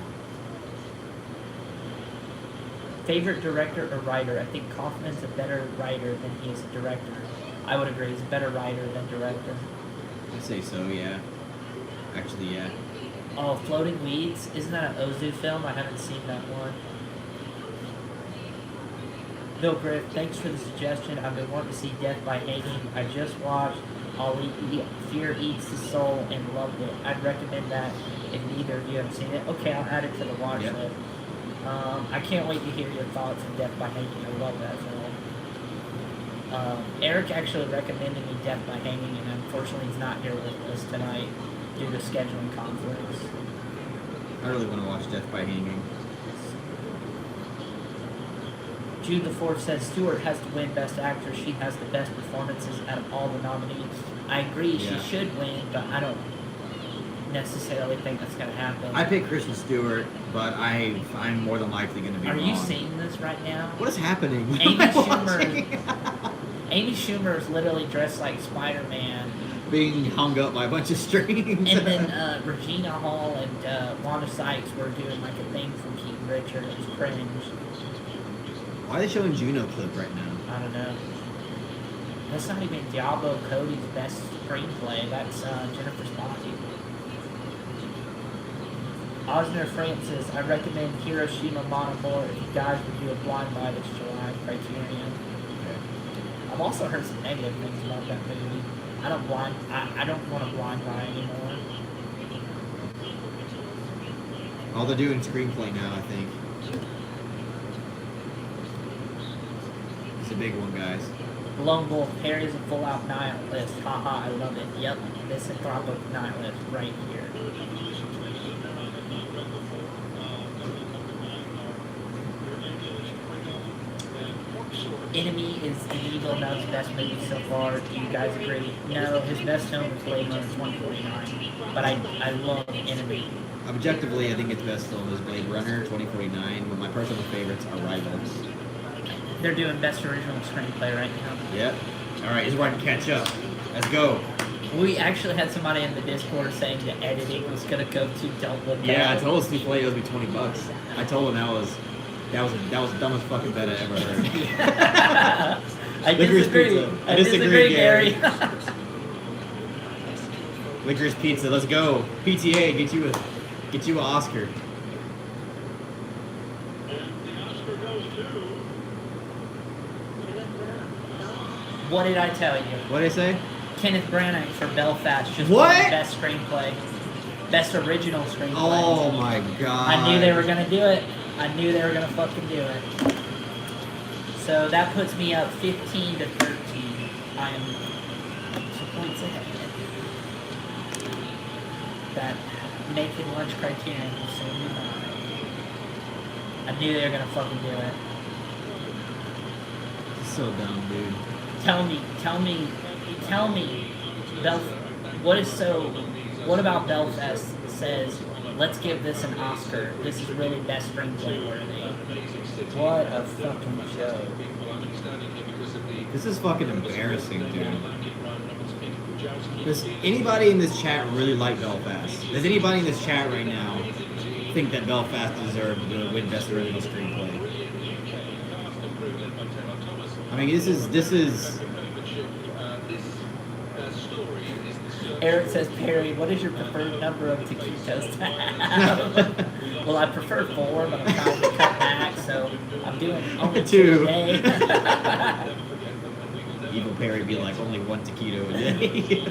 Favorite director or writer? I think Kaufman's a better writer than he is a director. I would agree. He's a better writer than director. I'd say so, yeah. Actually, yeah. Oh, Floating Weeds. Isn't that an Ozu film? I haven't seen that one. Bill Griff, thanks for the suggestion. I've been wanting to see Death by Hanging. I just watched Fear Eats the Soul and loved it. I'd recommend that if neither of you have seen it. Okay, I'll add it to the watch list. I can't wait to hear your thoughts on Death by Hanging. I love that film. Eric actually recommended me Death by Hanging, and unfortunately he's not here with us tonight due to scheduling conflicts. I really want to watch Death by Hanging. Jude the Fourth says Stewart has to win Best Actress. She has the best performances out of all the nominees. I agree, she should win, but I don't necessarily think that's going to happen. I pick Kristen Stewart, but I'm more than likely going to be wrong. Are you seeing this right now? What is happening? Amy Schumer is literally dressed like Spider-Man being hung up by a bunch of strings. And then Regina Hall and Wanda Sykes were doing like a thing from King Richard. It was cringe. Why are they showing Juno clip right now? I don't know. That's not even Diablo Cody's best screenplay. That's Jennifer Spotty. Osner Francis, I recommend Hiroshima Mon Amour if you guys would do a blind buy this July. Criterion. I've also heard some negative things about that movie. I don't want to blind buy anymore. Oh, they're doing screenplay now, I think. It's a big one, guys. Lone Wolf, Harry is a full-out nihilist. Haha, I love it. Yep, misanthropic nihilist right here. Enemy is Denis Villeneuve's best movie so far. Do you guys agree? No, his best film is Blade Runner 2049. But I love Enemy. Objectively, I think its best film is Blade Runner 2049, but my personal favorites are Rivals. They're doing best original screenplay right now. Yep. Alright, here's where I can catch up. Let's go. We actually had somebody in the Discord saying the editing was gonna go to Don't Look Yeah, I Back. told Steve Flay it would be $20. I told him that was the dumbest fucking bet I ever heard. I Licorice disagree. pizza. I disagree, Gary. Licorice Pizza, let's go. PTA, get you an Oscar. What did I tell you? What did I say? Kenneth Branagh for Belfast just What? won best screenplay, best original screenplay. Oh my god. I knew they were gonna do it. I knew they were gonna fucking do it. So that puts me up 15 to 13. I am 2 points ahead. That Naked Lunch Criterion will soon be mine. I knew they were gonna fucking do it. So dumb, dude. Tell me, what about Belfast says, let's give this an Oscar. This is really best screenplay worthy. What a fucking joke. This is fucking embarrassing, dude. Does anybody in this chat really like Belfast? Does anybody in this chat right now think that Belfast deserved to win best original screenplay? I mean, this is. Eric says, Perry, what is your preferred number of taquitos to have? Well, I prefer 4, but I'm trying to cut back, so I'm doing only 2 a day. Evil Perry be like, only 1 taquito a day.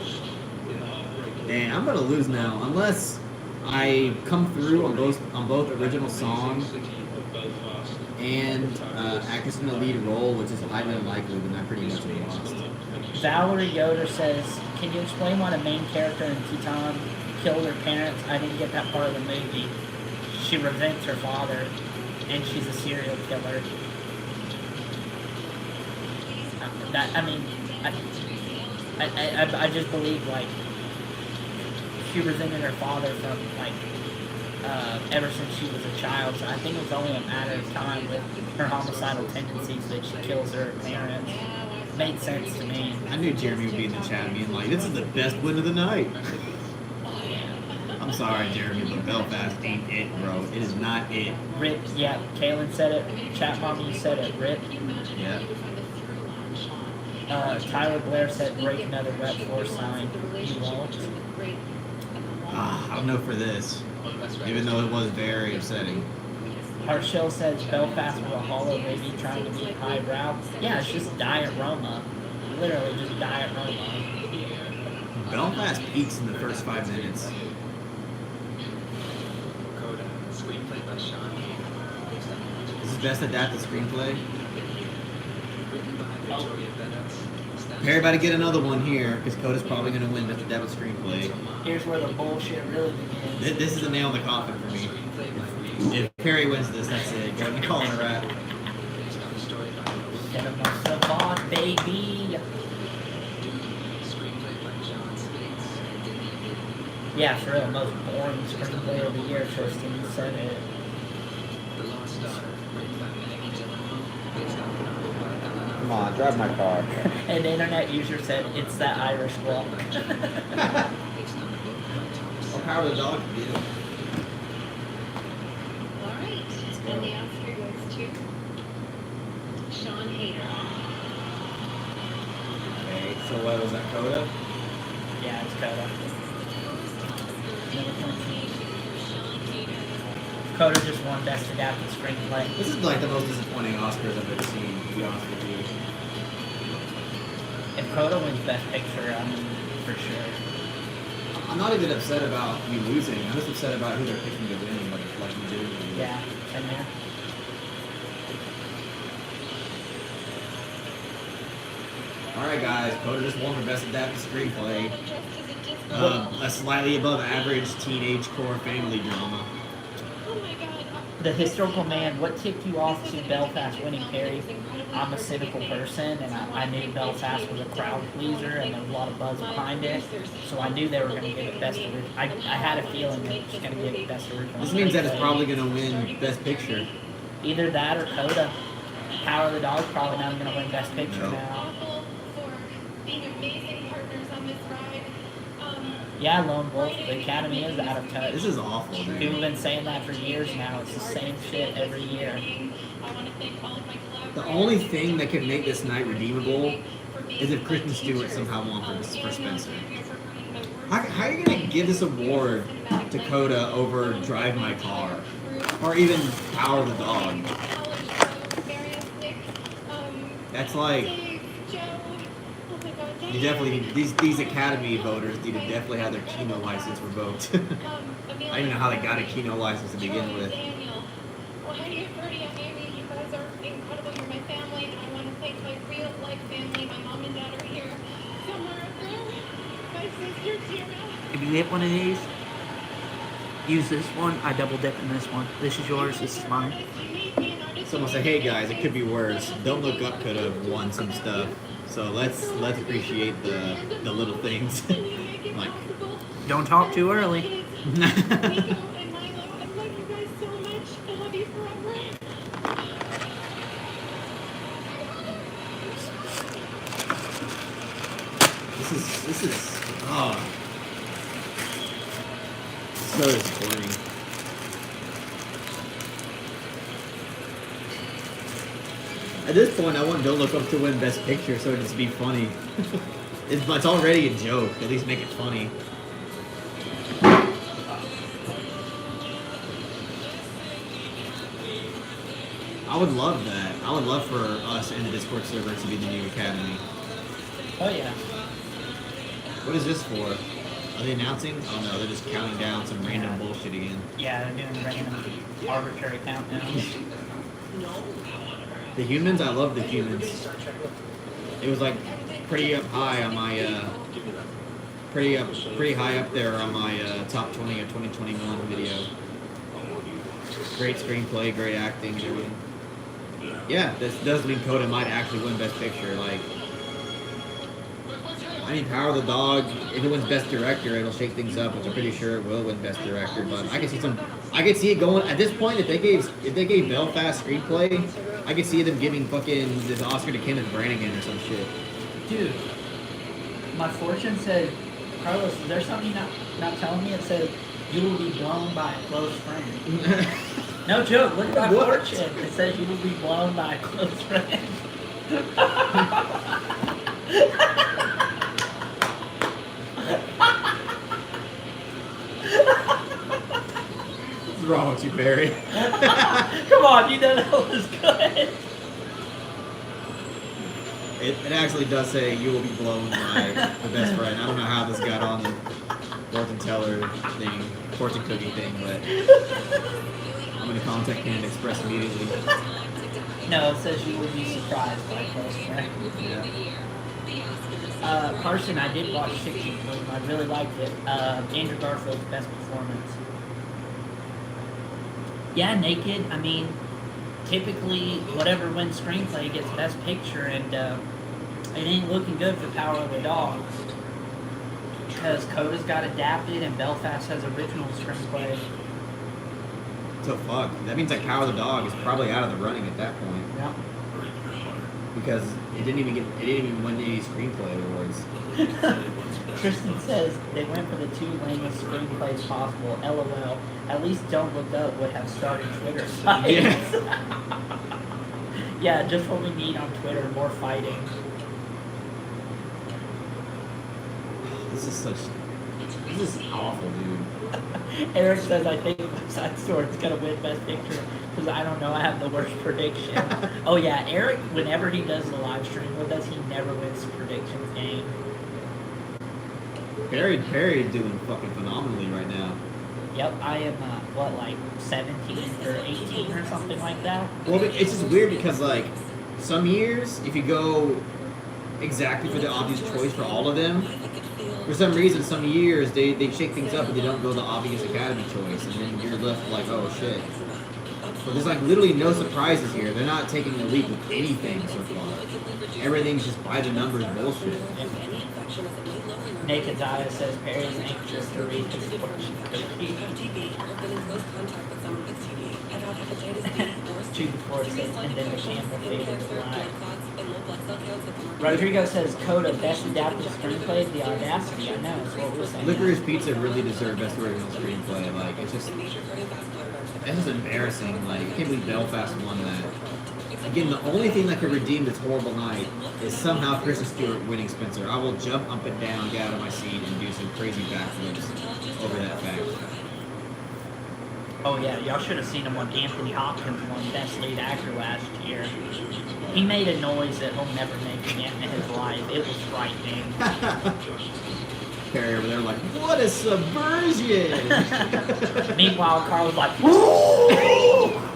Dang, I'm gonna lose now unless I come through on both original song and actress in the lead role, which is highly unlikely. Then I pretty much am lost. Valerie Yoder says, can you explain why the main character in Teton killed her parents? I didn't get that part of the movie. She resents her father, and she's a serial killer. I just believe, like, she resented her father from, like, ever since she was a child. So I think it was only a matter of time with her homicidal tendencies that she kills her parents. Made sense to me. I knew Jeremy would be in the chat being like, this is the best win of the night. I'm sorry, Jeremy, but Belfast ain't it, bro. It is not it. Rip, yeah. Kaylin said it. Chat Mommy, you said it. Rip. Yeah. Tyler Blair said, break another wet floor sign. You won't. I don't know for this, even though it was very upsetting. Harshell says Belfast was a hollow maybe trying to be highbrow. Yeah, it's just Diet Roma. Literally just Diet Roma. Belfast peaks in the first 5 minutes. Coda, screenplay by Sean. This is best adapted screenplay. Written by Victoria Bennett. Perry about to get another one here, because Coda's probably going to win best adapted screenplay. Here's where the bullshit really begins. This is a nail in the coffin for me. If Perry wins this, that's it. Got me calling a wrap. Cinema Savant, baby. Yeah, for real, most boring screenplay of the year, Tristan, you said it. Come on, drive my car. An internet user said it's that Irish walk. Or Power of the Dog can do. All right. And the Oscar goes to Sean Hayter. Okay, so what was that, Coda? Yeah, it's Coda. Coda just won Best Adapted Screenplay. This is like the most disappointing Oscars I've ever seen, to be honest with you. If Coda wins Best Picture, I mean, for sure. I'm not even upset about me losing. I'm just upset about who they're picking to win, like you do. Yeah, same here. Alright guys, Coda just won for Best Adapted Screenplay. A slightly above average teenage core family drama. Oh my God. The Historical Man, what tipped you off to Belfast winning, Perry? I'm a cynical person, and I knew Belfast was a crowd pleaser, and there was a lot of buzz behind it, so I knew they were going to give it Best Original. I had a feeling they were just going to give it Best Original. This means that it's probably going to win Best Picture. Either that or Coda. Power of the Dog's probably not going to win Best Picture now. For being amazing partners on this ride. Yeah, Lone Wolf, the Academy is out of touch. This is awful, People dude. have been saying that for years now. It's the same shit every year. I want to thank all of my collaborators. The only thing that could make this night redeemable is if Kristen Stewart somehow won for Spencer. How are you going to give this award to Coda over Drive My Car? Or even Power of the Dog? That's like... You definitely need, these Academy voters need to definitely have their Kino license revoked. I don't even know how they got a Kino license to begin with. Well, Heidi and Bertie and Amy, you guys are incredible. You're my family, and I want to thank my real life family. My mom and dad are here. Somewhere up there. My sister Tira. If you get one of these, use this one. I double dip in this one. This is yours, this is mine. Someone said, "Hey guys, it could be worse. Don't Look Up could have won some stuff. So let's appreciate the little things." Like, don't talk too early. Nico and Milo, I love you guys so much. I love you forever. This is oh, so disappointing. At this point, I want Don't Look Up to win Best Picture, so it'd just be funny. It's already a joke. At least make it funny. I would love that. I would love for us in the Discord server to be the new Academy. Oh yeah. What is this for? Are they announcing? Oh no, they're just counting down some random bullshit again. Yeah, they're doing random arbitrary countdowns. The Humans, I love The Humans. It was like pretty up high on my pretty high up there on my top 20 of 2021 video. Great screenplay, great acting, and everything. Yeah, this does mean Coda might actually win Best Picture. Like, I mean, Power of the Dog, if it wins Best Director, it'll shake things up, which I'm pretty sure it will win Best Director. But I could see it going at this point. If they gave Belfast Screenplay, I could see them giving fucking this Oscar to Kenneth Branagh or some shit. Dude, my fortune said, Carlos, is there something you're not telling me? It said, you will be blown by a close friend. No joke, look at my fortune. It says you will be blown by a close friend. What's wrong with you, Barry? Come on, you know that was good. It actually does say you will be blown by the best friend. I don't know how this got on the fortune teller thing, fortune cookie thing, but I'm going to contact Panda Express immediately. No, it says you will be surprised by a close friend. Yeah. Carson, I did watch 60 Bloom. I really liked it. Andrew Garfield's best performance. Yeah, Naked. I mean, typically, whatever wins screenplay gets Best Picture, and it ain't looking good for Power of the Dog. Because Coda's got adapted, and Belfast has original screenplay. So fuck. That means like Power of the Dog is probably out of the running at that point. Yeah. because it didn't even win any screenplay awards. Tristan says they went for the two lamest screenplays possible. LOL. At least Don't Look Up would have started Twitter fights. Yeah. Yeah, just what we need on Twitter, more fighting. This is awful, dude. Eric says, I think Side Story's gonna win Best Picture because I don't know, I have the worst prediction. Oh yeah, Eric, whenever he does the live stream with us, he never wins the predictions game. Perry's doing fucking phenomenally right now. Yep, I am, like 17th or 18th or something like that? Well, it's just weird because, like, some years, if you go exactly for the obvious choice for all of them, for some reason, some years, they shake things up and they don't go the obvious Academy choice, and then you're left like, oh shit. But there's, like, literally no surprises here. They're not taking the leap with anything so far. Everything's just by the numbers bullshit. Naked Zaya says Perry's anxious to read his fortune cookie. Jude Ford says, and then the camera faded to black. Rodrigo says, Coda, best adapted screenplay, The Audacity. I know, that's what we're saying. Licorice Pizza really deserved best original screenplay. Like, it's just embarrassing. Like, I can't believe Belfast won that. Again, the only thing that could redeem this horrible night is somehow Kristen Stewart winning Spencer. I will jump up and down, get out of my seat, and do some crazy backflips over that fact. Oh yeah, y'all should have seen him when Anthony Hopkins won Best Lead Actor last year. He made a noise that he'll never make again in his life. It was frightening. Perry over there like, what a subversion! Meanwhile, Carl was like, whoa!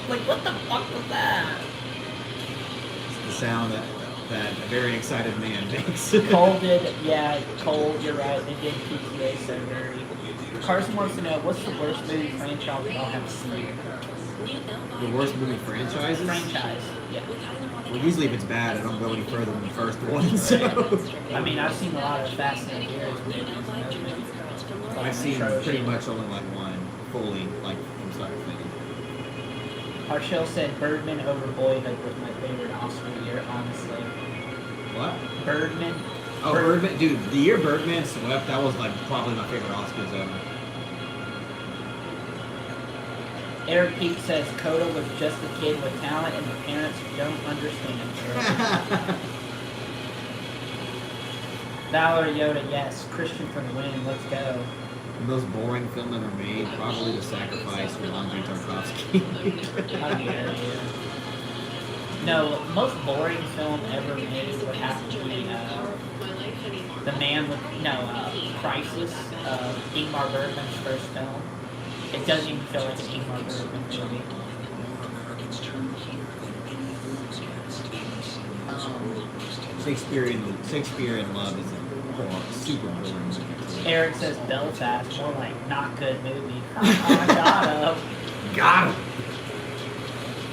Like, what the fuck was that? It's the sound that a very excited man makes. Cole did, yeah, Cole, you're right, they did PTA so very. Carson wants to know, what's the worst movie franchise y'all have seen? The worst movie franchises? Franchise, yeah. Well, usually if it's bad, I don't go any further than the first one, so... I mean, I've seen a lot of Fast and Furious movies. I've seen pretty much only like one, fully, like, from start to finish. Harshell said Birdman over Boyhood was my favorite Oscar year, honestly. What? Birdman. Oh, Birdman, dude, the year Birdman swept, that was like probably my favorite Oscars ever. Eric Peake says Coda was just a kid with talent and the parents don't understand her. Valerie Yoda, yes. Christian for the win, let's go. The most boring film ever made, probably The Sacrifice with Andrei Tarkovsky. No, most boring film ever made would have to be The Man with Crisis, Ingmar Bergman's first film. It doesn't even feel like an Ingmar Bergman movie. Shakespeare in Love is a super boring movie. Eric says Belfast, more like not good movie. Got him. Got him.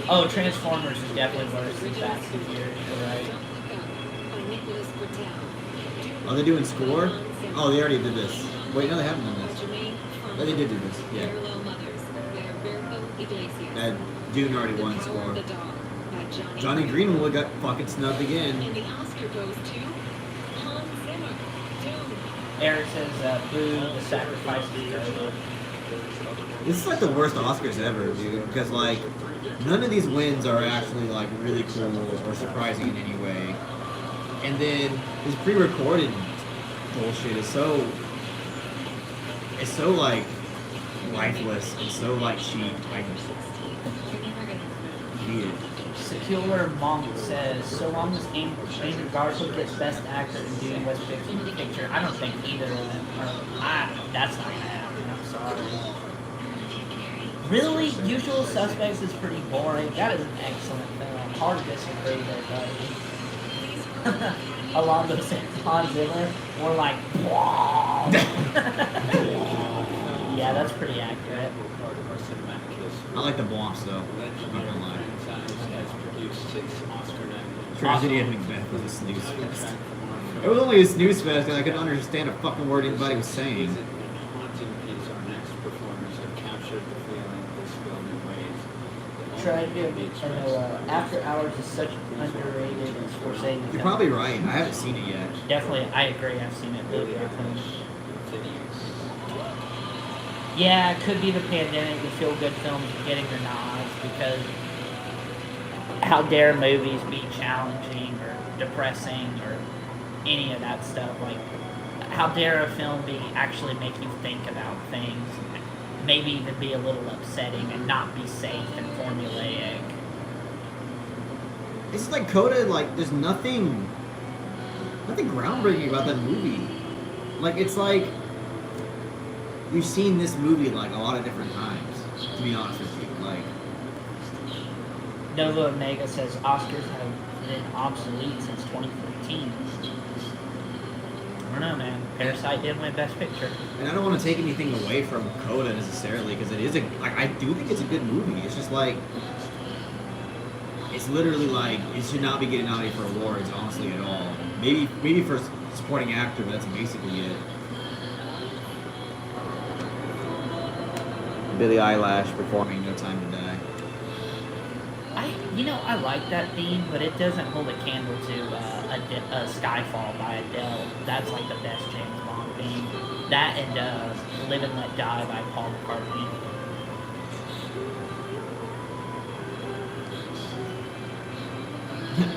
Oh, Transformers is definitely worse than Fast and Furious, you're right. Are they doing score? Oh, they already did this. Wait, no, they haven't done this. Oh, they did do this, yeah. That Dune already won score. Johnny Greenwood got fucking snubbed again. Eric says, boo, The Sacrifice is good. This is like the worst Oscars ever, dude, because like none of these wins are actually like really cool or surprising in any way. And then this pre-recorded bullshit is so like lifeless and so like cheap. Like weird. Secular Monk says, so long as Andrew Garfield gets Best Actor in Dune West Picture, I don't think either of them are. That's not gonna happen. I'm sorry. Really, Usual Suspects is pretty boring. That is an excellent film. Hard to disagree there, buddy. Alonzo says Hans Zimmer, more like, yeah, that's pretty accurate. I like the Blomps though. I'm not gonna lie. Tragedy at Macbeth was a snooze fest. It was only a snooze fest because I couldn't understand a fucking word anybody was saying. tried to do it. After Hours is such underrated as Scorsese. You're probably right. I haven't seen it yet. Definitely, I agree. I've seen it. Movie, I think. Yeah, it could be the pandemic. The feel-good films are getting their nods because how dare movies be challenging or depressing or any of that stuff? Like, how dare a film be actually make you think about things, maybe even be a little upsetting and not be safe and formulaic. It's just like Coda. Like, there's nothing groundbreaking about that movie. Like, it's like you've seen this movie like a lot of different times. To be honest with you, like. Nova Omega says Oscars have been obsolete since 2014. I don't know, man. Parasite did win Best Picture. And I don't want to take anything away from Coda necessarily because it is I do think it's a good movie. It's just like it's literally like it should not be getting nominated for awards, honestly, at all. Maybe for supporting actor, but that's basically it. Billie Eilish performing "No Time to Die." I like that theme, but it doesn't hold a candle to Skyfall by Adele. That's like the best James Bond theme. That and Live and Let Die by Paul McCartney.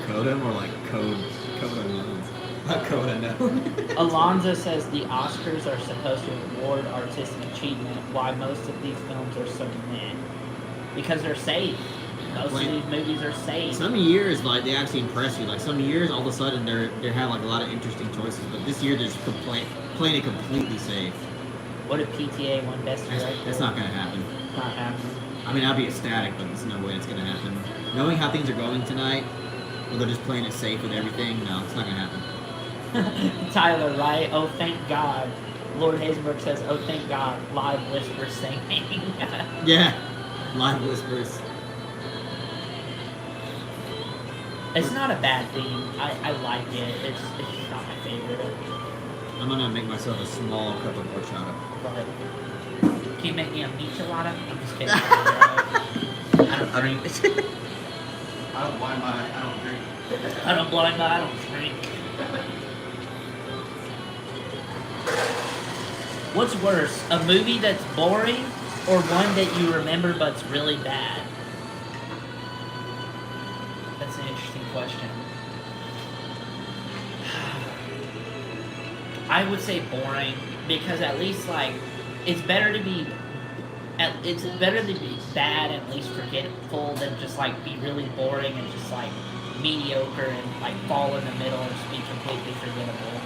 Coda or like Coda no. Not Coda no. Alonzo says the Oscars are supposed to reward artistic achievement. Why most of these films are so meh? Because they're safe. Most of these movies are safe. Some years, like, they actually impress you. Like, some years, all of a sudden, they have like a lot of interesting choices. But this year, they're just playing it completely safe. What if PTA won Best Director? That's not gonna happen. Not happening. I mean, I'd be ecstatic, but there's no way it's gonna happen. Knowing how things are going tonight, where they're just playing it safe with everything, no, it's not gonna happen. Tyler, right? Oh, thank God. Lord Hazenbrook says, oh, thank God. Live whisper singing. Yeah, live whispers. It's not a bad theme. I like it. It's just not my favorite. I'm gonna make myself a small cup of horchata. But can you make me a michelada? I'm just kidding. I don't drink. I don't blind my. I don't drink. I don't blind my. I don't drink. What's worse, a movie that's boring or one that you remember but's really bad? That's an interesting question. I would say boring because at least like it's better to be bad and at least forgetful than just like be really boring and just like mediocre and like fall in the middle and just be completely forgettable.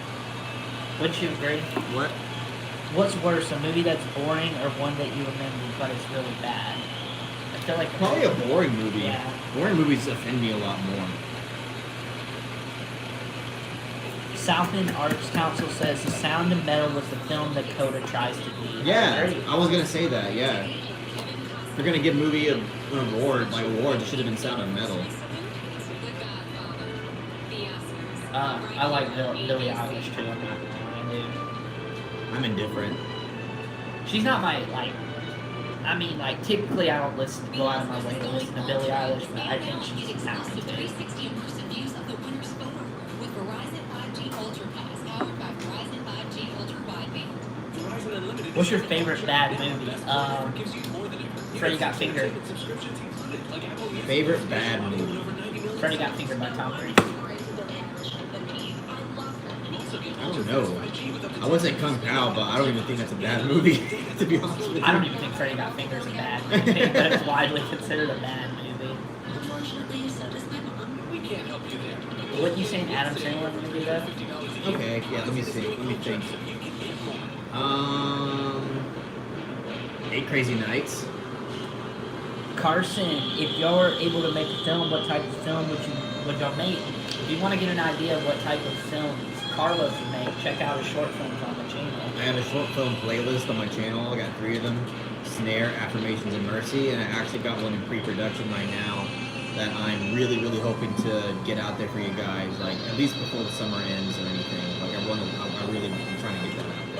Wouldn't you agree? What? What's worse, a movie that's boring or one that you remember but it's really bad? I feel like Probably a boring movie. Yeah. Boring movies offend me a lot more. South End Arts Council says The Sound of Metal was the film that Coda tries to be. Yeah, I was gonna say that. Yeah, if you're gonna give a movie an award, like awards, it should have been Sound of Metal. I like Billie Eilish too. I'm not lying, dude. I'm indifferent. She's not my like. I mean, like typically I don't go out of my way to listen to Billie Eilish, but I think she's talented. 360 immersive views of the winner's photo with Verizon 5G Ultra Pass powered by Verizon 5G Ultra Wideband. What's your favorite bad movie? Freddy Got Fingered. Favorite bad movie? Freddy Got Fingered by Tom Cruise. I don't know. I would say Kung Pao, but I don't even think that's a bad movie, to be honest with you. I don't even think Freddy Got Fingered's a bad movie, but it's widely considered a bad movie. We can't help you there. What you saying, Adam Sandler would do that? Okay, yeah, let me see. Let me think. 8 Crazy Nights. Carson, if you're able to make a film, what type of film would y'all make? If you want to get an idea of what type of films Carlos would make, check out his short films on the channel. I have a short film playlist on my channel. I got 3 of them: Snare, Affirmations, and Mercy. And I actually got one in pre-production right now that I'm really, really hoping to get out there for you guys, like at least before the summer ends or anything. Like I'm really trying to get that out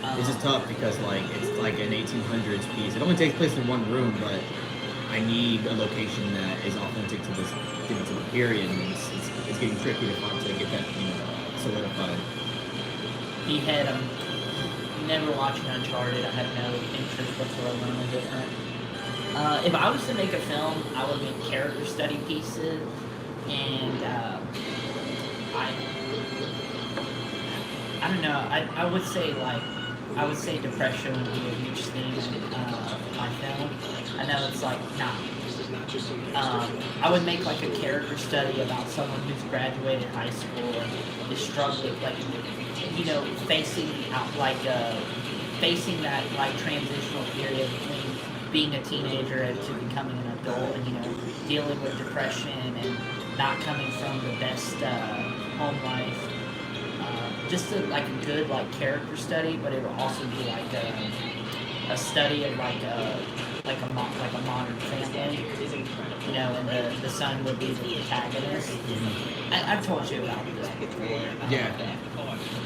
there. It's just tough because like it's like an 1800s piece. It only takes place in one room, but I need a location that is authentic to this, to the period, and it's getting tricky to find, to get that, you know, solidified. Behead, I'm never watching Uncharted. I have no interest whatsoever in the different. If I was to make a film, I would make character study pieces, and I don't know. I would say depression would be a huge theme in my film. I know it's like not. I would make like a character study about someone who's graduated high school and is struggling, like, you know, facing that like transitional period between being a teenager and to becoming an adult, and, you know, dealing with depression and not coming from the best home life. Just like a good like character study, but it will also be like a study of like a modern family, you know, and the son would be the protagonist. I've told you about this before. Yeah.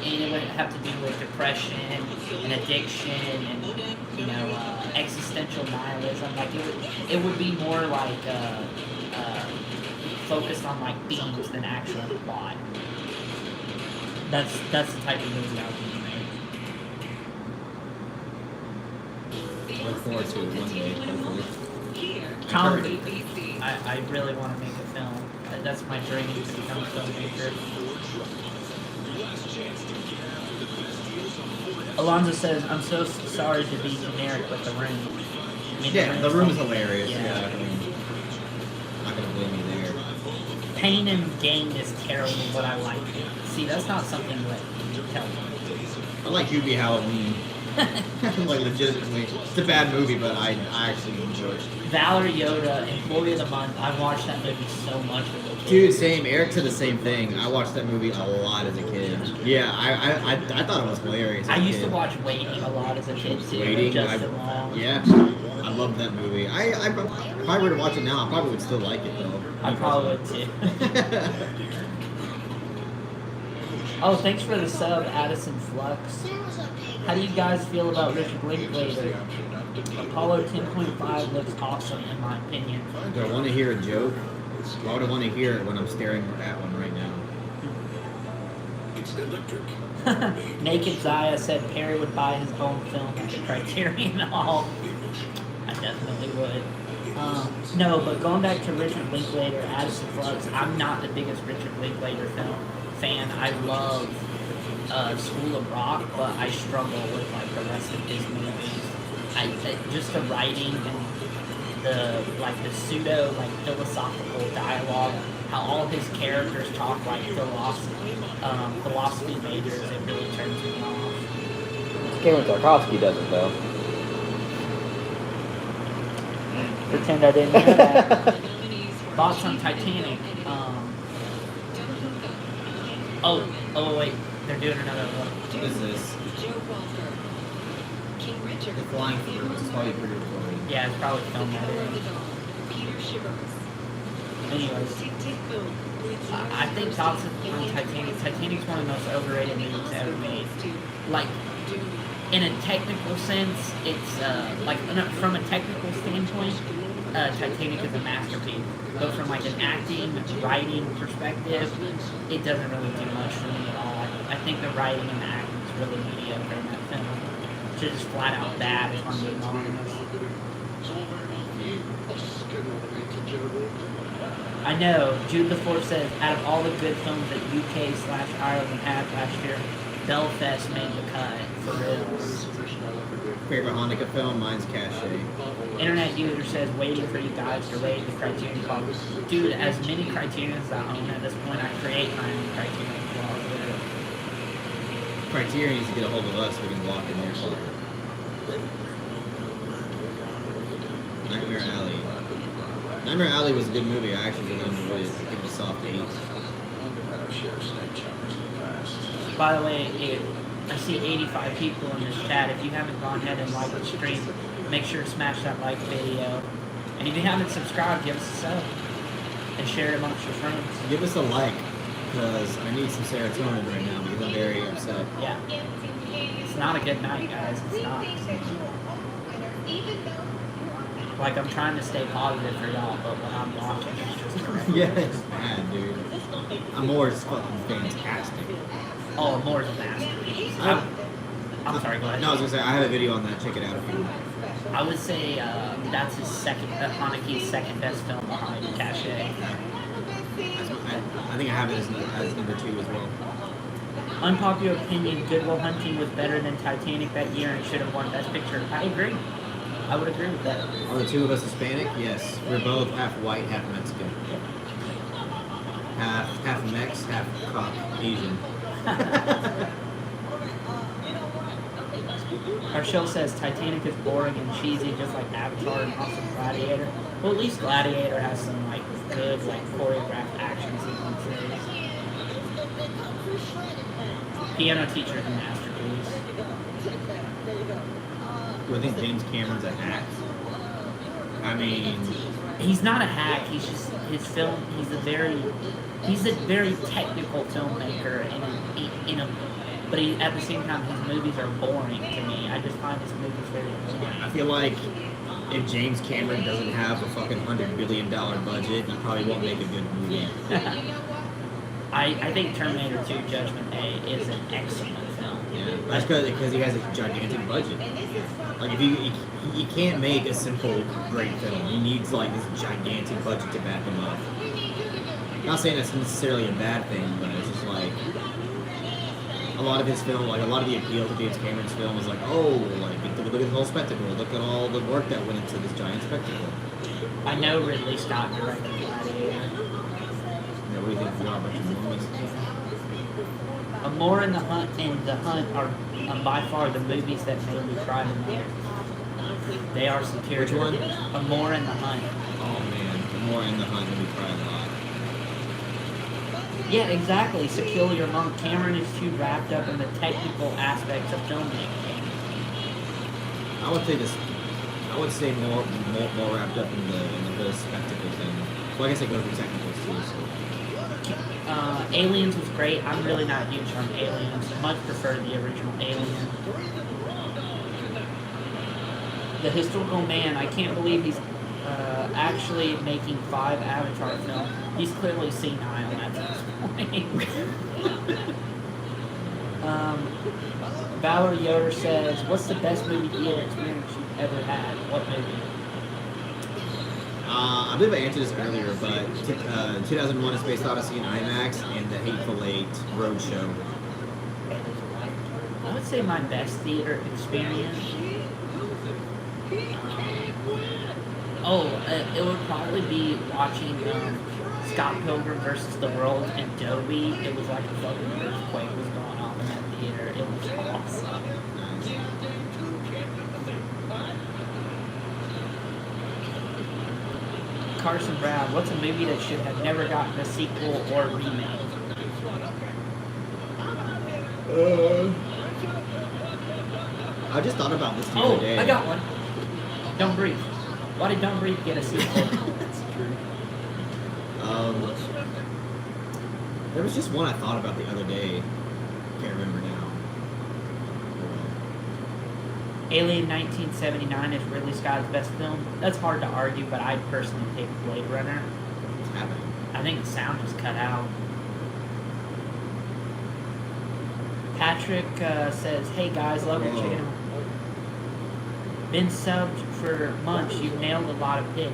And it would have to do with depression and addiction and, you know, existential nihilism. Like it would be more like focused on like themes than actual plot. That's the type of movie I would make. Look forward to it one day, hopefully. Comedy. I really want to make a film. That's my dream, to become a filmmaker. Alonzo says, I'm so sorry to be generic with The Room. I mean, Yeah, The Room is fun. hilarious. Yeah. Yeah, I mean, I'm not gonna blame you there. Pain and Gain is terrible, but I like it. See, that's not something that you tell me. I like Hubie Halloween. Like, legitimately, it's a bad movie, but I actually enjoy it. Valerie Yoda, Employee of the Month. I watched that movie so much as a kid. Dude, same. Eric said the same thing. I watched that movie a lot as a kid. Yeah, I thought it was hilarious. I used to watch Waiting a lot as a kid too. Waiting, Justin Long. Yeah, I love that movie. If I were to watch it now, I probably would still like it though. I probably would too. Oh, thanks for the sub, Addison Flux. How do you guys feel about Richard Linklater? Apollo 10.5 looks awesome in my opinion. Do I want to hear a joke? Why would I want to hear it when I'm staring at one right now? It's electric. Naked Zaya said Perry would buy his own film at the Criterion Hall. I definitely would. No, but going back to Richard Linklater, Addison Flux, I'm not the biggest Richard Linklater fan. I love School of Rock, but I struggle with like the rest of his movies. Just the writing and the pseudo like philosophical dialogue, how all his characters talk like philosophy majors, it really turns me off. Cameron Tarkovsky does it though. Pretend I didn't know that. Thoughts on Titanic? Oh wait, they're doing another one. What is this? The flying through. It's probably pre-recorded. Yeah, it's probably filmed that area. Anyways, I think thoughts on Titanic. Titanic's one of the most overrated movies ever made. Like, in a technical sense, it's from a technical standpoint, Titanic is a masterpiece. But from like an acting, writing perspective, it doesn't really do much for me at all. I think the writing and the acting is really mediocre in that film. It's just flat out bad, if I'm being honest. I know. Jude LaForce says, out of all the good films that UK/Ireland had last year, Belfast made the cut. For real. Favorite Hanukkah film? Mine's Cache. Internet user says, waiting for you guys to rate the Criterion Club. Dude, as many Criterions I own at this point, I create my own Criterion Club. Criterion needs to get a hold of us. We can walk in their club. Nightmare Alley. Nightmare Alley was a good movie. I actually really enjoyed it. Give it a soft 8. By the way, I see 85 people in this chat. If you haven't gone ahead and liked the stream, make sure to smash that like video. And if you haven't subscribed, give us a sub. And share it amongst your friends. Give us a like, because I need some serotonin right now because I'm very upset. Yeah. It's not a good night, guys. It's not. Like, I'm trying to stay positive for y'all, but when I'm watching, it's just crazy. Yeah, it's bad, dude. Amore's fucking fantastic. Oh, Amore's a masterpiece. I'm sorry, go ahead. No, I was gonna say, I have a video on that. Check it out if you want. I would say that's his second, Haneke's second best film behind Cachet. I think I have it as number 2 as well. Unpopular opinion, Good Will Hunting was better than Titanic that year and should have won Best Picture. I agree. I would agree with that. Are the two of us Hispanic? Yes. We're both half white, half Mexican. Half Mex, half Asian. Our show says Titanic is boring and cheesy, just like Avatar and also Gladiator. Well, at least Gladiator has some like good, like choreographed action sequences. Piano Teacher is a masterpiece. Do I think James Cameron's a hack? I mean, he's not a hack. He's just his film. He's a very technical filmmaker, but at the same time, his movies are boring to me. I just find his movies very boring. I feel like if James Cameron doesn't have a fucking $100 billion budget, he probably won't make a good movie. I think Terminator 2 Judgment Day is an excellent film. Yeah, that's because he has a gigantic budget. Like, if he can't make a simple, great film. He needs, like, this gigantic budget to back him up. Not saying that's necessarily a bad thing, but it's just like, a lot of his film, like, a lot of the appeal to James Cameron's film is like, oh, like, look at the whole spectacle. Look at all the work that went into this giant spectacle. I know Ridley Scott directed Gladiator. What do you think of about your movies? Amore and The Hunt are by far the movies that made me cry the most. They are superior. Which one? Amore and The Hunt. Oh man, Amore and The Hunt made me cry a lot. Yeah, exactly. Secure Your Monk. Cameron is too wrapped up in the technical aspects of filmmaking. I would say more wrapped up in the whole spectacle thing. Well, I guess it goes with technicals too. So. Aliens was great. I'm really not huge on Aliens. Much prefer the original Alien. The Historical Man. I can't believe he's actually making 5 Avatar films. He's clearly senile at this point. Valerie Yoder says, "What's the best movie theater experience you've ever had? What movie?" I believe I answered this earlier, but 2001: A Space Odyssey in IMAX and The Hateful Eight Roadshow. I would say my best theater experience. It would probably be watching Scott Pilgrim versus the World in Dolby. It was like a fucking earthquake was going on in that theater. It was awesome. Carson Brown, what's a movie that should have never gotten a sequel or remake? I just thought about this the other day. I got one. Don't Breathe. Why did Don't Breathe get a sequel? That's true. There was just one I thought about the other day. Can't remember now. Alien 1979 is Ridley Scott's best film. That's hard to argue, but I'd personally pick Blade Runner. What's happening? I think the sound just cut out. Patrick says, "Hey guys, love your channel. Been subbed for months. You've nailed a lot of picks."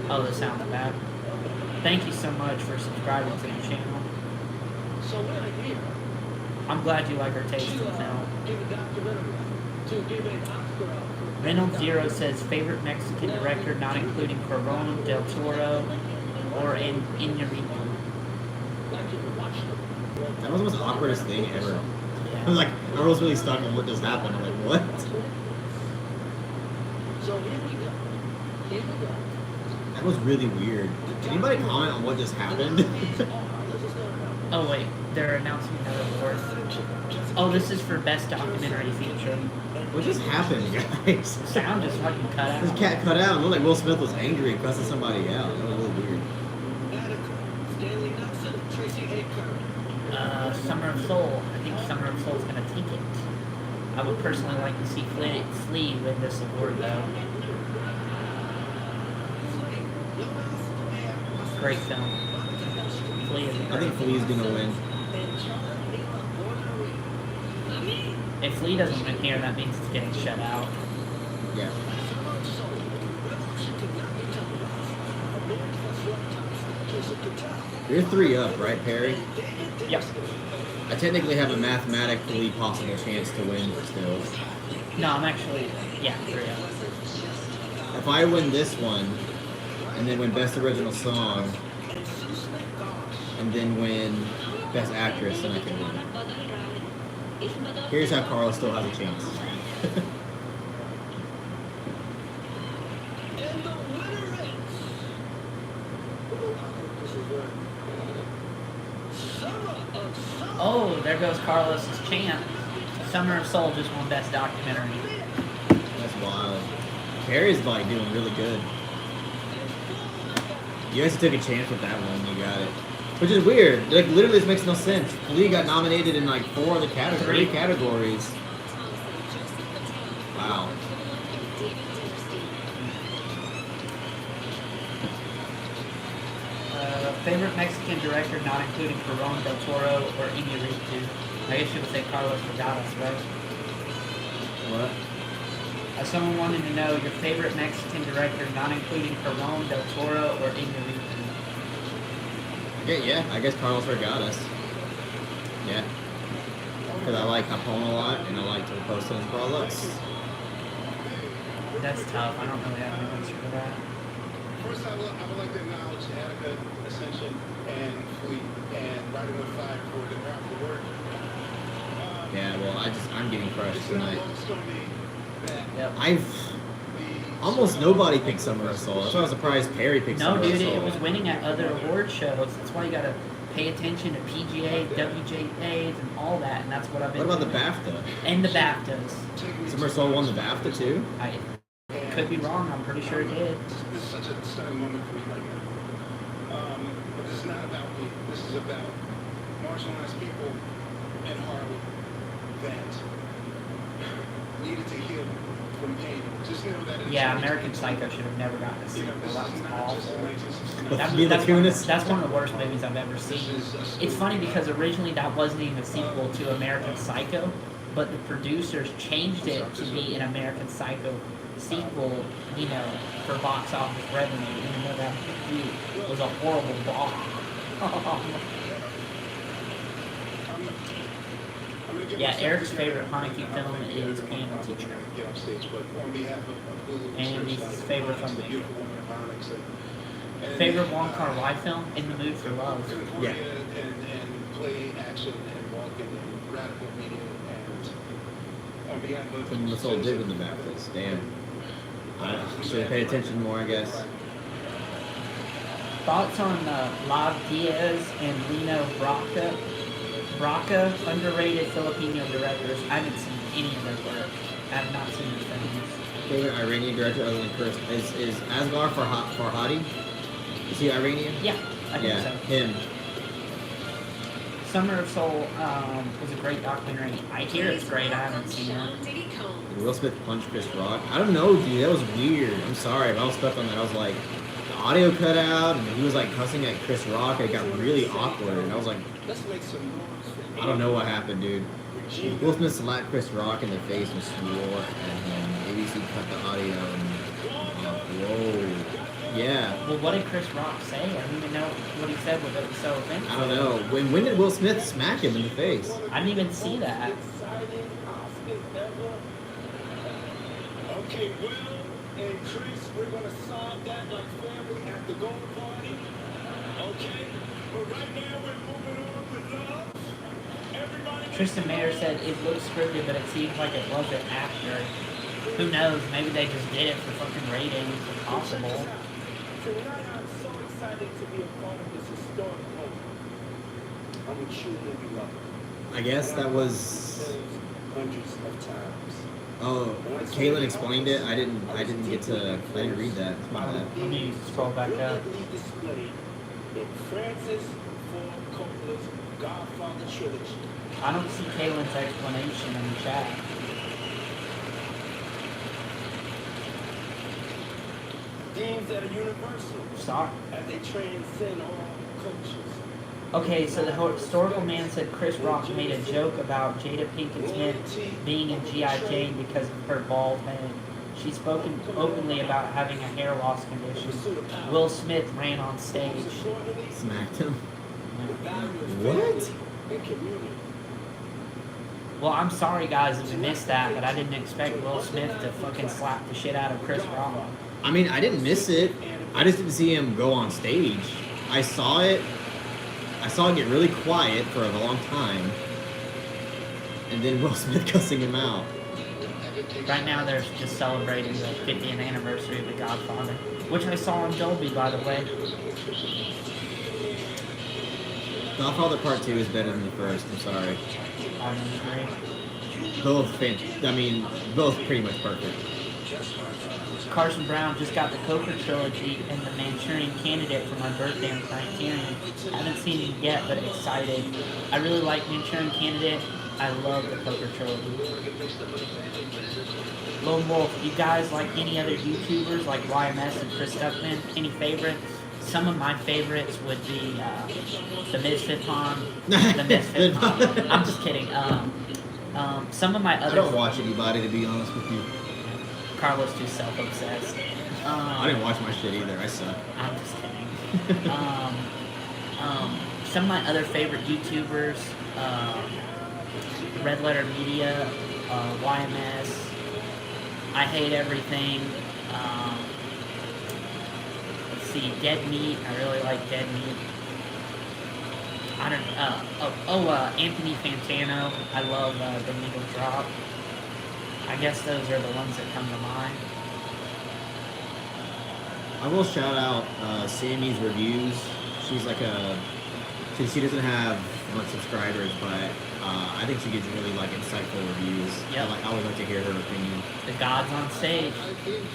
Oh, the sound's bad. Thank you so much for subscribing to the channel. I'm glad you like our taste in film. Reynolds Zero says, "Favorite Mexican director, not including Cuarón, Del Toro, or Iñárritu." That was the most awkwardest thing ever. Yeah. I was like, I was really stuck on what just happened. I'm like, what? That was really weird. Can anybody comment on what just happened? Oh wait, they're announcing another award. Oh, this is for Best Documentary Feature. What just happened, guys? The sound just fucking cut out. This cat cut out. It looked like Will Smith was angry and cussing somebody out. That was really weird. Summer of Soul. I think Summer of Soul is going to take it. I would personally like to see Flea win this award, though. great film. Flea is a I great think Flea's gonna win. If Flea doesn't win here, that means it's getting shut out. Yeah. You're 3 up, right, Perry? Yep. I technically have a mathematically possible chance to win still. No, I'm actually, yeah, 3 up. If I win this one, and then win Best Original Song, and then win Best Actress, then I can win. Here's how Carl still has a chance. Oh, there goes Carlos's chant. Summer of Soul just won Best Documentary. That's wild. Perry's like doing really good. You guys took a chance with that one, you got it. Which is weird. Like literally, this makes no sense. Flea got nominated in like 4 of the categories. 3 categories. Wow. Favorite Mexican director, not including Guillermo del Toro or Iñárritu. I guess you would say Carlos Regadas, right? What? Someone wanted to know your favorite Mexican director, not including Guillermo del Toro or Iñárritu. Yeah, I guess Carlos Regadas. Yeah. Because I like Japón a lot, and I like to post on Carlos. That's tough. I don't really have an answer for that. First, I would like to acknowledge Attica, Ascension, and Fleet, and Riding with Fire for the powerful work. Yeah, well, I'm getting crushed tonight. Yep. Almost nobody picked Summer of Soul. That's why I was surprised Perry picked Summer No, of dude, Soul. it was winning at other award shows. That's why you gotta pay attention to PGA, WJAs, and all that, and that's what I've been What about the doing. BAFTA? And the BAFTAs. Summer of Soul won the BAFTA too? I could be wrong. I'm pretty sure it did. This is such a stunning moment for me right now. But this is not about me. This is about marginalized people in Harlem that needed to heal from pain. Just know that. Yeah, American Psycho should have never gotten a sequel. That was awful. That's one of the worst movies I've ever seen. It's funny because originally that wasn't even a sequel to American Psycho, but the producers changed it to be an American Psycho sequel, you know, for box office revenue, even though that movie was a horrible bomb. Yeah, Eric's favorite Haneke film is Piano Teacher. And his favorite filmmaker. Favorite Wong Kar-wai film? In the Mood for Love. Yeah. And play action and walk in radical media and on behalf of Couldn't let's all did with the BAFTAs. Damn. I should have paid attention more, I guess. Thoughts on Lav Diaz and Lino Brocca? Brocca, underrated Filipino directors. I haven't seen any of their work. I have not seen their films. Favorite Iranian director other than Chris is Asghar Farhadi? Is he Iranian? Yeah, I think Yeah, so. him. Summer of Soul was a great documentary. I hear it's great. I haven't seen it. Did Will Smith punch Chris Rock? I don't know, dude. That was weird. I'm sorry, but I was stuck on that. I was like, the audio cut out, and he was like cussing at Chris Rock, and it got really awkward. And I was like, I don't know what happened, dude. Will Smith slapped Chris Rock in the face and swore at him. ABC cut the audio. And, whoa. Yeah. Well, what did Chris Rock say? I don't even know what he said, but it was so offensive. I don't know. When did Will Smith smack him in the face? I didn't even see that. Okay, Will and Chris, we're gonna solve that like family at the gold party. Okay? But right now we're moving on with love. Everybody. Tristan Mayer said it looks scripted, but it seems like it wasn't after. Who knows? Maybe they just did it for fucking ratings. It's possible. Tonight I'm so excited to be a part of this historic moment. I'm a true movie lover. I guess that was. Hundreds of times. Oh, Caitlin explained it. I didn't get to. I didn't read that. It's my bad. Let me scroll back up. Displayed in Francis Ford Coppola's Godfather trilogy. I don't see Kaylin's explanation in the chat. Themes that are universal Sorry. as they transcend all cultures. Okay, so the historical man said Chris Rock made a joke about Jada Pinkett Smith being in G.I. Jane because of her bald head. She's spoken openly about having a hair loss condition. Will Smith ran on stage. Smacked him. What? And community. Well, I'm sorry guys if you missed that, but I didn't expect Will Smith to fucking slap the shit out of Chris Rock. I mean, I didn't miss it. I just didn't see him go on stage. I saw it get really quiet for a long time. And then Will Smith cussing him out. Right now they're just celebrating the 50th anniversary of The Godfather, which I saw in Dolby, by the way. Godfather Part 2 is better than the first, I'm sorry. I agree. Both pretty much perfect. Carson Brown just got the Coker trilogy and the Manchurian Candidate for my birthday on Criterion. Haven't seen it yet, but excited. I really like Manchurian Candidate. I love the Coker trilogy. Lone Wolf, you guys like any other YouTubers like YMS and Chris Duckman? Any favorites? Some of my favorites would be the Misfit Pond. The Misfit Pond. I'm just kidding. Some of my other... I don't watch anybody, to be honest with you. Carlos too self-obsessed. I didn't watch my shit either. I suck. I'm just kidding. Some of my other favorite YouTubers, Red Letter Media, YMS, I Hate Everything. Let's see, Dead Meat. I really like Dead Meat. I don't. Anthony Fantano. I love The Needle Drop. I guess those are the ones that come to mind. I will shout out Sammy's reviews. She's like she doesn't have much subscribers, but I think she gives really like insightful reviews. Yep. I always like to hear her opinion. The gods on stage. I think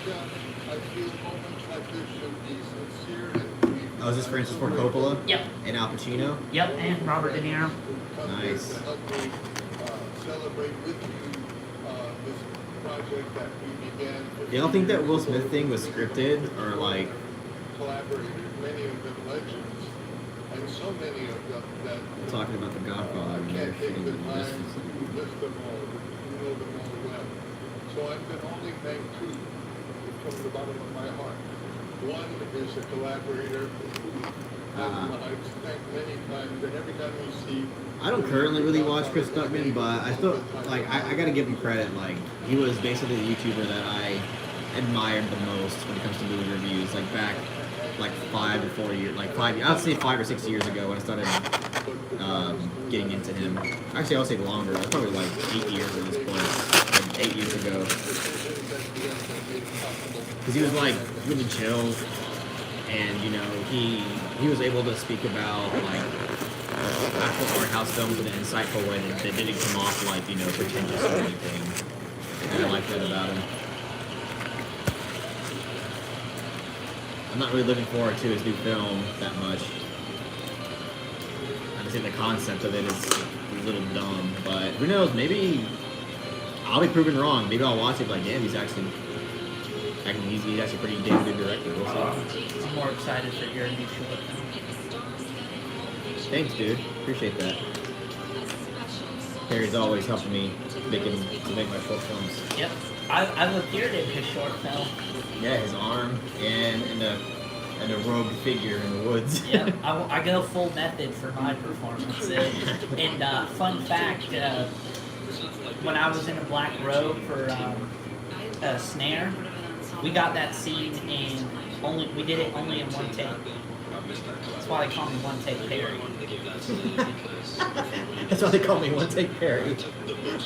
I feel moments like this should be sincere and Oh, is this Francis Ford Coppola? Yep. And Al Pacino? Yep, and Robert De Niro. Nice. To help me celebrate with you this project that we began. You don't think that Will Smith thing was scripted or like? Collaborators, many of them legends, and so many of them that I'm talking about The Godfather. I can't take the time to list them all. You know them all well. So I can only thank two from the bottom of my heart. One is a collaborator whom I've spent many times, and every time we see. I don't currently really watch Chris Duckman, but I still like. I gotta give him credit. Like he was basically the YouTuber that I admired the most when it comes to movie reviews. Like back, like 5 to 4 years, I'd say 5 or 6 years ago when I started getting into him. Actually, I'll say longer. That's probably like 8 years at this point. Like 8 years ago. Because he was like really chill, and you know he was able to speak about like actual art house films in an insightful way that didn't come off like pretentious or anything. And I like that about him. I'm not really looking forward to his new film that much. I just think the concept of it is a little dumb, but who knows? Maybe I'll be proven wrong. Maybe I'll watch it like, damn, he's actually a pretty damn good director. We'll see. I'm more excited for your new short. Thanks, dude. Appreciate that. Harry's always helping me to make my short films. Yep. I've appeared in his short film. Yeah, his arm and a rogue figure in the woods. Yep. I go full method for my performances. And fun fact, when I was in a black robe for a snare, we got that scene and we did it only in one take. That's why they call me One Take Perry. That's why they call me One Take Perry.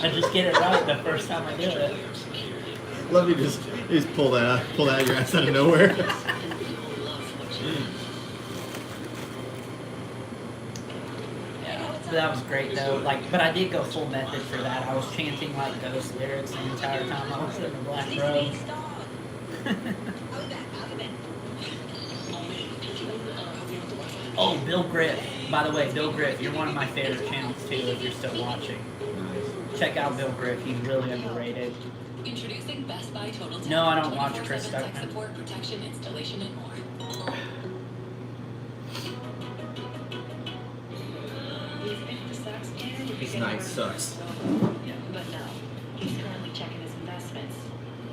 I just get it right the first time I do it. Love you just pull that out of your ass out of nowhere. Yeah, that was great though. But I did go full method for that. I was chanting like ghost lyrics the entire time I was in the black robe. Oh, Bill Griff. By the way, Bill Griff, you're one of my favorite channels too if you're still watching. Check out Bill Griff, he's really underrated. Introducing Best Buy Total Tech. No, I don't watch Chris 24/7 tech Stuckman. support, protection, installation, and more. His night sucks. But no, he's currently checking his investments.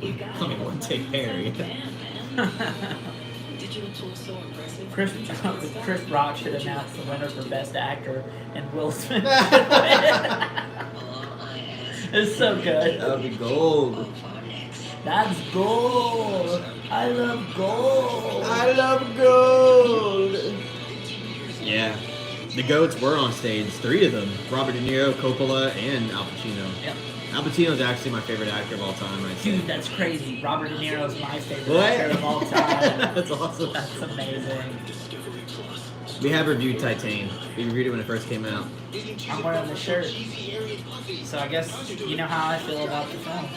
You got I mean, one take Perry. Did you tool so impressive? Chris Rock should announce the winner for Best Actor, and Will Smith. It's so good. That would be gold. That's gold. I love gold. I love gold. Yeah. The GOATs were on stage, 3 of them. Robert De Niro, Coppola, and Al Pacino. Yep. Al Pacino's actually my favorite actor of all time, I'd say. Dude, that's crazy. Robert De Niro's my favorite What? actor of all time. That's awesome. That's amazing. We have reviewed Titan. We reviewed it when it first came out. I'm wearing the shirt. So I guess you know how I feel about the film.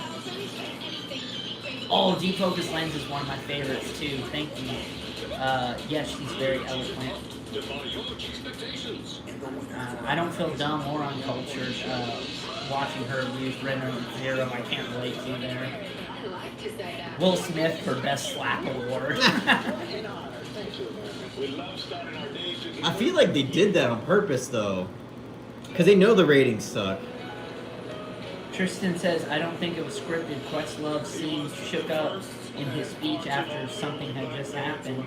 Oh, Deep Focus Lens is one of my favorites too. Thank you. Yes, she's very eloquent. I don't feel dumb or uncultured watching her lose Renner Zero. I can't relate to there. Will Smith for Best Slap Award. I feel like they did that on purpose, though. Because they know the ratings suck. Tristan says, I don't think it was scripted. Questlove seemed shook up in his speech after something had just happened.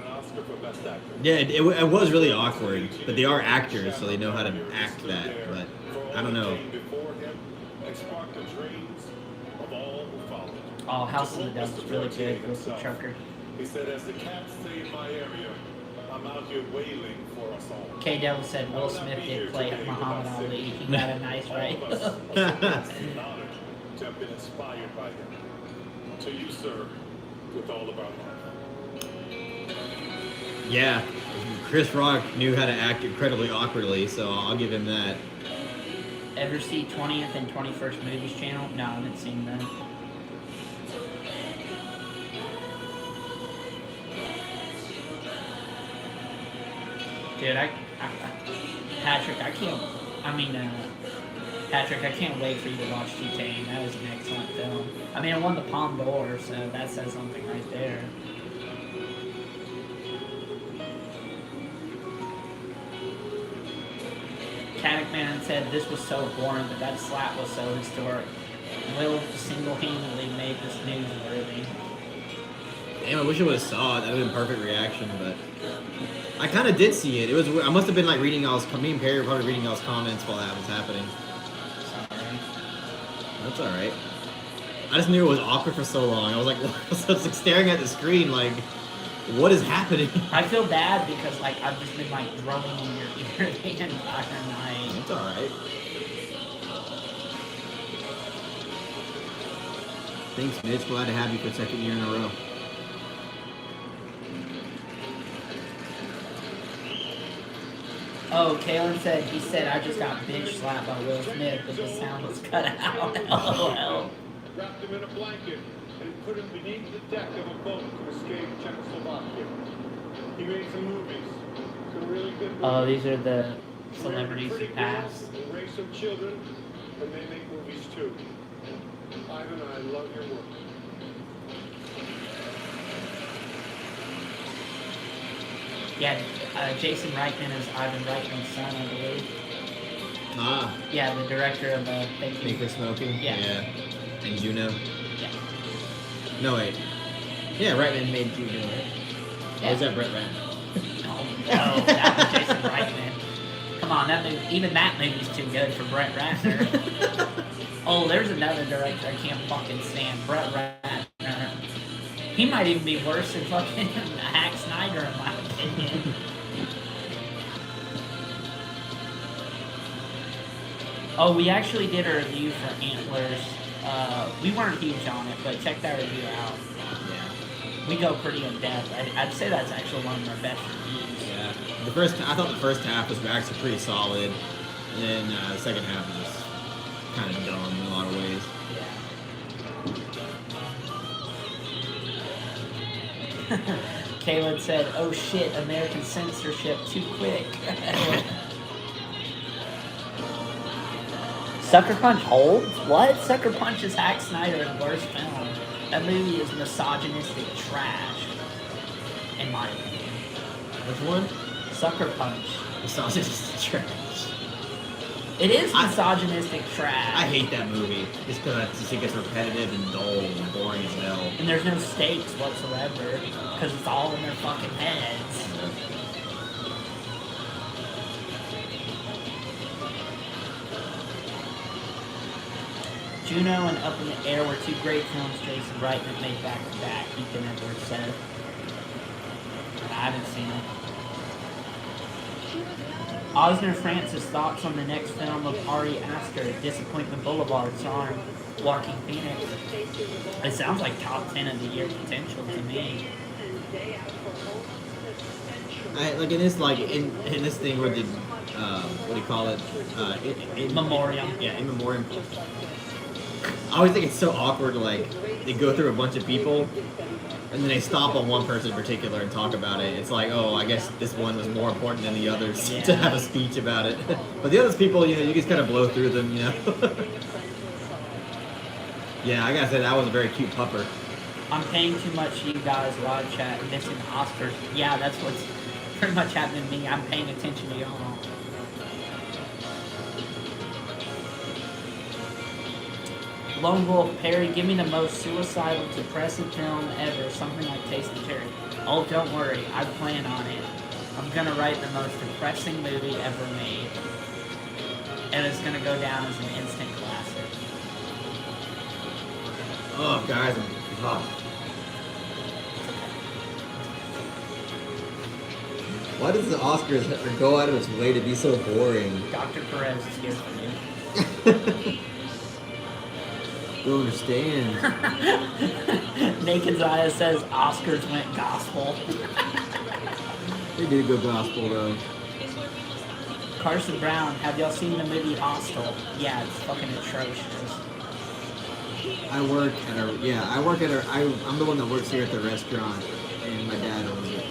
Yeah, it was really awkward. But they are actors, so they know how to act that. But I don't know. Oh, House of the Devil is really good with the trucker. He said, as the cats say in my area, I'm out here wailing for us all. K Devil said Will Smith did play Muhammad Ali. He got a nice right. It's an honor to have been inspired by him. To you, sir, with all of our heart. Yeah, Chris Rock knew how to act incredibly awkwardly, so I'll give him that. Ever see 20th and 21st Movies channel? No, I haven't seen that. Dude, Patrick, Patrick, I can't wait for you to watch Titan. That was an excellent film. I mean, it won the Palme d'Or, so that says something right there. Caddick Man said this was so boring, but that slap was so historic. Will single-handedly made this newsworthy. Damn, I wish I would have saw it. That would have been perfect reaction, but I kind of did see it. It was. I must have been like reading y'all's. Me and Perry were probably reading y'all's comments while that was happening. Sorry. That's all right. I just knew it was awkward for so long. I was like, I was like staring at the screen, like, what is happening? I feel bad because like I've just been like drumming in your ear the entire night. That's all right. Thanks, Mitch. Glad to have you for the second year in a row. Oh, Kalen said, he said, I just got bitch slapped by Will Smith, but the sound was cut out. LOL. Wrapped him in a blanket and put him beneath the deck of a boat to escape Czechoslovakia. He made some movies, some really good movies. Oh, these are the celebrities who passed. They raise some children, and they make movies too. Ivan, I love your work. Yeah, Jason Reitman is Ivan Reitman's son, I believe. Ah. Yeah, the director of Thank You for Smoking? Yeah. And Juno? Yeah. No, wait. Yeah, Reitman made Juno, right? Yeah. Or is that Brett Ratner? No, that was Jason Reitman. Come on, that movie, even that movie's too good for Brett Ratner. Oh, there's another director I can't fucking stand, Brett Ratner. He might even be worse than fucking Hack Snyder, in my opinion. Oh, we actually did a review for Antlers. We weren't huge on it, but check that review out. Yeah. We go pretty in depth. I'd say that's actually one of our best reviews. Yeah. I thought the first half was actually pretty solid, and then the second half was just kind of dumb in a lot of ways. Yeah. Caleb said, "Oh shit, American censorship too quick." Sucker Punch holds? What? Sucker Punch is Zack Snyder's worst film. That movie is misogynistic trash, in my opinion. Which one? Sucker Punch. Misogynistic trash. It is misogynistic trash. I hate that movie. Just because I just think it's repetitive and dull and boring as hell. And there's no stakes whatsoever, because it's all in their fucking heads. Juno and Up in the Air were two great films Jason Reitman made back to back, Ethan Edwards said. I haven't seen it. Osner Francis thoughts on the next film of Ari Aster, Disappointment Boulevard, starring Joaquin Phoenix. It sounds like top 10 of the year potential to me. Like in this, in this thing where the what do you call it? In Memoriam. Yeah, in memoriam. I always think it's so awkward. Like they go through a bunch of people, and then they stop on one person in particular and talk about it. It's like, oh, I guess this one was more important than the others to have a speech about it. But the other people, you just kind of blow through them, Yeah, I gotta say that was a very cute pupper. I'm paying too much to you guys live chat, missing the Oscars. Yeah, that's what's pretty much happening to me. I'm paying attention to y'all. Lone Wolf, Perry, give me the most suicidal, depressing film ever. Something like Taste the Cherry. Oh, don't worry. I plan on it. I'm gonna write the most depressing movie ever made. And it's gonna go down as an instant classic. Oh, guys. Why does the Oscars go out of its way to be so boring? Dr. Perez is here for you. Don't understand. Naked Zaya says Oscars went gospel. They did go gospel though. Carson Brown, have y'all seen the movie Hostel? Yeah, it's fucking atrocious. I'm the one that works here at the restaurant, and my dad owns it.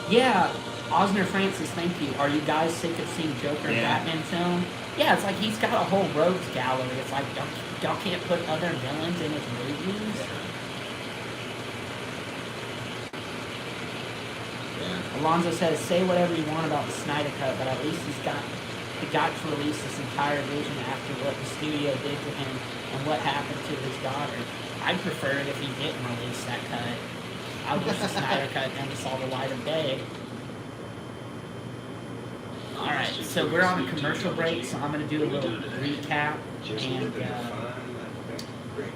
Yeah, Osner Francis, thank you. Are you guys sick of seeing Joker and Batman film? Yeah, it's like he's got a whole rogues gallery. It's like y'all can't put other villains in his movies. Yeah. Alonzo says, say whatever you want about the Snyder Cut, but at least he got to release this entire vision after what the studio did to him and what happened to his daughter. I'd prefer it if he didn't release that cut. I wish the Snyder Cut never saw the light of day. Alright, so we're on a commercial break, so I'm going to do a little recap and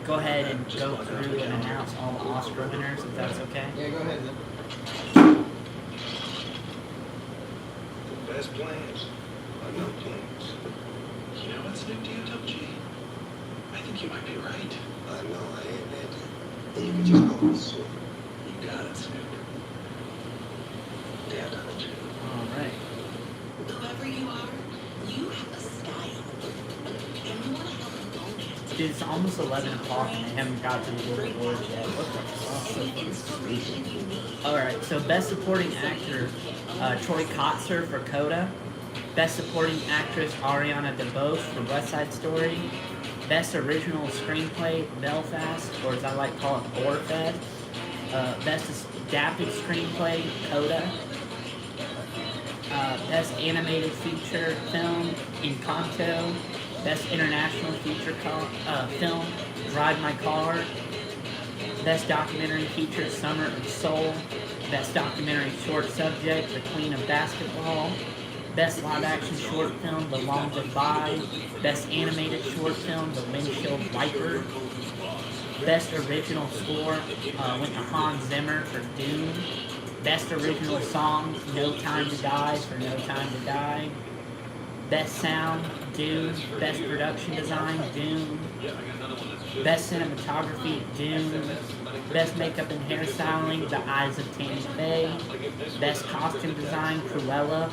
go ahead and go through and announce all the Oscar winners, if that's okay. Yeah, go ahead then. The best plans are no plans. You know what's new to you, Top G? I think you might be right. I know I ain't that. And you can just call me Snoop. You got it, Snoop. Yeah, Donald J. Alright. Whoever you are, you have a style. And we want to help you own it. Dude, it's almost 11 o'clock and they haven't got to the awards yet. What the fuck? Alright, so Best Supporting Actor, Troy Kotzer for Coda. Best Supporting Actress, Ariana DeBose for West Side Story. Best Original Screenplay, Belfast, or as I like to call it, Borefest. Best Adapted Screenplay, Coda. Best Animated Feature Film, Encanto. Best International Feature Film, Drive My Car. Best Documentary Feature, Summer of Soul. Best Documentary Short Subject, The Queen of Basketball. Best Live Action Short Film, The Long Goodbye. Best Animated Short Film, The Windshield Wiper. Best Original Score went to Hans Zimmer for Dune. Best Original Song, No Time to Die for No Time to Die. Best Sound, Dune. Best Production Design, Dune. Best Cinematography, Dune. Best Makeup and Hairstyling, The Eyes of Tammy Faye. Best Costume Design, Cruella.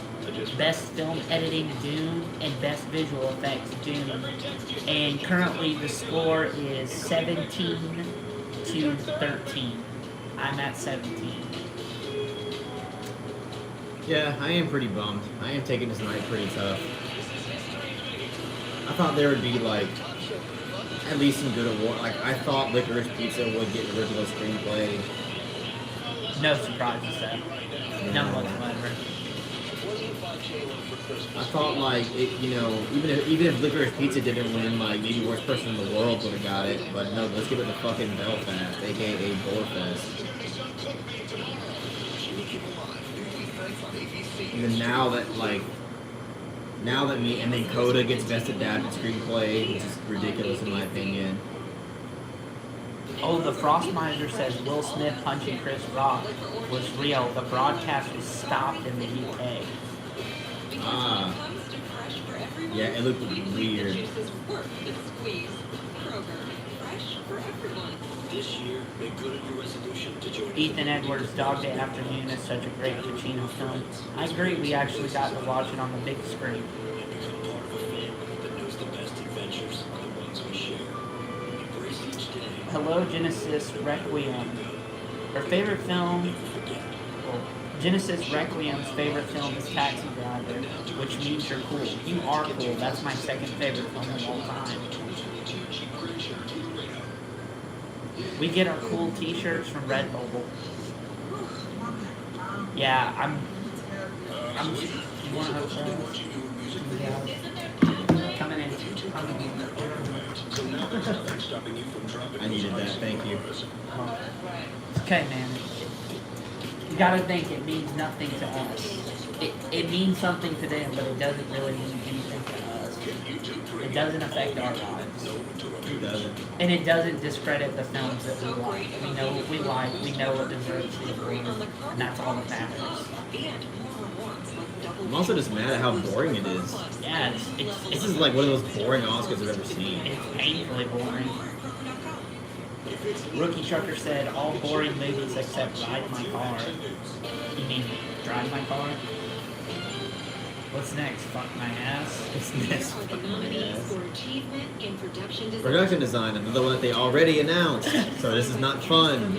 Best Film Editing, Dune. And Best Visual Effects, Dune. And currently the score is 17-13. I'm at 17. Yeah, I am pretty bummed. I am taking this night pretty tough. thought there would be like at least some good award. Like I thought Licorice Pizza would get original screenplay. No surprises there. None whatsoever. I thought like it, you know, even if Licorice Pizza didn't win, like maybe worst person in the world would have got it. But no, let's give it to fucking Belfast, aka Bullfest. Even now that me and then Coda gets best adapted screenplay, which is ridiculous in my opinion. Oh, the Frost Miser says Will Smith punching Chris Rock was real. The broadcast was stopped in the UK. Ah. Yeah, it looked weird. Ethan Edwards' Dog Day Afternoon is such a great Pacino film. I agree, we actually got to watch it on the big screen. Hello, Genesis Requiem. Her favorite film... Well, Genesis Requiem's favorite film is Taxi Driver, which means you're cool. You are cool. That's my second favorite film of all time. We get our cool t-shirts from Redbubble. Yeah, I'm you want to hotel? Yeah. Coming in. I needed that, thank you. Okay, man. You gotta think it means nothing to us. It means something to them, but it doesn't really mean anything to us. It doesn't affect our lives. It doesn't. And it doesn't discredit the films that we like. We know what we like, we know what deserves the award, and that's all that matters. I'm also just mad at how boring it is. Yeah, This is like one of those boring Oscars I've ever seen. It's painfully boring. Rookie Trucker said, all boring movies except Ride My Car. You mean Drive My Car? What's next? Fuck My Ass? What's next? Are the nominees for achievement in production design. Production design, another one that they already announced. So this is not fun.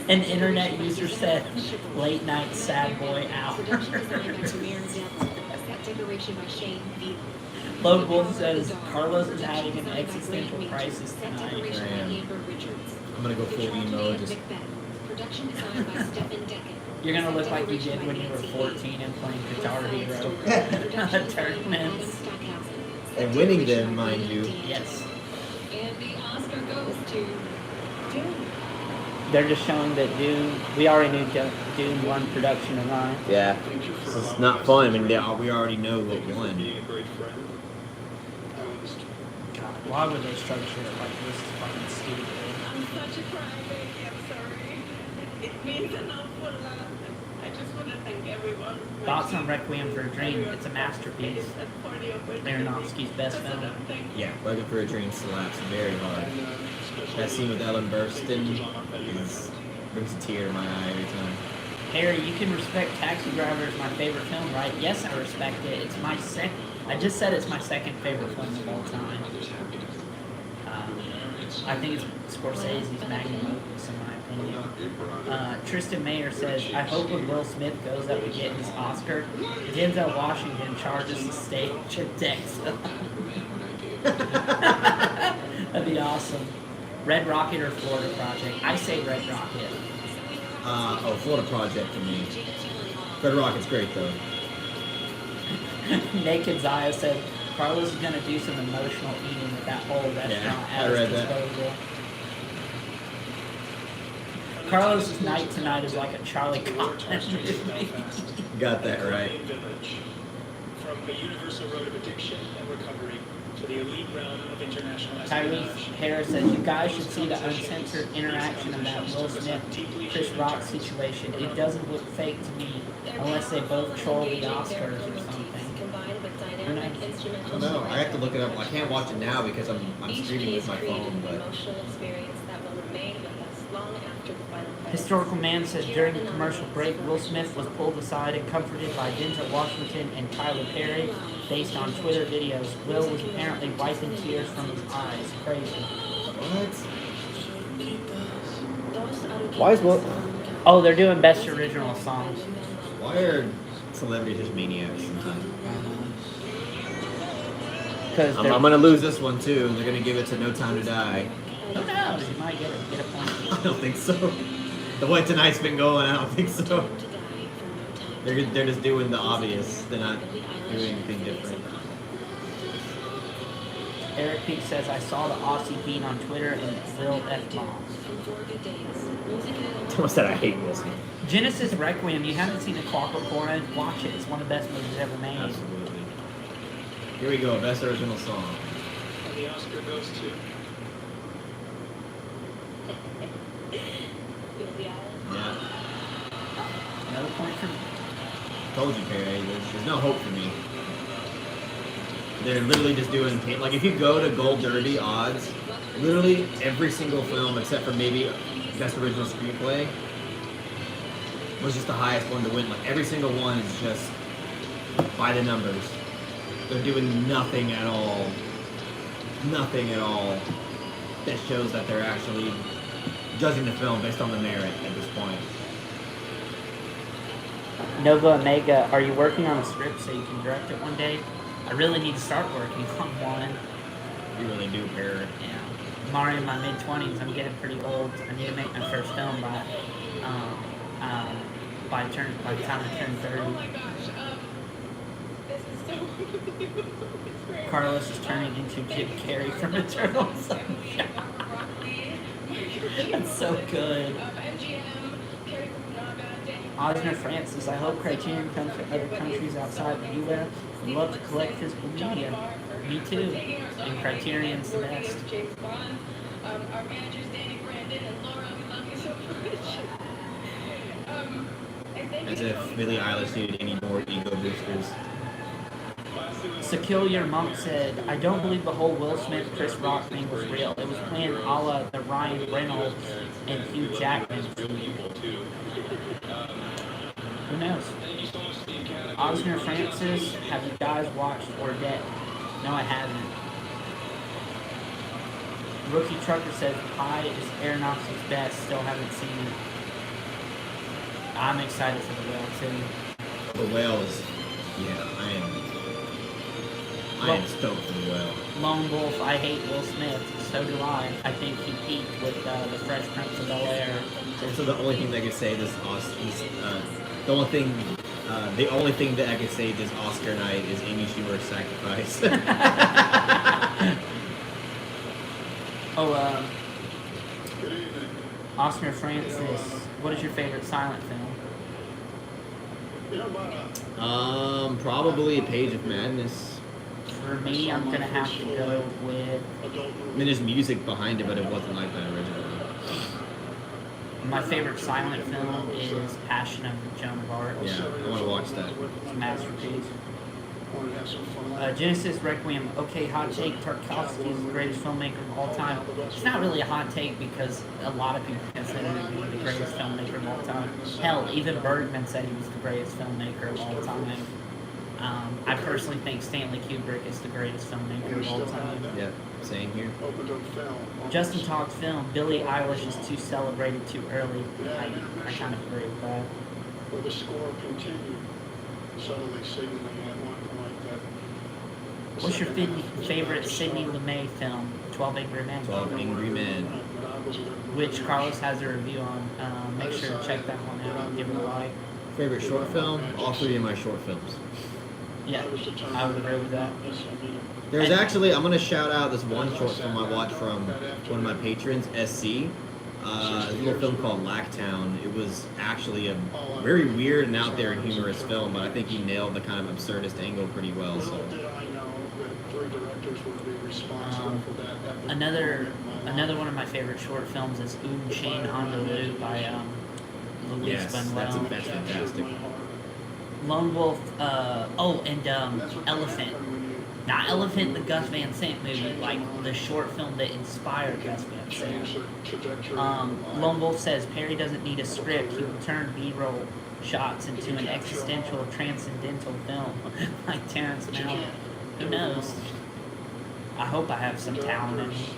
An internet user said, late night sad boy hour. Production design by Tamir Zell. Set decoration by Shane Veal. Lone Wolf says, Carlos is having an existential crisis Set tonight. decoration by Man. Amber Richards. I'm gonna go full emo. Just Production design by Stephen Deckett. You're gonna look like you did when you were 14 and playing Guitar Hero tournaments. and winning them, mind you. Yes. And the Oscar goes to Dune. They're just showing that Dune, we already knew Dune won production design. Yeah. This is not fun. I mean, we already know what won. God, why would they structure it like this? Is fucking stupid. I'm such a crybaby. I'm sorry. It means an awful lot. I just want to thank everyone. Thoughts on Requiem for a Dream? It's a masterpiece. Aronofsky's best film. Yeah, Welcome for a Dream slaps very hard. That scene with Ellen Burstyn brings a tear to my eye every time. Harry, you can respect Taxi Driver as my favorite film, right? Yes, I respect it. It's my second. I just said it's my second favorite film of all time. I think it's Scorsese's magnum opus, in my opinion. Tristan Mayer says, I hope when Will Smith goes that we get his Oscar, Denzel Washington charges the stage at Dexter. That'd be awesome. Red Rocket or Florida Project? I say Red Rocket. Florida Project for me. Red Rocket's great though. Naked Zaya said, Carlos is going to do some emotional eating at that whole restaurant at his disposal. Carlos's night tonight is like a Charlie Kaufman movie. Got that right. From the universal road of addiction and recovery to the elite realm of international Tyrese espionage. Harris says, you guys should see the uncensored interaction of that Will Smith, Chris Rock situation. It doesn't look fake to me unless they both troll the Oscars or something. I don't know. I have to look it up. I can't watch it now because I'm streaming with my phone. But Historical Man says during the commercial break, Will Smith was pulled aside and comforted by Denzel Washington and Tyler Perry. Based on Twitter videos, Will was apparently wiping tears from his eyes. Crazy. What? Why is Will? Oh, they're doing best original songs. Why are celebrities just maniacs sometimes? because I'm gonna lose this one too. They're gonna give it to No Time to Die. Who knows? You might get a point. I don't think so. The way tonight's been going, I don't think so. They're just doing the obvious. They're not doing anything different. Eric Peak says, I saw the Aussie beat on Twitter and Will F. Bomb. Someone said I hate Will Smith. Genesis Requiem, you haven't seen A Clockwork Orange? Watch it. It's one of the best movies ever made. Absolutely. Here we go. Best original song. And the Oscar goes to. Yeah. Another point for me. Told you, Perry. There's no hope for me. They're literally just doing, like, if you go to Gold Derby odds, literally every single film except for maybe Best Original Screenplay was just the highest one to win. Like, every single one is just by the numbers. They're doing nothing at all. Nothing at all that shows that they're actually judging the film based on the merit at this point. Nova Omega, are you working on a script so you can direct it one day? I really need to start working on one. You really do, Perry. Yeah. I'm already in my mid-20s. I'm getting pretty old. I need to make my first film by the time I turn 30. Oh my gosh, this is so it's great. Carlos is turning into Jim Carrey from Eternal Sunshine. That's so good. Osner Francis, I hope Criterion comes to other countries outside the U.S. Would love to collect physical media. Me too. And Criterion's the best. James Bond, our managers Danny Brandon and Laura, we love you so much. And thank As you if Billie Eilish needed any more ego boosters. Sakillier Monk said, I don't believe the whole Will Smith Chris Rock thing was real. It was planned a la the Ryan Reynolds and Hugh Jackman. Who knows? Osner Francis, have you guys watched Ordet? No, I haven't. Rookie Trucker says, Pi is Aronofsky's best. Still haven't seen it. I'm excited for The Whale, too. The Whale is, yeah, I am stoked for The Whale. Lone Wolf, I hate Will Smith. So do I. I think he peaked with the Fresh Prince of Bel-Air. So the only thing that I could say this the only thing that I could say this Oscar night is Amy Schumer's Sacrifice. Oscar Francis, what is your favorite silent film? Probably A Page of Madness. For me, I'm gonna have to go with. I mean, there's music behind it, but it wasn't like that originally. My favorite silent film is Passion of Joan of Arc. Yeah, I want to watch that. It's a masterpiece. Genesis Requiem. Okay, hot take. Tarkovsky is the greatest filmmaker of all time. It's not really a hot take because a lot of people consider him to be the greatest filmmaker of all time. Hell, even Bergman said he was the greatest filmmaker of all time. I personally think Stanley Kubrick is the greatest filmmaker of all time. Yeah, same here. Justin talks film. Billie Eilish is too celebrated too early. I kind of agree with that. Will the score continue? Subtly signaling at one point that. What's your favorite Sidney Lumet film? 12 Angry Men. 12 Angry Men. Which Carlos has a review on. Make sure to check that one out. Give it a like. Favorite short film? All three of my short films. Yeah, I would agree with that. There's actually, I'm going to shout out this one short film I watched from one of my patrons, SC. A little film called Lacktown. It was actually a very weird and out there and humorous film, but I think he nailed the kind of absurdist angle pretty well. So. Another one of my favorite short films is Un Chien Andalou by Luis Yes, Buñuel. that's fantastic. Lone Wolf, Elephant. Not Elephant, the Gus Van Sant movie, like the short film that inspired Gus Van Sant. Lone Wolf says Perry doesn't need a script. He will turn B-roll shots into an existential, transcendental film like Terrence Malick. Who knows? I hope I have some talent in me.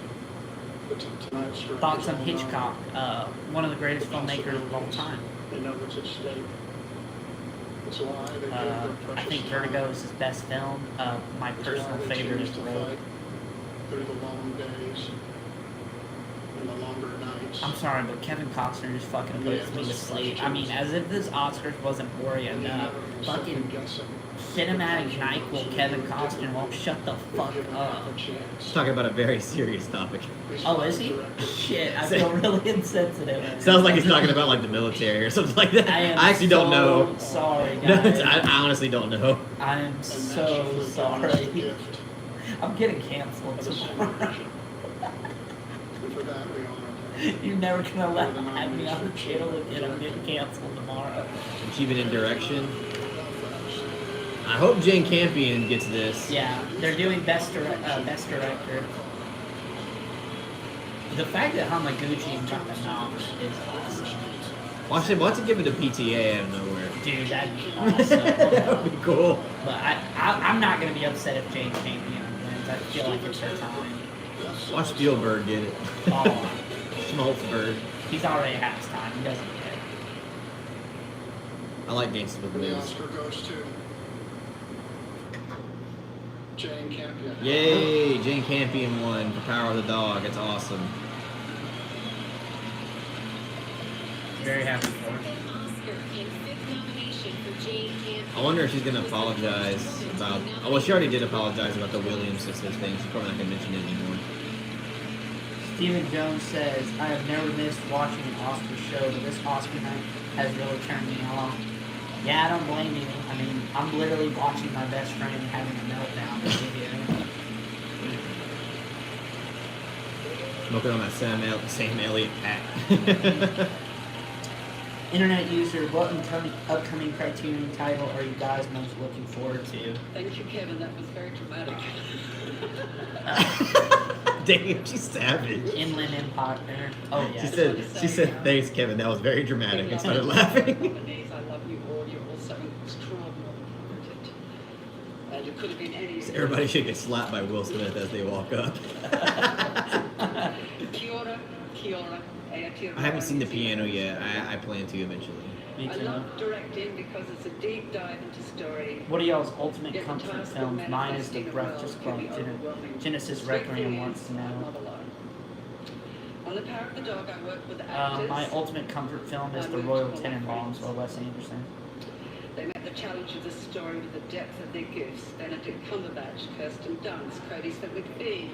Thoughts on Hitchcock, one of the greatest filmmakers of all time. It's why they gave their I precious think time. Vertigo is his best film. My It's personal why they favorite is choose to Roll. fight through the long days and the longer nights. I'm sorry, but Kevin Costner just fucking puts me to sleep. I mean, as if this Oscars wasn't boring And you enough. never go Fucking second-guessing. cinematic NyQuil Kevin Costner won't shut the fuck Give them up. half a chance. He's talking about a very serious topic. Oh, is he? Shit, I feel really insensitive. Sounds like he's talking about like the military or something like that. I am I actually don't know. Sorry, No, guys. I honestly don't know. I am so sorry. I'm getting canceled tomorrow. And for that, we honor them. You're never gonna let have me on the channel again. I'm getting canceled tomorrow. Achievement in direction. I hope Jane Campion gets this. Yeah, they're doing best director. The fact that Hamaguchi got the nom is awesome. Watch it give it to PTA out of nowhere. Dude, that'd be awesome. That would be cool. But I'm not gonna be upset if Jane Campion wins. I feel like it's her time. Watch Spielberg get it. Oh, Schmaltzberg. he's already had his time. He doesn't care. I like Dances with And the Wolves. Oscar goes to Jane Campion. Yay! Jane Campion won for Power of the Dog. It's awesome. Very happy for her. Oscar and fifth nomination for Jane Campion. I wonder if she's gonna apologize about. Oh, well, she already did apologize about the Williams sisters thing. She's probably not gonna mention it anymore. Stephen Jones says, I have never missed watching an Oscar show, but this Oscar night has really turned me on. Yeah, I don't blame you. I mean, I'm literally watching my best friend having a meltdown over here. Smoking on that Sam Elliott pack. Internet user, what upcoming Criterion title are you guys most looking forward to? Thank you, Kevin. That was very dramatic. Damn, she's savage. Inland Empire. Oh, yeah. She said, thanks, Kevin. That was very dramatic. And started laughing. I love you all. You're all so extraordinarily brilliant. And you could have been any. So everybody should get slapped by Will Smith as they walk up. Kia ora, kia ora. I haven't seen the piano yet. I plan to eventually. Me I too. love directing because it's a deep dive into story. What are y'all's ultimate Yet the comfort task of films? Mine is The manifesting a Breakfast world Club. can be overwhelming. Genesis Sweet Requiem Things wants to are know. another line. On The Power of the Dog, I work with actors. My ultimate comfort film is The Royal Tenenbaums by Wes Anderson. They met the challenge of the story with the depth of their gifts. Benedict Cumberbatch, Kirsten Dunst, Cody Smith McPhee,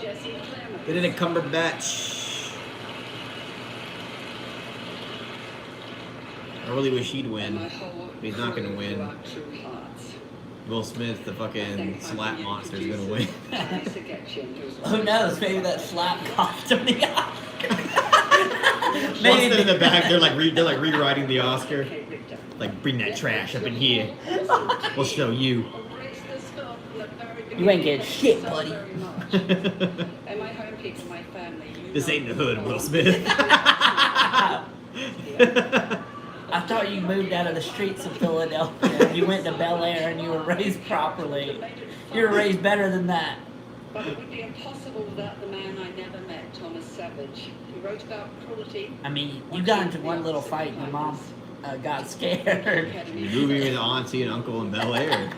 Jesse Plemons. Benedict Cumberbatch. I really wish he'd win. But he's not gonna win. Will Smith, the fucking slap monster, is gonna win. Who knows? Maybe that slap cost him the Oscar. Maybe in the back, they're like rewriting the Oscar. Like, bring that trash up in here. We'll show you. You ain't getting shit, buddy. And my home people, my family. This ain't the hood, Will Smith. I thought you moved out of the streets of Philadelphia. You went to Bel Air and you were raised properly. You were raised better than that. But it would be impossible without the man I never met, Thomas Savage. He wrote about cruelty. I mean, you got into one little fight and your mom got scared. You're moving with auntie and uncle in Bel Air.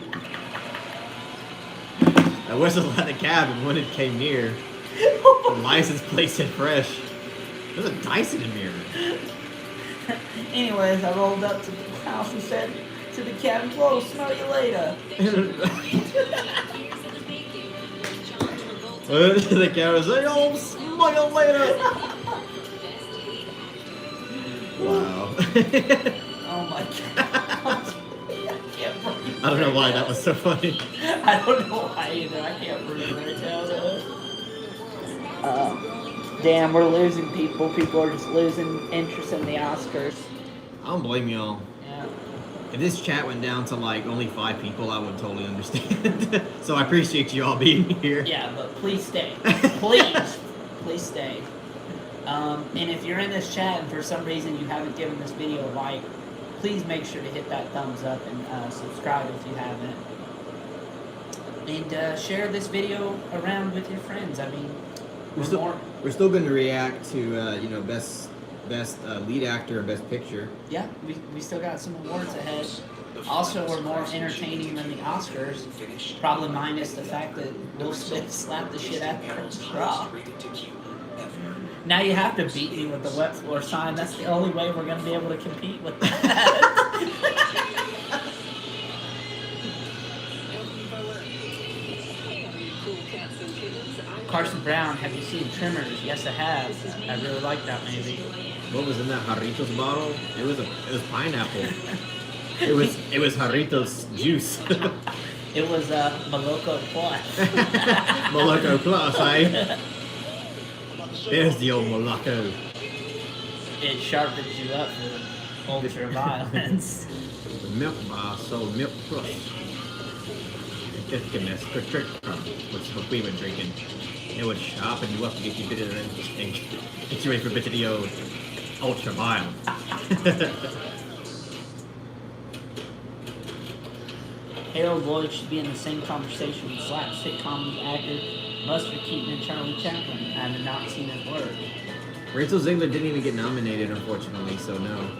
I whistled at the cabin when it came near. The license plate said fresh. There's a Dyson in mirror. Anyways, I rolled up to the house and said to the cabin, "Whoa, smell you later." The camera said, "Oh, smell you later." Wow. Oh my god. I don't know why that was so funny. I don't know why either. I can't breathe right now. Damn, we're losing people. People are just losing interest in the Oscars. I don't blame y'all. Yeah. If this chat went down to like only 5 people, I would totally understand. So I appreciate you all being here. Yeah, but please stay. Please. Please stay. And if you're in this chat and for some reason you haven't given this video a like, please make sure to hit that thumbs up and subscribe if you haven't. And share this video around with your friends. I mean, We're still going to react to best lead actor or best picture. Yeah, we still got some awards ahead. also were more entertaining than the Oscars, probably minus the fact that Will Smith slapped the shit out of Chris Rock. Now you have to beat me with the wet floor sign. That's the only way we're going to be able to compete with that. Carson Brown, have you seen Tremors? Yes, I have. I really like that movie. What was in that Jarritos bottle? It was pineapple. it was Jarritos juice. It was Moloko Plus. Moloko Plus, eh? There's the old Moloko. It sharpens you up for ultra violence. The milk bar sold Milk Plus. Just give me a quick trick from what we were drinking. It would sharpen you up to get you bitter and get you ready for a bit of the old ultra violence. Harold Lloyd should be in the same conversation with slapstick comedy actor Buster Keaton and Charlie Chaplin. I have not seen his work. Rachel Zegler didn't even get nominated, unfortunately, so no.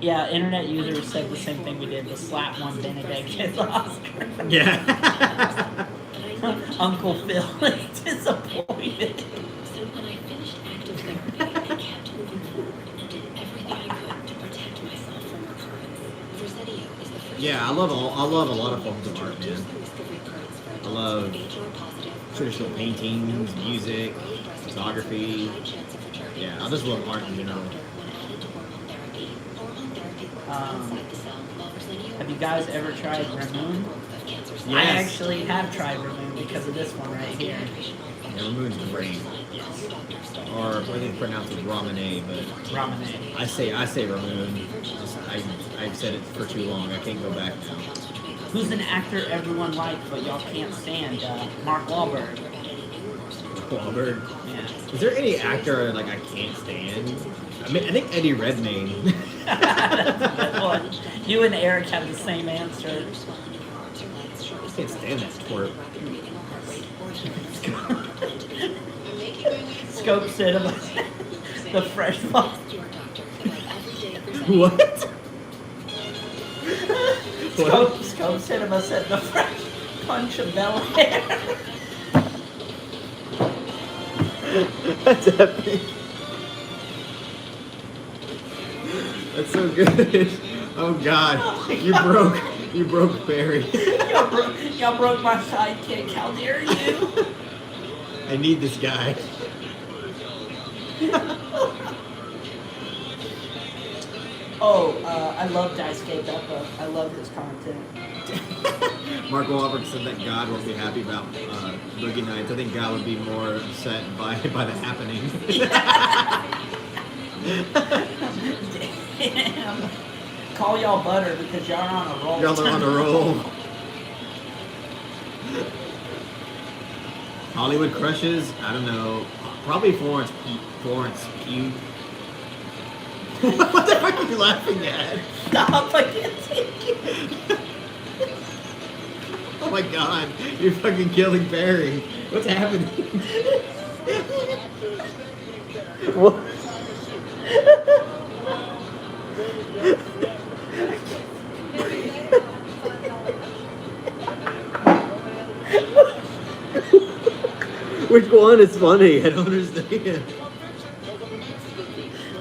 Yeah, internet users said the same thing we did. The slap one Benedict at the Oscar. Yeah. Uncle Phil is disappointed. So when I finished active therapy, I kept moving forward and did everything I could to protect myself from recurrence. Residio is the first. Yeah, I love a lot of forms of art, man. I love traditional paintings, music, photography. Yeah, I just love art in general. Have you guys ever tried Ramoon? Yes. I actually have tried Ramoon because of this one right here. Yeah, Ramoon's great. Yes. Or I think it's pronounced as Ramune, but Ramune. I say Ramoon. I've said it for too long. I can't go back now. Who's an actor everyone liked but y'all can't stand? Mark Wahlberg. Wahlberg. Yeah. Is there any actor like I can't stand? I mean, I think Eddie Redmayne. Well, you and Eric have the same answer. I can't stand that twerp. Scope Cinema. The fresh one. What? Scope Cinema said the fresh punch of Bel Air. That's epic. That's so good. Oh God, you broke Barry. Y'all broke my sidekick. How dare you? I need this guy. I love Daisuke Beppa. I love his content. Mark Wahlberg said that God won't be happy about Boogie Nights. I think God would be more upset by the happening. Damn. Call y'all butter because y'all are on a roll. Y'all are on a roll. Hollywood crushes? I don't know. Probably Florence Pugh. What the fuck are you laughing at? Stop! I can't take it. Oh my God! You're fucking killing Barry. What's happening? What? Which one is funny? I don't understand.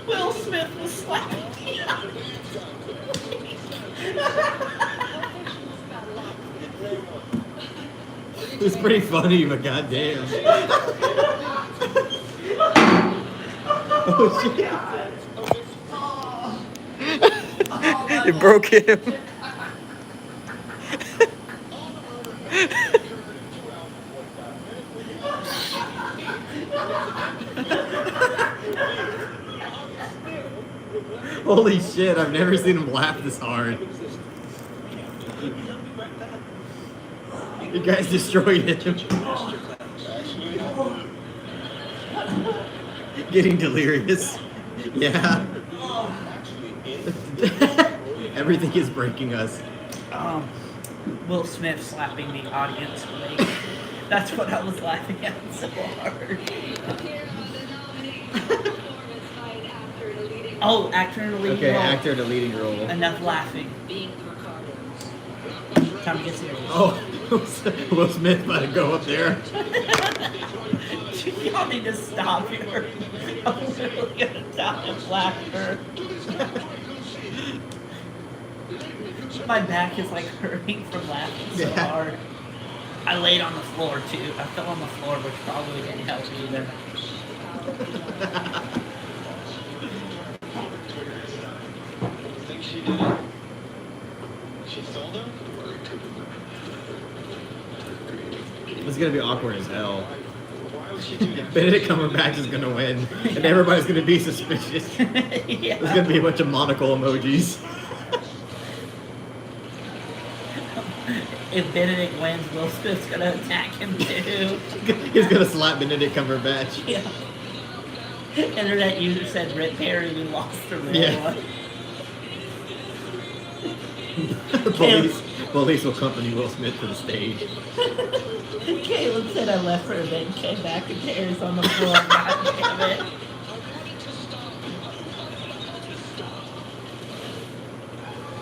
Will Smith was slapping me out. It's pretty funny, but goddamn. Oh shit! You broke him. Holy shit, I've never seen him laugh this hard. You guys destroyed him. Getting delirious. Yeah. Everything is breaking us. Will Smith slapping the audience leg. That's what I was laughing at so hard. Oh, actor in the leading Okay, role. actor in the leading role. Enough laughing. Time to get serious. Oh, Will Smith about to go up there. Y'all need to stop here. I'm literally gonna die of laughter. My back is like hurting from laughing so hard. I laid on the floor too. I fell on the floor, which probably didn't help either. Think she did it? She stole them? It's gonna be awkward as hell. Why would she do that? Benedict Cumberbatch is gonna win, and everybody's gonna be suspicious. Yeah. There's gonna be a bunch of monocle emojis. If Benedict wins, Will Smith's gonna attack him too. He's gonna slap Benedict Cumberbatch. Yeah. Internet user said Rick Perry, we lost the real one. Police will accompany Will Smith to the stage. Caleb said I left for a bit and came back and Perry's on the floor. God damn it.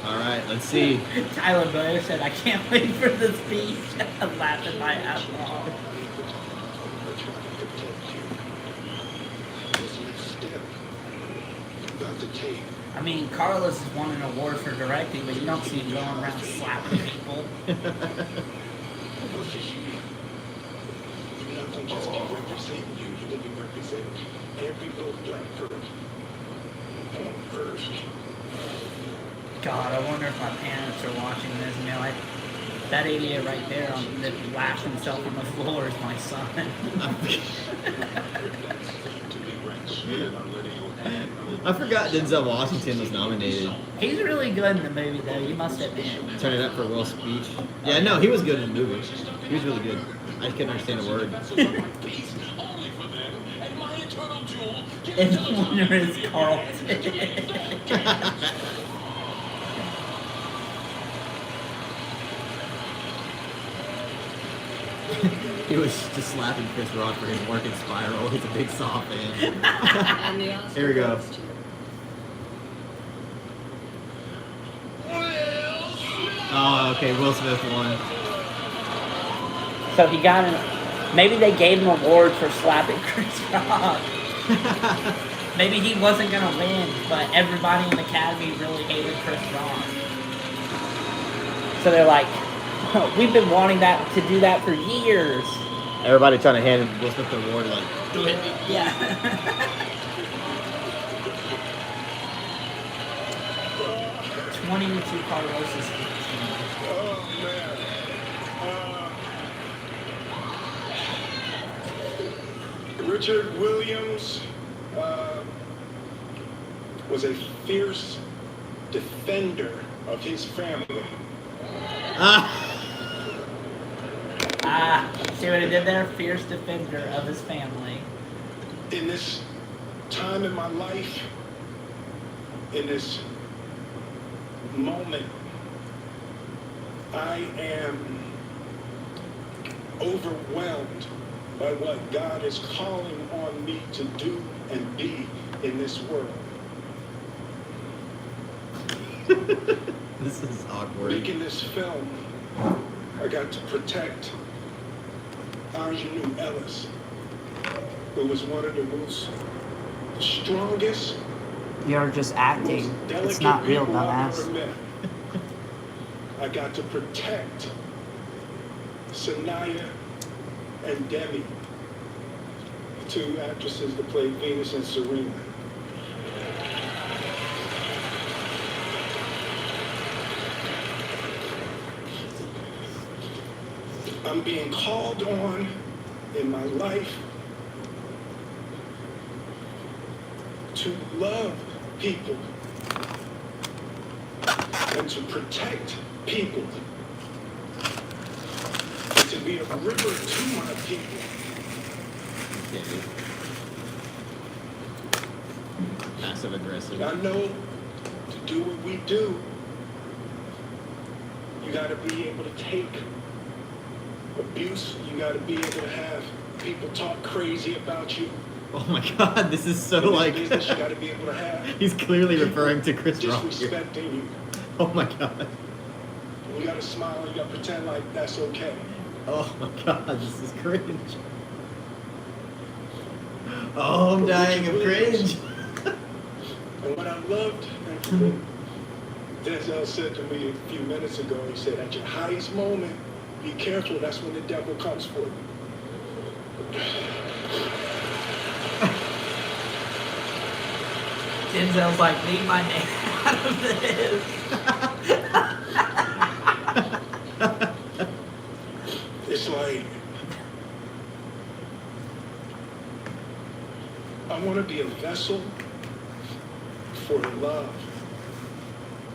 Alright, let's see. Tyler Blair said I can't wait for the speech. I'm laughing my ass off. I mean, Carlos has won an award for directing, but you don't see him going around slapping people. Nothing just can represent you. You need to represent every little black girl on earth. God, I wonder if my parents are watching this. You know, that idiot right there that lashed himself on the floor is my son. I forgot Denzel Washington was nominated. He's really good in the movie, though. You must admit. Turn it up for Will's speech. Yeah, no, he was good in the movie. He was really good. I just couldn't understand a word. And the winner is Carlton. He was just slapping Chris Rock for his work in Spiral. He's a big Saw fan. Here we go. Oh, okay, Will Smith won. So he got an... Maybe they gave him an award for slapping Chris Rock. Maybe he wasn't going to win, but everybody in the Academy really hated Chris Rock. So they're like, oh, we've been wanting to do that for years. Everybody trying to hand Will Smith the award, like, do it. Yeah. 20 to Carlos is 15. Oh, man. Richard Williams was a fierce defender of his family. See what he did there? Fierce defender of his family. In this time in my life, in this moment, I am overwhelmed by what God is calling on me to do and be in this world. This is awkward. Making this film, I got to protect Arjanu Ellis, who was one of the most strongest, You're just acting. most It's delicate not real, people I've dumbass. ever met. I got to protect Sanaya and Demi, the two actresses that played Venus and Serena. I'm being called on in my life to love people and to protect people and to be a river to my people. Passive aggressive. I know to do what we do, you got to be able to take abuse. You got to be able to have people talk crazy about you. Oh my god, this is so In this like. business, you got to be able to have He's clearly referring to Chris Rock here. disrespecting you. Oh my god. You got to smile and you got to pretend like that's okay. Oh my god, this is cringe. Oh, I'm dying of cringe. And what I loved, actually, Denzel said to me a few minutes ago, he said, at your highest moment, be careful, that's when the devil comes for you. Denzel's like, leave my name out of this. It's like, I want to be a vessel for love.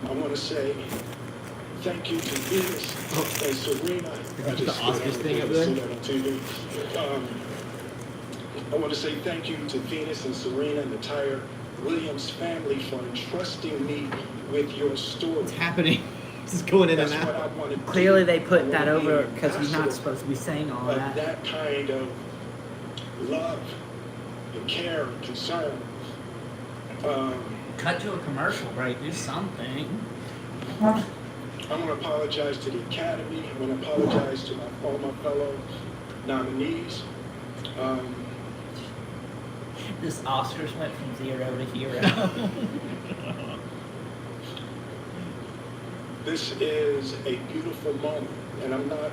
I want to say thank you to Venus and Serena. The Oscars thing up there? I want to say thank you to Venus and Serena and the entire Williams family for entrusting me with your story. What's happening? This is going in and That's what I out. want to Clearly, do. they I put wanna that be over an because he's not ambassador supposed to be saying all of that. that kind of love and care and concern. Cut to a commercial break. Do something. I want to apologize to the Academy. I want to apologize to all my fellow nominees. This Oscars went from 0 to hero. This is a beautiful moment, and I'm not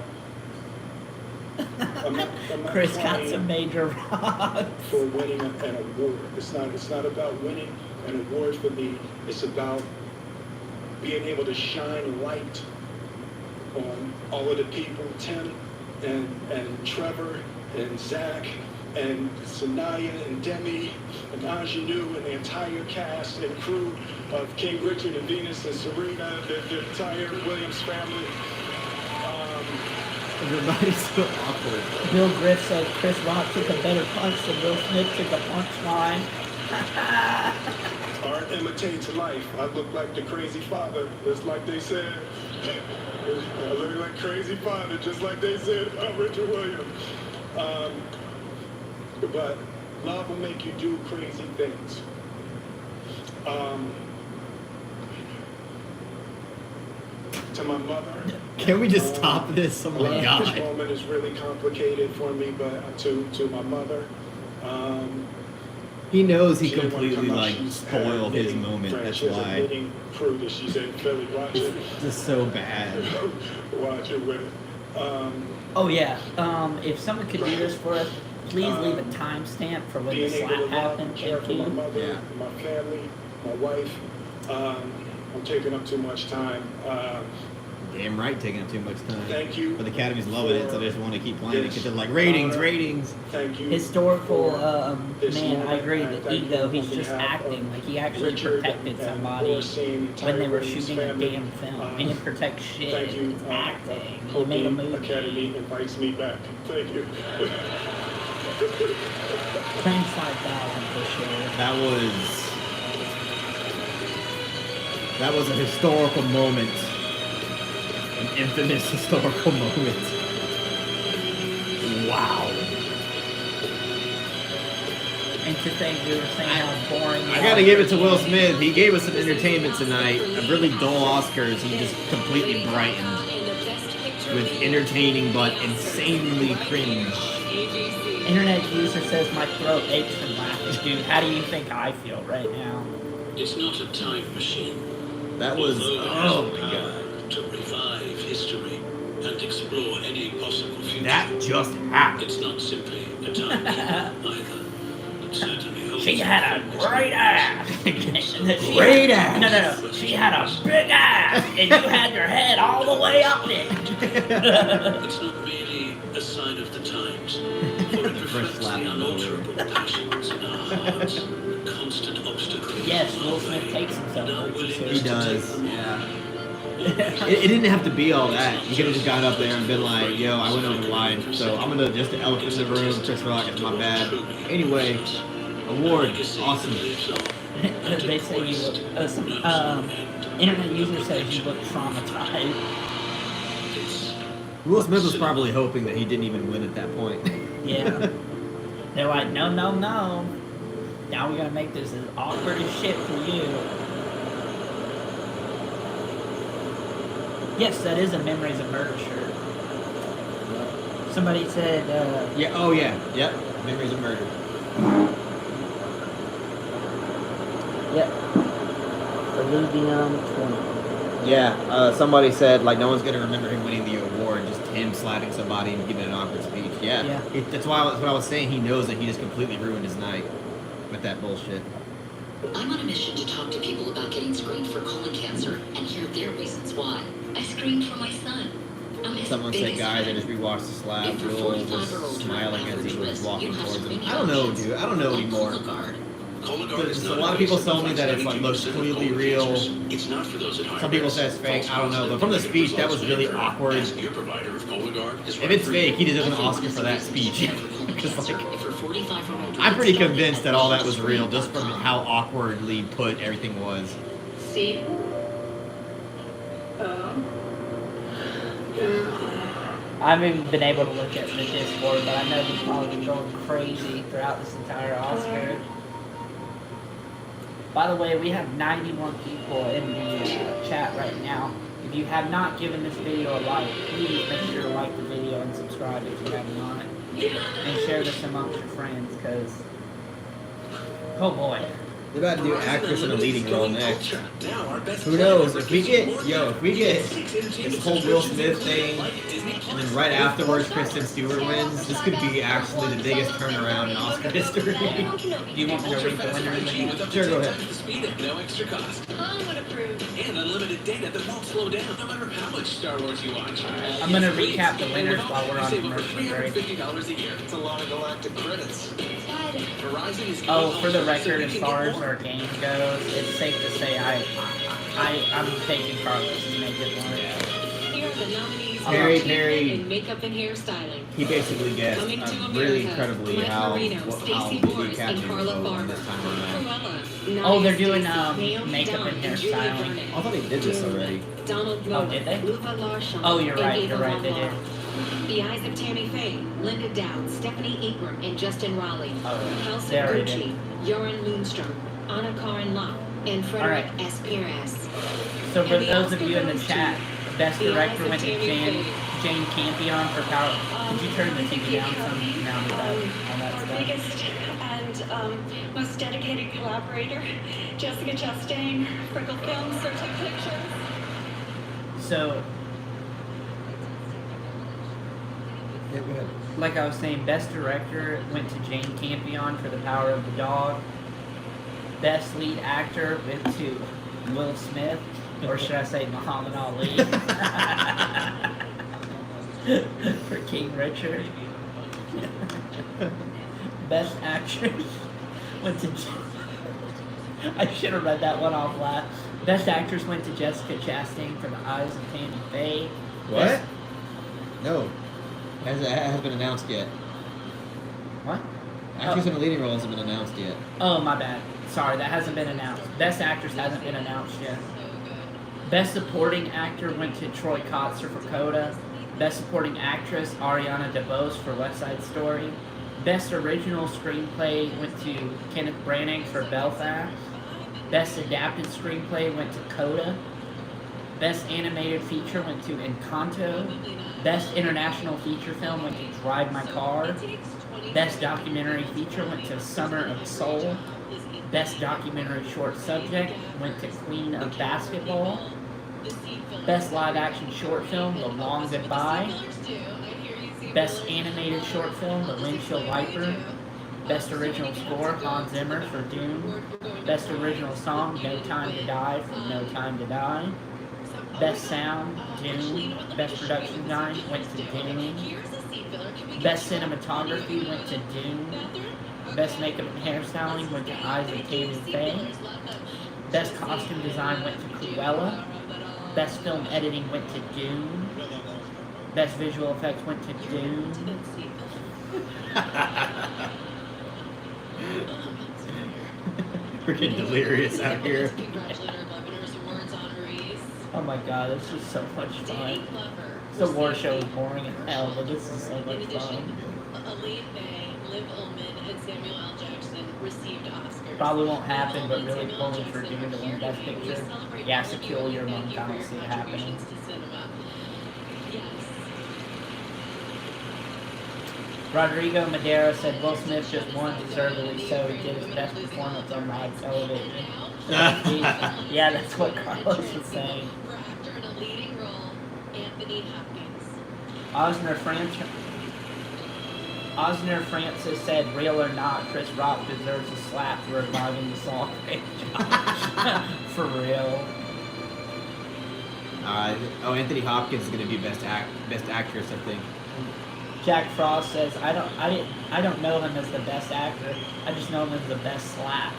Chris got crying some major rocks. for winning an award. It's not about winning an award for me. It's about being able to shine light on all of the people, Tim and Trevor and Zach and Sanaya and Demi and Ingenue and the entire cast and crew of King Richard and Venus and Serena, the entire Williams family. Everybody's so awkward. Bill Griff said Chris Rock took a better punch than Will Smith took a punchline. Art imitates life. I look like the crazy father, just like they said. I look like crazy father, just like they said about Richard Williams. But love will make you do crazy things. To my mother. Can we just stop this? Oh my This god. moment is really complicated for me, but to my mother. He knows he She didn't wanna completely come out. like She's spoiled had a his knitting moment. friend. That's She has a why. knitting crew that she's in Philly. Watch it. Just so bad. Watch it with. Oh yeah. If someone could do this for us, please leave a timestamp for when the Being able slap to love happened. and care for my mother, Yeah. my family, my wife. I'm taking up too much time. Damn right, taking up too much time. Thank you. But the Academy's loving it, so they just want to keep playing it this because they're like ratings, honor. ratings. Thank you. Historical for this man, I moment. agree. And The thank ego, you he's on just behalf acting of like he actually Richard protected and somebody Orson, when they were Williams shooting a family. damn film. He didn't protect shit. Thank you. It's acting. He Hope made a the movie. Academy invites me back. Thank you. Cringe 5,000 for sure. That was a historical moment. An infamous historical moment. Wow. And to think we were saying how boring. I gotta give it to Will Smith. He gave us some entertainment tonight. A really dull Oscars. He just completely brightened with entertaining but insanely cringe. Internet user says my throat aches from laughing. Dude, how do you think I feel right now? It's not a time machine. That was Although it has oh the my power god. to revive history and explore any possible future. That just happened. It's not simply a time either. It certainly holds She had a great ass. Great ass. No. She had a big ass, and you had your head all the way up it. It's not merely a sign of the times, for it reflects the slap in the unalterable passions in our hearts, the constant obstacles. Yes, Will Smith takes himself Now pretty willingness serious. He does. to take them on. Yeah. It didn't have to be all that. You could have just gone up there and been like, yo, I went over the line, so I'm gonna just the elephant in the room, Chris Rock, it's my bad. Anyway, award, awesome. They say you look. Internet user says you look traumatized. Will Smith was probably hoping that he didn't even win at that point. Yeah. They're like, no, no, no. Now we're gonna make this as awkward as shit for you. Yes, that is a Memories of Murder shirt. Somebody said, Yeah. Oh yeah. Yep. Memories of Murder. yep. Illuvium 20. Yeah. Somebody said like no one's gonna remember him winning the award, just him slapping somebody and giving an awkward speech. Yeah. Yeah. That's what I was saying. He knows that he just completely ruined his night with that bullshit. I'm on a mission to talk to people about getting screened for colon cancer and hear their reasons why. I screamed for my son. I'm his Someone said, biggest guys, I fan. just rewatched the slap. If your Joel was 45-year-old smiling as he was average walking risk, towards you him. have I don't know, screening dude. I don't know options anymore. like Cologuard. Cologuard is So not a lot of people invasive told me that it like, looks 72% of completely colon real. cancers. It's not for those at high Some people risk. say it's fake. False I don't know. But positive from the negative speech, that was results really may vary. awkward. Ask your provider if Cologuard is If right it's for fake, he you. deserves an Oscar for that speech. Because like, If your 45-year-old I'm pretty started convinced that all that was real just from screen.com. how awkwardly put everything was. Steve? Oh? I haven't even been able to look at the Discord, but I know he's probably been going crazy throughout this entire Oscar. By the way, we have 91 people in the chat right now. If you have not given this video a like, please make sure to like the video and subscribe if you have not. And share this amongst your friends, because, oh boy. They're about to do actress in a leading role next. Now our best Who knows? If we get this whole Will Smith thing, and then right afterwards Kristen Stewart wins, this could be actually the biggest turnaround in Oscar history. Do you want me to read the winner? Sure, go ahead. Speed at no extra cost. I would approve. And unlimited data that won't slow down no matter how much Star Wars you watch. I'm going to recap the winners while we're on Save over commercial break. $350 a year. It's a lot of galactic credits. Verizon is Oh, for the record, as far as our game goes, it's safe to say I'm taking Carlos to make it one. Here are the nominees for Perry, achievement in makeup and hairstyling. He basically guessed Coming to America, really incredibly Mike how Marino, Stacey the Morris, captain and will Carla vote Farmer. this time around. Cruella, Oh, they're Nia doing Stacey, Naomi makeup Dunn, and Julia hairstyling. Garner, I thought they did this already. Donald Oh, Glover, did they? Luva Larsson, Oh, you're and right, Ava you're right, they Longoria. did. The Eyes of Tammy Faye, Linda Dowd, Stephanie Ingram, and Justin Raleigh. Oh, Kelsey they already Gucci, did. Joran Lundstrom, Anna Karin Locke, and Frederick Alright. S. Perez. So for And the those of Oscar you in the goes chat, to Best The Director Eyes went of to Tammy Jane Campion for Power. Could you turn the I think TV we down have some now that all that our stuff? biggest and most dedicated collaborator, Jessica Chastain, Freckle Films, Certain Pictures. So, Yeah, go ahead. like I was saying, Best Director went to Jane Campion for The Power of the Dog. Best Lead Actor went to Will Smith, or should I say Muhammad Ali, for King Richard. Best Actress went to. I should have read that one off last. Best Actress went to Jessica Chastain for The Eyes of Tammy Faye. What? Best- No. It hasn't been announced yet. What? Actress in a leading role hasn't been announced yet. Oh, my bad. Sorry, that hasn't been announced. Best Actress hasn't been announced yet. Best Supporting Actor went to Troy Kotzer for Coda. Best Supporting Actress, Ariana DeBose for West Side Story. Best Original Screenplay went to Kenneth Branagh for Belfast. Best Adapted Screenplay went to Coda. Best Animated Feature went to Encanto. Best International Feature Film went to Drive My Car. Best Documentary Feature went to Summer of Soul. Best Documentary Short Subject went to Queen of Basketball. Best Live Action Short Film, The Long Goodbye. Best Animated Short Film, The Windshield Wiper. Best Original Score, Hans Zimmer for Dune. Best Original Song, No Time to Die for No Time to Die. Best Sound, Dune. Best Production Design went to Dune. Best Cinematography went to Dune. Best Makeup and Hairstyling went to Eyes of Tammy Faye. Best Costume Design went to Cruella. Best Film Editing went to Dune. Best Visual Effects went to Dune. We're getting delirious out here. Oh my god, this is so much fun. The war show is boring as hell, but this is so much fun. Elaine May, Liv Ullman, Probably won't happen, but really pulling for Jimmy to win Best Picture. Yeah, it's a kill your monk. I don't see it happening. Rodrigo Madera said Will Smith just won deservedly, so he did his best performance on live television. Yeah, that's what Carlos was saying. For actor in a leading role, Anthony Hopkins. Osner Francis said, real or not, Chris Rock deserves a slap for reviving the song franchise. For real. Anthony Hopkins is gonna do best actress, I think. Jack Frost says, I don't know him as the best actor. I just know him as the best slap.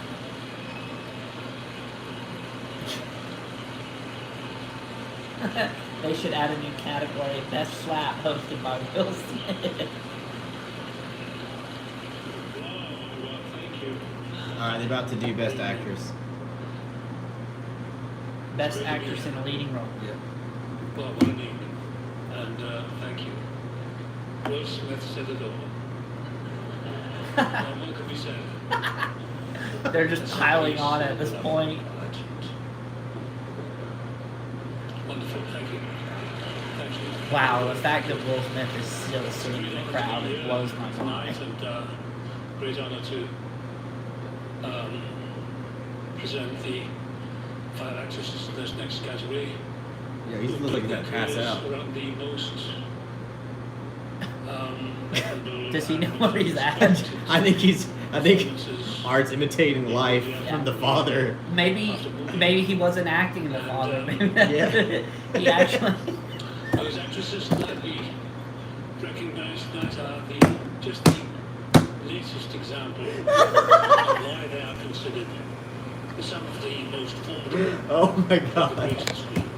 They should add a new category, best slap, hosted by Will Smith. Alright, they're about to do best actress. Best actress in a leading role. Yep. Well, what an evening. And thank you. Will Smith said it all. What could be said? They're just piling on at this point. Wonderful, thank you. Thank you. Wow, the fact that Will Smith is still sitting in the crowd, it blows my mind. And great honor to present the 5 actresses in this next category. Yeah, he looks like he's gonna pass out. The most, Does he know where he's at? I think Art's imitating life from the father. Maybe he wasn't acting in The Father. Maybe Yeah. he actually. those actresses that we recognize that are just the latest example of why they are considered some of the most formidable Oh my of the god. greatest screen.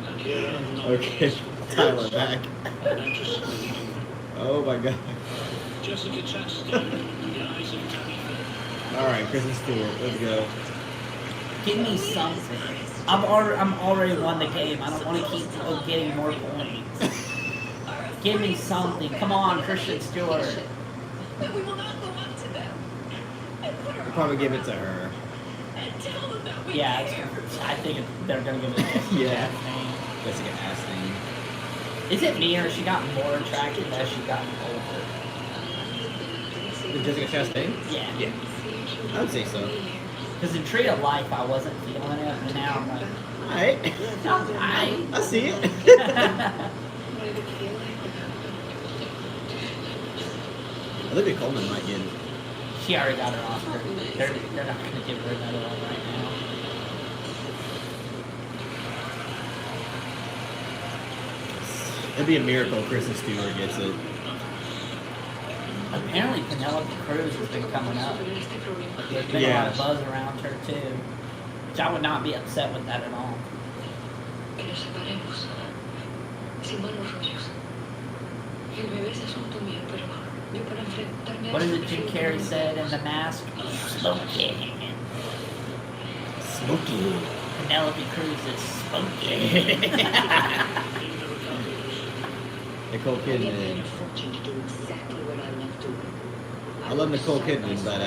And here are the Okay, nominees. Tyler back. An actress in the leading role. Oh my god. Jessica Chastain, The Eyes of Tammy Faye. Alright, Kristen Stewart, let's go. Give me something. I'm already won the game. I don't want to keep getting more points. Give me something. Come on, Kristen Stewart. But we will not go up to them and put I'll her probably give it to her. and tell them that we Yeah, care. I think they're gonna give it to Yeah. Chastain. Jessica Chastain. Is it me or she got more attractive as she got older? Jessica Chastain? Yeah. Yeah. I would say so. Because in Tree of Life, I wasn't feeling it, and now I'm like, Alright. alright. I see it. Olivia Colman might get it. She already got her Oscar. They're not going to give her another one right now. It'd be a miracle if Kristen Stewart gets it. Apparently, Penelope Cruz has been coming up. There's been a lot of buzz around her too. Which I would not be upset with that at all. Que nos separemos sin malos rollos. El bebé es asunto mío, pero yo para enfrentarme a What is eso it Jim prefiero Carrey no- said in The Mask? Smoking. Smoky. Penelope Cruz is smoking. Nicole I get paid Kidman. a fortune to do exactly what I love doing. I love Nicole Kidman, but My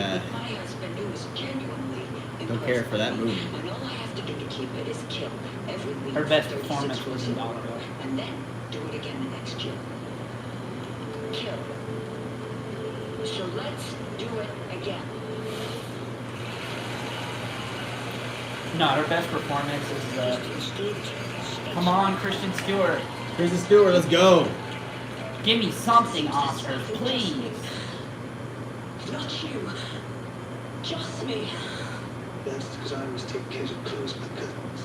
husband who is genuinely don't care for that movie. And all I have to do to keep it is kill every week. Her best for 36 performance was in weeks a Dogville. row, and then do it again the next year. Kill. So let's do it again. No, her best performance is come on, Kristen Stewart. Kristen Stewart, let's go. Give me something, Oscars, please. Not you. Just me. That's because I always take care to close my curtains.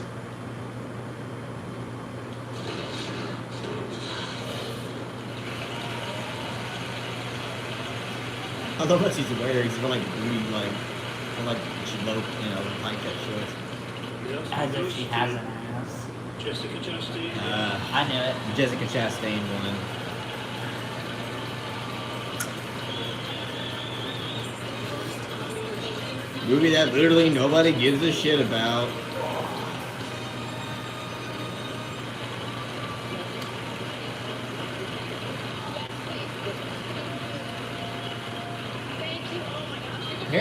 I love what she's wearing. She's wearing like green, like she low, high cut shorts. As if she has an ass. Jessica Chastain. I knew it. Jessica Chastain won. Movie that literally nobody gives a shit about.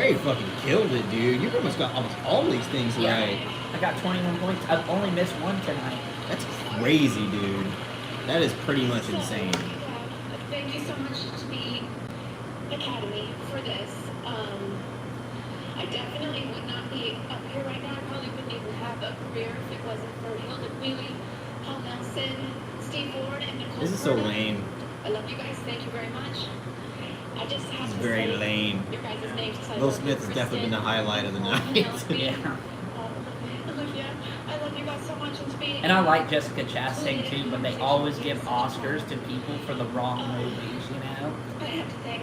Perry fucking killed it, dude. You pretty much got almost all these things right. I got 21 points. I've only missed one tonight. That's crazy, dude. That is pretty much insane. Thank you so much to the Academy for this. I definitely would not be up here right now. I probably wouldn't even have a career if it wasn't for Hilda Wheely, Paul Nelson, Steve Ward, and Nicole. This is so Porter. lame. I love you guys. Thank you very much. I just have It's to very say lame. your guys' names. 'Cause I Will love Smith you, has definitely been the Kristen, highlight of the Paul, night. Yeah. Olivia, I love you guys so much. And to be And I like Jessica Chastain too, but they always give Oscars to people for the wrong movies, you know? I have to thank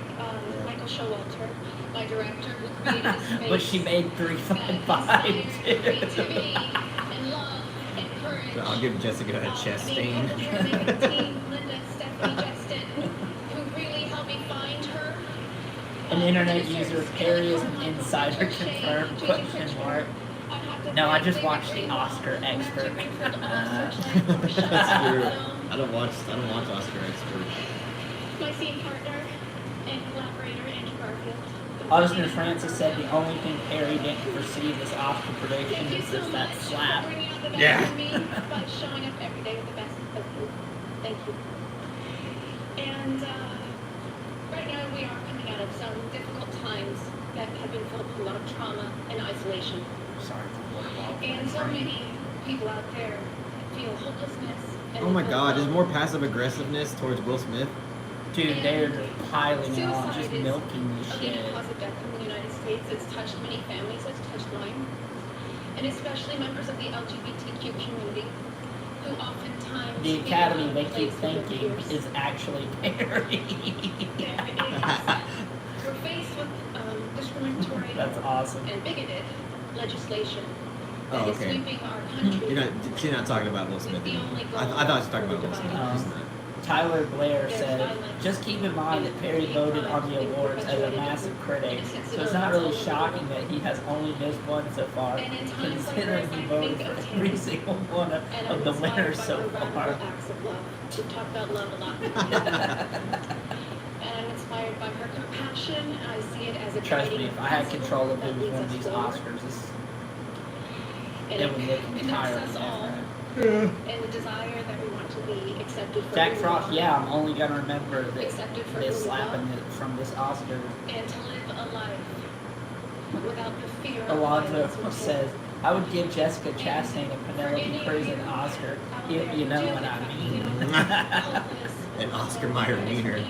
Michael Showalter, my director, who created this space. But she made 355 too. Creativity and love and courage. So I'll give Jessica a chest stain. The Hair team, Linda, Stephanie, Justin, who really helped me find her. An internet user, Perry is an insider confirmed, question mark. No, I just watched The Oscar Expert. That's true. I don't watch Oscar Expert. My scene partner and collaborator, Andrew Garfield. Austin Francis said the only thing Perry didn't foresee this Oscar prediction Thank you is so just that much slap. for bringing out the best Yeah. in me by showing up every day with the best of you. Thank you. And right now we are coming out of some difficult times that have been filled with a lot of trauma and isolation. Sorry for the water And so many people out there feel hopelessness. And Oh my feel god, there's alone. more passive aggressiveness towards Will Smith. Dude, they're just piling it on, just Suicide is milking this a leading shit. cause of death in the United States. It's touched many families. It's touched mine, and especially members of the LGBTQ community, who oftentimes The feel Academy, out of they place keep with their thinking, peers. is actually Perry. We're faced with discriminatory That's awesome. and bigoted legislation Oh, that is okay. sweeping our country. She's not talking about Will Smith anymore. I thought she was talking about Will Smith. She's not. Tyler Blair said, just keep in mind that Perry voted on the awards as a massive critic, so it's not really shocking that he has only missed one so far, considering he voted for every single one of the winners so far. Acts of love. We've talked about love a lot. And I'm inspired by her compassion. I see it as a Trust me, guiding if I had principle control of that who leads won us these forward. Oscars, And it would look connects entirely us all different. in the desire that we want to be accepted for Jack who we Frost, are, yeah, I'm only gonna remember that accepted for this who we slapping are, it from this Oscar. and to live a life without the fear of Alonzo violence or says, I would give Jessica Chastain and Penelope Cruz an Oscar, if you know what I mean. An Oscar Mayer wiener.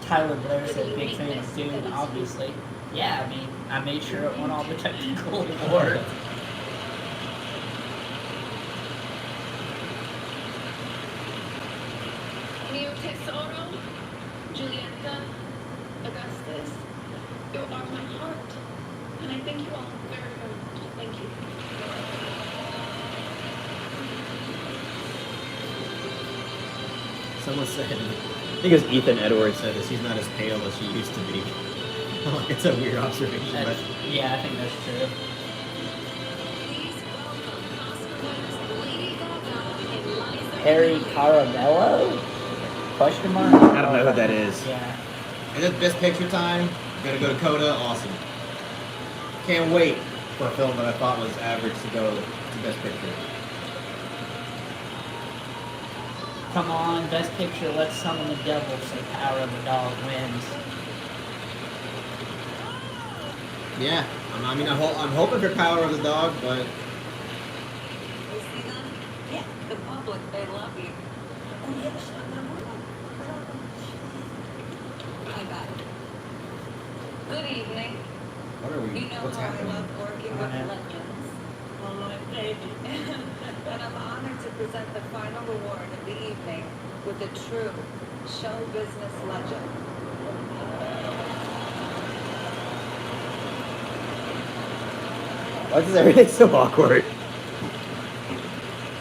Tyler Blair said, big fan of Dune, obviously. Yeah, I mean, I made sure it won all the technical awards. Mio Tesoro, Julieta, Augustus, you are my heart. And I thank you all very, very much. Thank you. Someone said, I think it was Ethan Edwards said this, she's not as pale as she used to be. It's a weird observation, but Yeah, I think that's true. Harry Caramello? Question mark? I don't know who that is. Yeah. And it's best picture time. Gotta go to Coda. Awesome. Can't wait for a film that I thought was average to go to best picture. Come on, best picture, let's summon the devil so Power of the Dog wins. Yeah. I mean, I'm hoping for Power of the Dog, but You see them? Yeah, the public, they love you. Oh, yeah, I got it. Good evening. what are we? You know What's how I happening? love working with legends. Oh, my baby. And I'm honored to present the final award of the evening with a true show business legend. Why is everything so awkward?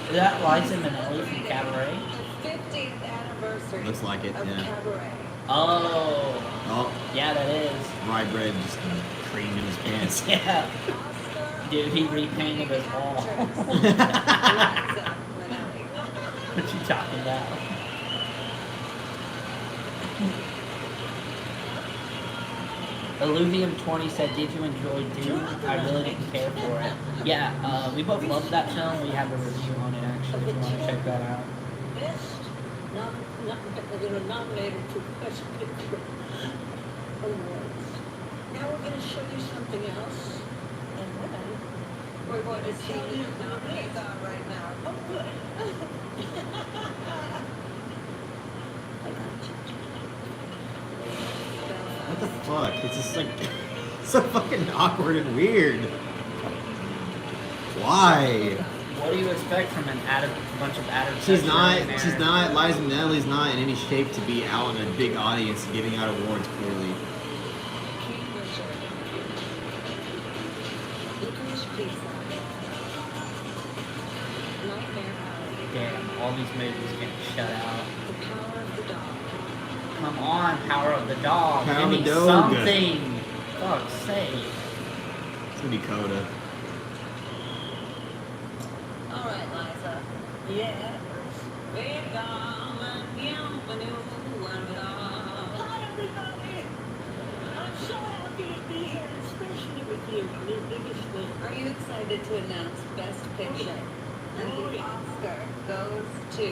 Is that Liza Minnelli from Cabaret? The 50th anniversary Looks like it, of yeah. Cabaret. Oh, Oh, yeah, that is. rye bread just creamed in his pants. Yeah. Oscar Dude, he repainted his wall. actress, Liza Minnelli. What you talking about? Illuvium20 said, "Did you enjoy Dune? I really didn't care for it." Yeah, we both loved that film. We have a review on it actually. If you want to check that out. Best nominated for Best Picture awards. Now we're going to show you something else, and then we're going to see who the nominees are right now. Oh, good. What the fuck? It's just like so fucking awkward and weird. Why? What do you expect from an bunch of Adam? She's not. Liza Minnelli's not in any shape to be out in a big audience giving out awards. Clearly. Damn, all these movies getting shut out. Come on, Power of the Dog. Power Give of me the Dog. something. Fuck's sake. It's gonna be Coda. All right, Liza. Yes. Hi, everybody. I'm so happy to be here, especially with you. I'm your biggest fan. Are you excited to announce Best Picture? And the Oscar goes to...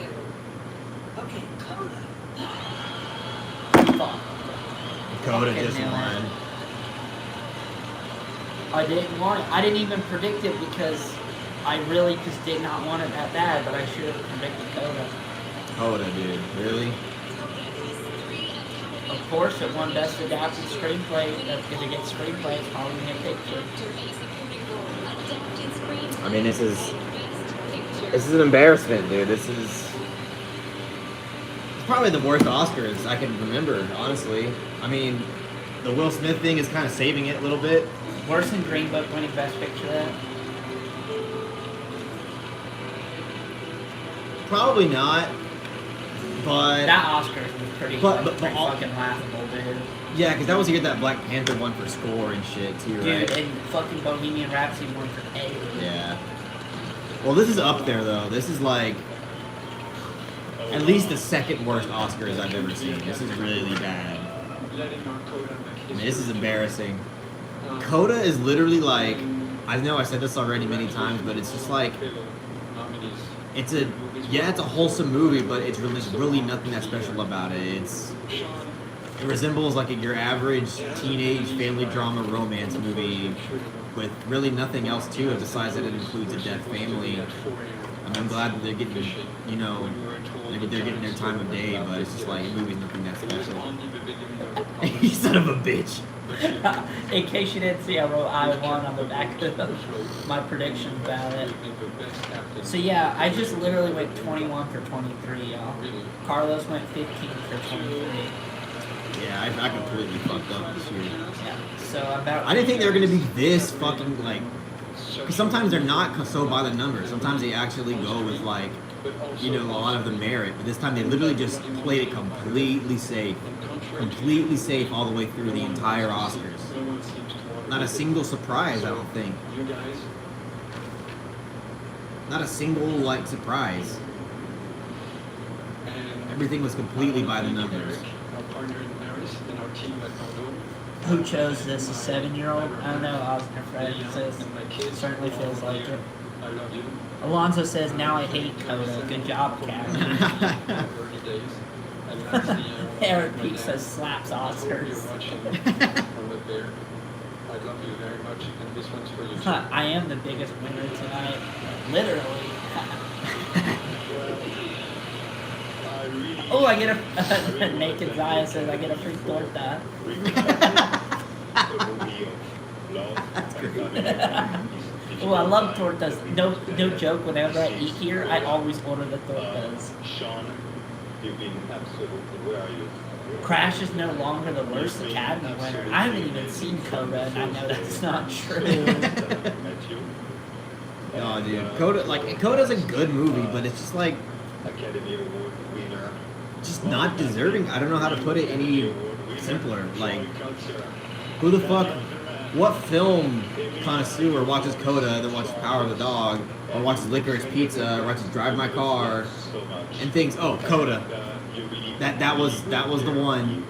Okay, Coda. Fuck. Coda Fucking just nailed it. won. I didn't want it. I didn't even predict it because I really just did not want it that bad, but I should have predicted Coda. Coda, dude. Really? Of course, it won Best Adapted Screenplay. If it gets Screenplay, it's probably going to get Picture. I mean, this is an embarrassment, dude. This is. It's probably the worst Oscars I can remember, honestly. I mean, the Will Smith thing is kind of saving it a little bit. Worse than Green Book winning Best Picture, then? Probably not. But that Oscar was pretty, pretty all, fucking laughable, dude. Yeah, because that was the year that Black Panther won for score and shit, too, right? Dude, and fucking Bohemian Rhapsody won for A. Yeah. Well, this is up there, though. This is like at least the second worst Oscars I've ever seen. This is really bad. I mean, this is embarrassing. Coda is literally like, I know I said this already many times, but it's just like, it's a wholesome movie, but it's really nothing that special about it. It resembles like your average teenage family drama romance movie with really nothing else to it besides that it includes a dead family. I mean, I'm glad that they're getting, you know, they're getting their time of day, but it's just like, the movie's nothing that special. You son of a bitch. In case you didn't see, I wrote I won on the back of my prediction about it. So yeah, I just literally went 21 for 23, y'all. Carlos went 15 for 23. Yeah, I completely fucked up this year. Yeah, so about... I didn't think they were going to be this fucking, like... Because sometimes they're not so by the numbers. Sometimes they actually go with, like, you know, a lot of the merit. But this time they literally just played it completely safe. Completely safe all the way through the entire Oscars. Not a single surprise, I don't think. Not a single, like, surprise. Everything was completely by the numbers. Who chose this? A 7-year-old? I don't know. Oscar Fred says certainly feels like it. Alonzo says, "Now I hate Coda. Good job, Captain." Eric Peake says, "Slaps Oscars." I am the biggest winner tonight. Literally. Oh, I get a Naked Zaya says I get a free torta. That's great. Oh, I love tortas. No joke. Whenever I eat here, I always order the tortas. Crash is no longer the worst Academy winner. I haven't even seen Coda, and I know that's not true. No, dude. Coda's a good movie, but it's just like, just not deserving. I don't know how to put it any simpler. Like, who the fuck, what film connoisseur watches Coda, that watches Power of the Dog, or watches Licorice Pizza, or watches Drive My Car, and thinks, oh, Coda, that was the one.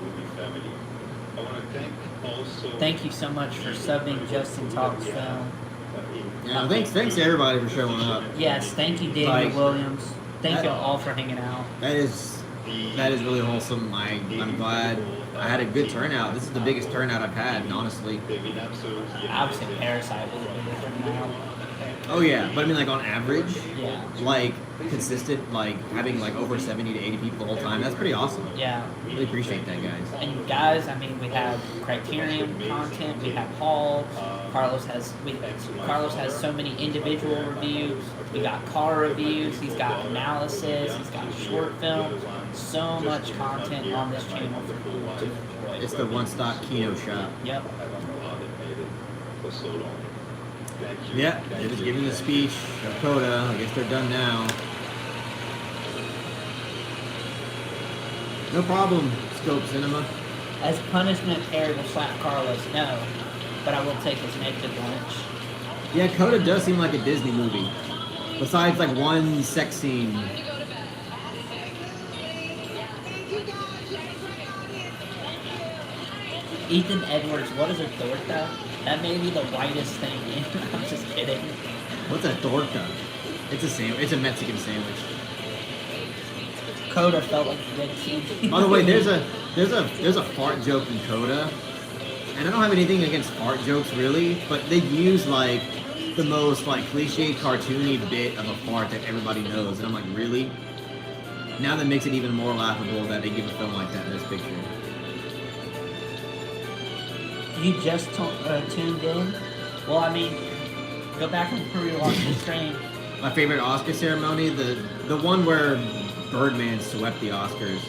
Thank you so much for subbing Justin Talks Film. Yeah, thanks to everybody for showing up. Yes, thank you, David Like, Williams. Thank you all for hanging out. That is really wholesome. I'm glad I had a good turnout. This is the biggest turnout I've had, honestly. Obviously, Parasite was a bigger turnout. Oh yeah, but I mean like on average, Yeah. like consistent, like having like over 70 to 80 people the whole time. That's pretty awesome. Yeah. Really appreciate that, guys. And guys, I mean, we have Criterion content. We have Paul. Carlos has so many individual reviews. We got car reviews. He's got analysis. He's got short film. So much content on this channel for people to enjoy. It's the one-stop kino shop. Yep. Yeah, they was giving the speech of Coda. I guess they're done now. No problem, Scope Cinema. As punishment, Harry will slap Carlos. No, but I will take his naked lunch. Yeah, Coda does seem like a Disney movie. Besides like one sex scene. Ethan Edwards, what is a torta? That may be the whitest thing. I'm just kidding. What's a torta? It's a sandwich. It's a Mexican sandwich. Coda felt like red TV. By the way, there's a fart joke in Coda, and I don't have anything against fart jokes really, but they use like the most like cliche cartoony bit of a fart that everybody knows, and I'm like, really? Now that makes it even more laughable that they give a film like that in this picture. You just tuned in? Well, I mean, go back and rewatch the stream. My favorite Oscar ceremony, the one where Birdman swept the Oscars.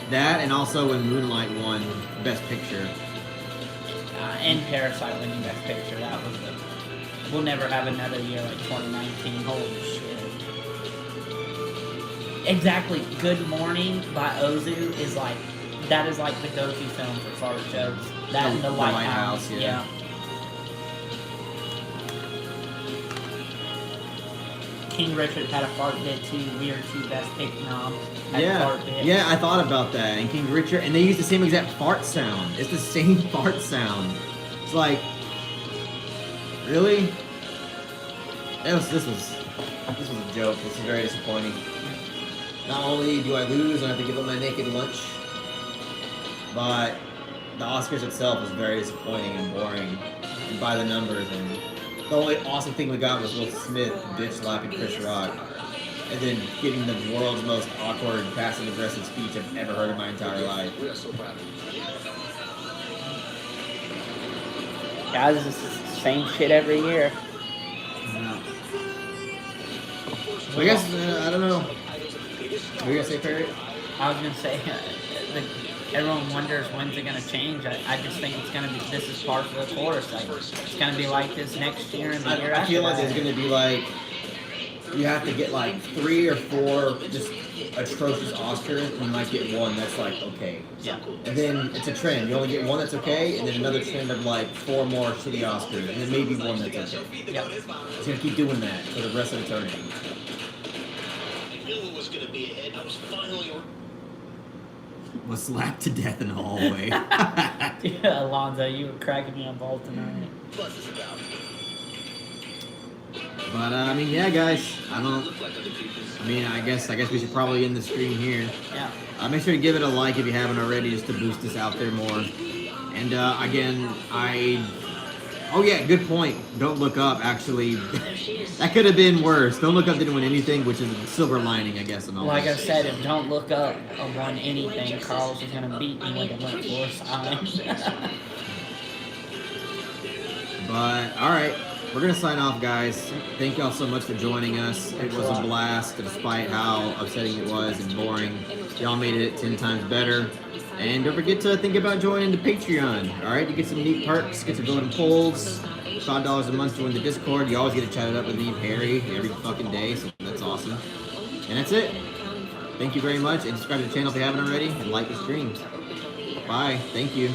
That, and also when Moonlight won Best Picture. And Parasite winning Best Picture. That was we'll never have another year like 2019. Holy shit. Exactly. Good Morning by Ozu is like, that is like the go-to film for fart jokes. That and The Lighthouse. Yeah. King Richard had a fart bit too. We are two Best Pick noms. Yeah, I thought about that. And King Richard, and they use the same exact fart sound. It's the same fart sound. It's like, really? This was a joke. This is very disappointing. Not only do I lose and I have to give up my naked lunch, but the Oscars itself is very disappointing and boring, and by the numbers. And the only awesome thing we got was Will Smith bitch slapping Chris Rock, and then giving the world's most awkward, passive-aggressive speech I've ever heard in my entire life. We are so proud of you. Guys, it's the same shit every year. Yeah. I guess, I don't know. What were you gonna say, Perry? I was gonna say, everyone wonders when's it gonna change. I just think it's gonna be, this is part of the course. Like, it's gonna be like this next year and the year after. I feel like there's gonna be like, you have to get like 3 or 4 just atrocious Oscars, and you might get one that's like okay. Yeah. And then it's a trend. You only get one that's okay, and then another trend of like 4 more shitty Oscars, and then maybe one that's okay. Yeah. It's gonna keep doing that for the rest of eternity. I knew it was gonna be ahead. I was finally. Was slapped to death in the hallway. Yeah, Alonzo, you were cracking me up all tonight. Plus, it's about. But I mean, yeah, guys. I guess we should probably end the stream here. Yeah. Make sure to give it a like if you haven't already, just to boost us out there more. And again, oh yeah, good point. Don't Look Up. Actually, that could have been worse. Don't Look Up didn't win anything, which is a silver lining, I guess. And all Like I this. said, if Don't Look Up won anything, Carlos is gonna beat me with a went force time. But all right. We're going to sign off, guys. Thank y'all so much for joining us. It was a blast, despite how upsetting it was and boring. Y'all made it 10 times better. And don't forget to think about joining the Patreon. All right, you get some neat perks, get to vote in polls. $5 a month to join the Discord. You always get to chat it up with me and Perry every fucking day, so that's awesome. And that's it. Thank you very much, and subscribe to the channel if you haven't already, and like the stream. Bye. Thank you.